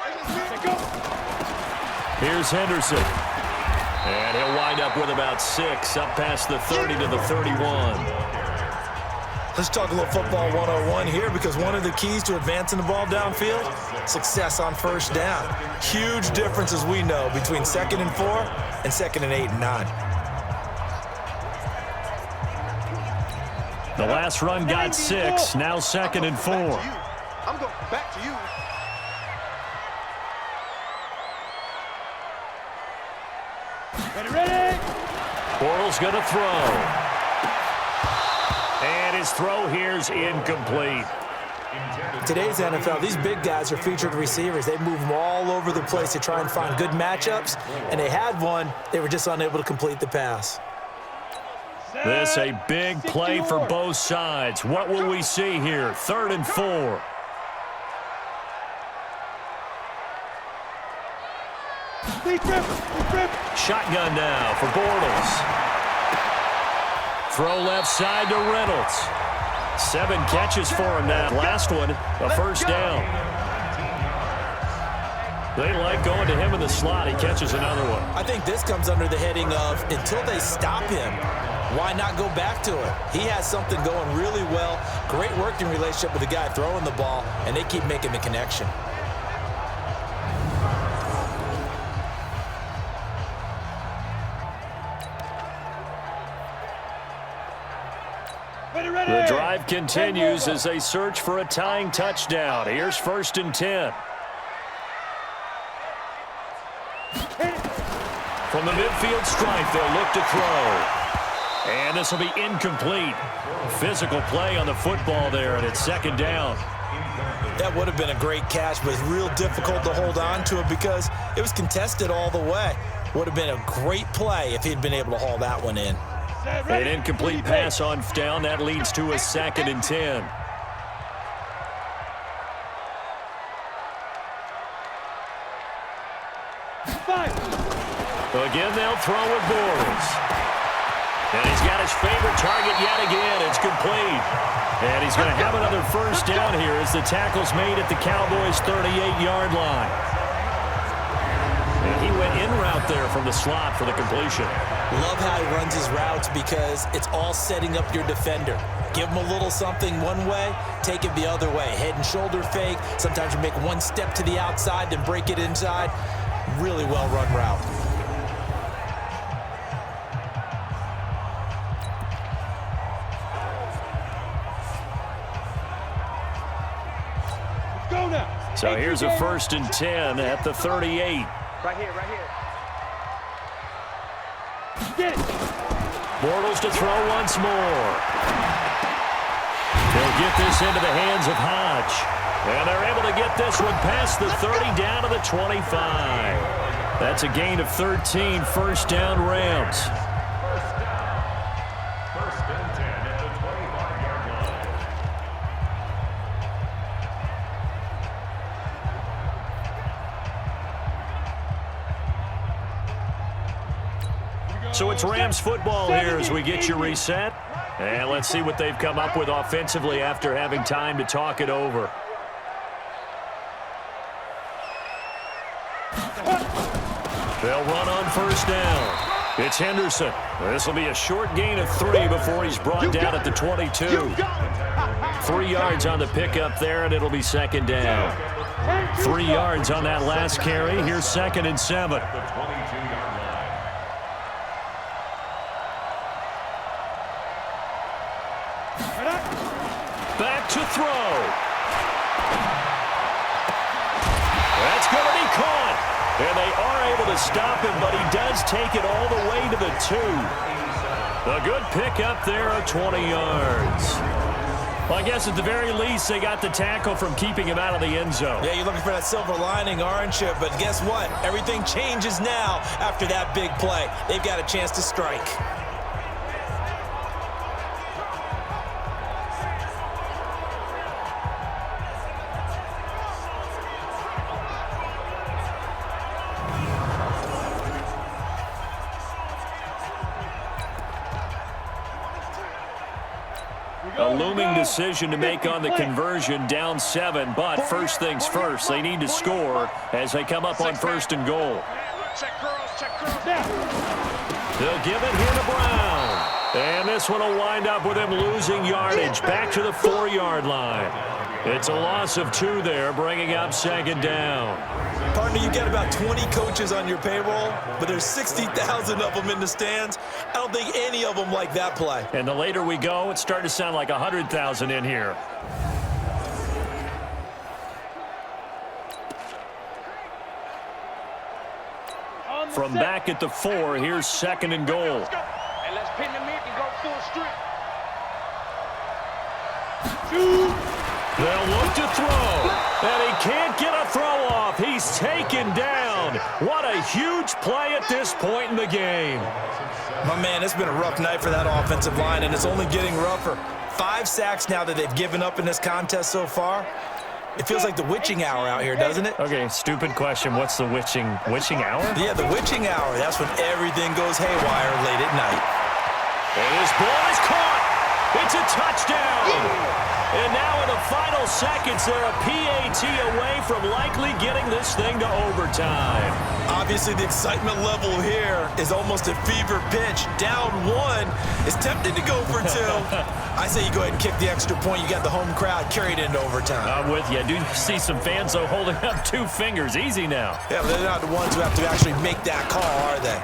It's just me and you.
Here's Henderson. And he'll wind up with about 6, up past the 30 to the 31.
Let's talk a little football 101 here, because one of the keys to advancing the ball downfield, success on 1st down. Huge difference, as we know, between 2nd and 4 and 2nd and 8 and 9.
The last run got 6, now 2nd and 4.
I'm going back to you.
Ready?
Bortles going to throw. And his throw here's incomplete.
Today's NFL, these big guys are featured receivers. They move them all over the place to try and find good matchups, and they had one. They were just unable to complete the pass.
This a big play for both sides. What will we see here? 3rd and 4. Shotgun now for Bortles. Throw left side to Reynolds. 7 catches for him now. Last one, a 1st down. They like going to him in the slot. He catches another one.
I think this comes under the heading of, until they stop him, why not go back to it? He has something going really well. Great working relationship with the guy throwing the ball, and they keep making the connection.
The drive continues as they search for a tying touchdown. Here's 1st and 10. From the midfield stripe, they'll look to throw. And this will be incomplete. Physical play on the football there, and it's 2nd down.
That would have been a great catch, but it's real difficult to hold on to it because it was contested all the way. Would have been a great play if he'd been able to haul that one in.
An incomplete pass on down. That leads to a 2nd and 10. Again, they'll throw with Bortles. And he's got his favorite target yet again. It's complete. And he's going to have another 1st down here as the tackle's made at the Cowboys' 38-yard line. And he went in route there from the slot for the completion.
Love how he runs his routes because it's all setting up your defender. Give him a little something one way, take it the other way. Head and shoulder fake. Sometimes you make one step to the outside, then break it inside. Really well-run route.
So here's a 1st and 10 at the 38.
Right here, right here.
Get it.
Bortles to throw once more. They'll get this into the hands of Hodge. And they're able to get this one past the 30 down to the 25. That's a gain of 13, 1st down Rams. So it's Rams football here as we get you reset. And let's see what they've come up with offensively after having time to talk it over. They'll run on 1st down. It's Henderson. This will be a short gain of 3 before he's brought down at the 22. 3 yards on the pickup there, and it'll be 2nd down. 3 yards on that last carry. Here's 2nd and 7. Back to throw. That's going to be caught. And they are able to stop him, but he does take it all the way to the 2. A good pickup there of 20 yards. Well, I guess at the very least, they got the tackle from keeping him out of the end zone.
Yeah, you're looking for that silver lining, aren't you? But guess what? Everything changes now after that big play. They've got a chance to strike.
A looming decision to make on the conversion, down 7, but first things first, they need to score as they come up on 1st and goal.
Check curls, check curls.
They'll give it here to Brown. And this one will wind up with him losing yardage back to the 4-yard line. It's a loss of 2 there, bringing up 2nd down.
Partner, you get about 20 coaches on your payroll, but there's 60,000 of them in the stands. I don't think any of them like that play.
And the later we go, it's starting to sound like 100,000 in here. From back at the 4, here's 2nd and goal.
Let's go. And let's pin them in and go full strip.
They'll look to throw, and he can't get a throw off. He's taken down. What a huge play at this point in the game.
My man, it's been a rough night for that offensive line, and it's only getting rougher. 5 sacks now that they've given up in this contest so far. It feels like the witching hour out here, doesn't it?
Okay, stupid question. What's the witching hour?
Yeah, the witching hour. That's when everything goes haywire late at night.
And this ball is caught. It's a touchdown. And now in the final seconds, they're a PAT away from likely getting this thing to overtime.
Obviously, the excitement level here is almost a fever pitch. Down 1 is tempted to go for 2. I say you go ahead and kick the extra point. You got the home crowd carried into overtime.
I'm with you. I do see some fans, though, holding up 2 fingers. Easy now.
Yeah, but they're not the ones who have to actually make that call, are they?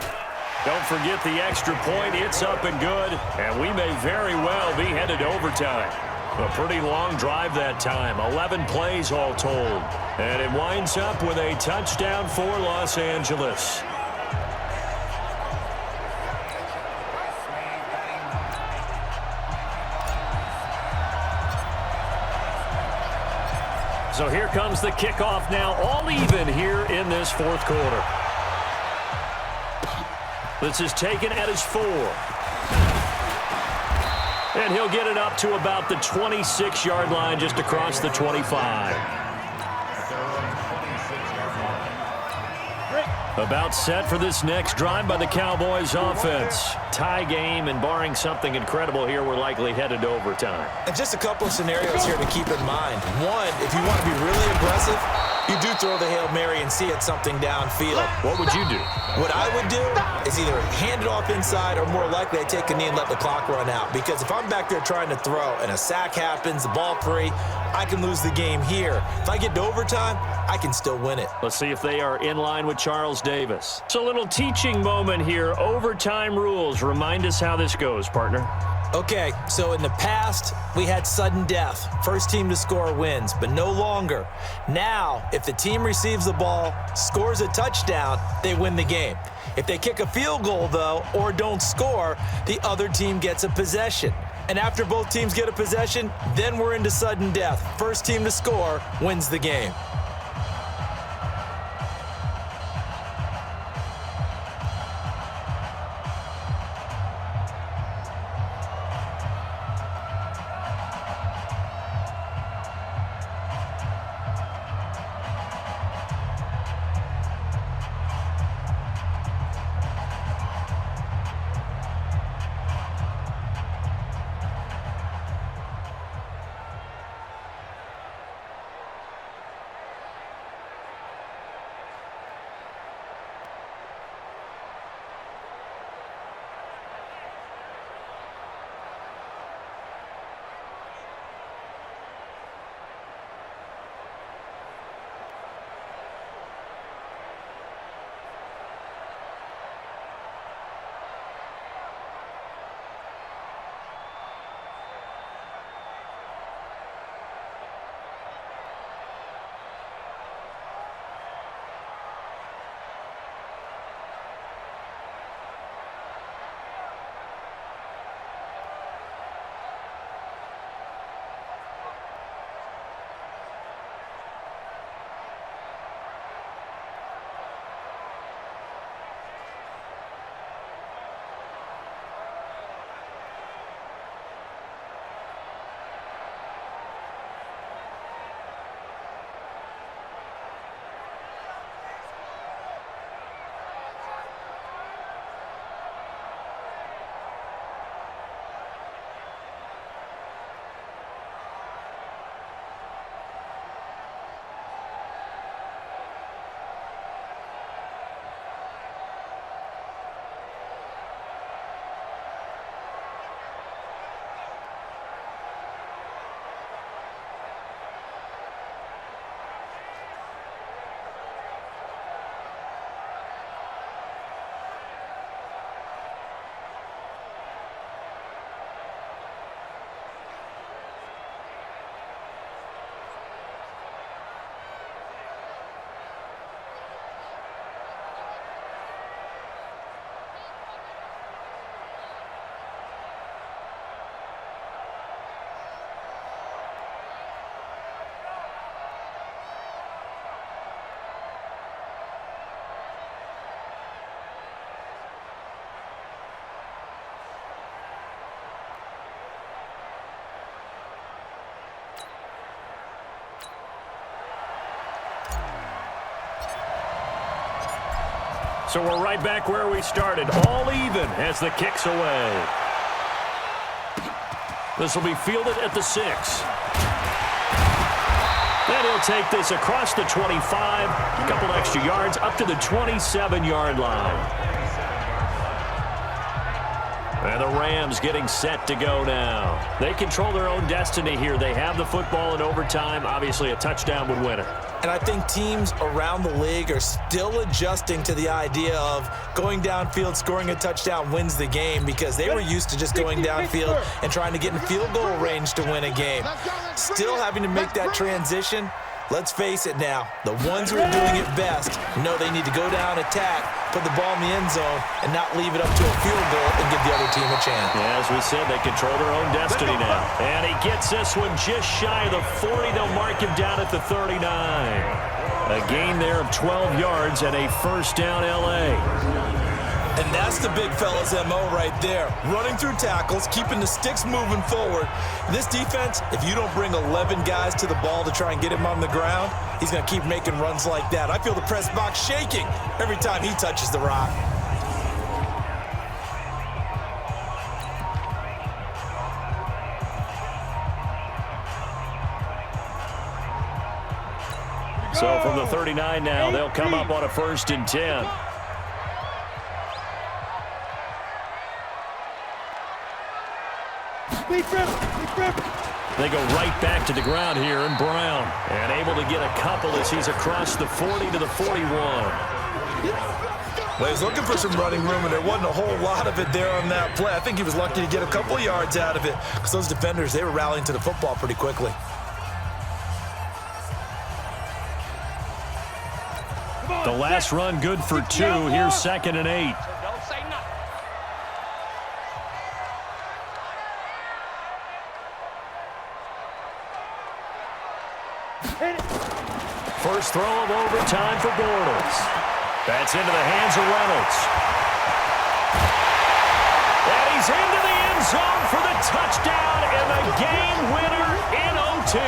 Don't forget the extra point. It's up and good, and we may very well be headed to overtime. A pretty long drive that time, 11 plays all told. And it winds up with a touchdown for Los Angeles. So here comes the kickoff now, all even here in this 4th quarter. This is taken at his 4. And he'll get it up to about the 26-yard line, just across the 25. About set for this next drive by the Cowboys offense. Tie game, and barring something incredible here, we're likely headed to overtime.
And just a couple of scenarios here to keep in mind. One, if you want to be really aggressive, you do throw the Hail Mary and see it something downfield.
What would you do?
What I would do is either hand it off inside, or more likely I take a knee and let the clock run out. Because if I'm back there trying to throw and a sack happens, the ball free, I can lose the game here. If I get to overtime, I can still win it.
Let's see if they are in line with Charles Davis. It's a little teaching moment here. Overtime rules. Remind us how this goes, partner.
Okay, so in the past, we had sudden death. First team to score wins, but no longer. Now, if the team receives the ball, scores a touchdown, they win the game. If they kick a field goal, though, or don't score, the other team gets a possession. And after both teams get a possession, then we're into sudden death. First team to score wins the game.
So we're right back where we started, all even as the kick's away. This will be fielded at the 6. And he'll take this across the 25, a couple extra yards, up to the 27-yard line. And the Rams getting set to go now. They control their own destiny here. They have the football in overtime. Obviously, a touchdown would win it.
And I think teams around the league are still adjusting to the idea of going downfield, scoring a touchdown wins the game, because they were used to just going downfield and trying to get in field goal range to win a game. Still having to make that transition. Let's face it now, the ones who are doing it best know they need to go down, attack, put the ball in the end zone, and not leave it up to a field goal and give the other team a chance.
Yeah, as we said, they control their own destiny now. And he gets this one just shy of the 40. They'll mark him down at the 39. A gain there of 12 yards and a first down L.A.
And that's the big fella's MO right there. Running through tackles, keeping the sticks moving forward. This defense, if you don't bring 11 guys to the ball to try and get him on the ground, he's going to keep making runs like that. I feel the press box shaking every time he touches the rock.
So from the 39 now, they'll come up on a 1st and 10. They go right back to the ground here, and Brown, and able to get a couple as he's across the 40 to the 41.
Well, he was looking for some running room, and there wasn't a whole lot of it there on that play. I think he was lucky to get a couple yards out of it, because those defenders, they were rallying to the football pretty quickly.
The last run good for 2. Here's 2nd and 8. First throw of overtime for Bortles. That's into the hands of Reynolds. And he's into the end zone for the touchdown and the game winner in OT.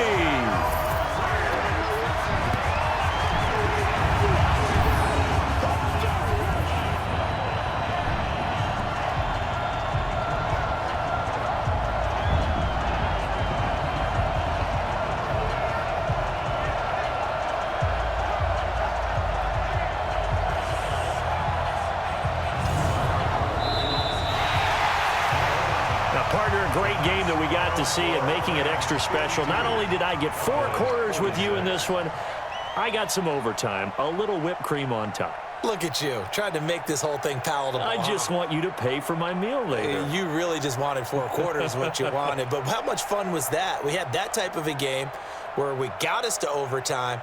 Great game that we got to see and making it extra special. Not only did I get 4 quarters with you in this one, I got some overtime, a little whipped cream on top.
Look at you, trying to make this whole thing palatable.
I just want you to pay for my meal later.
You really just wanted 4 quarters, what you wanted. But how much fun was that? We had that type of a game where we got us to overtime.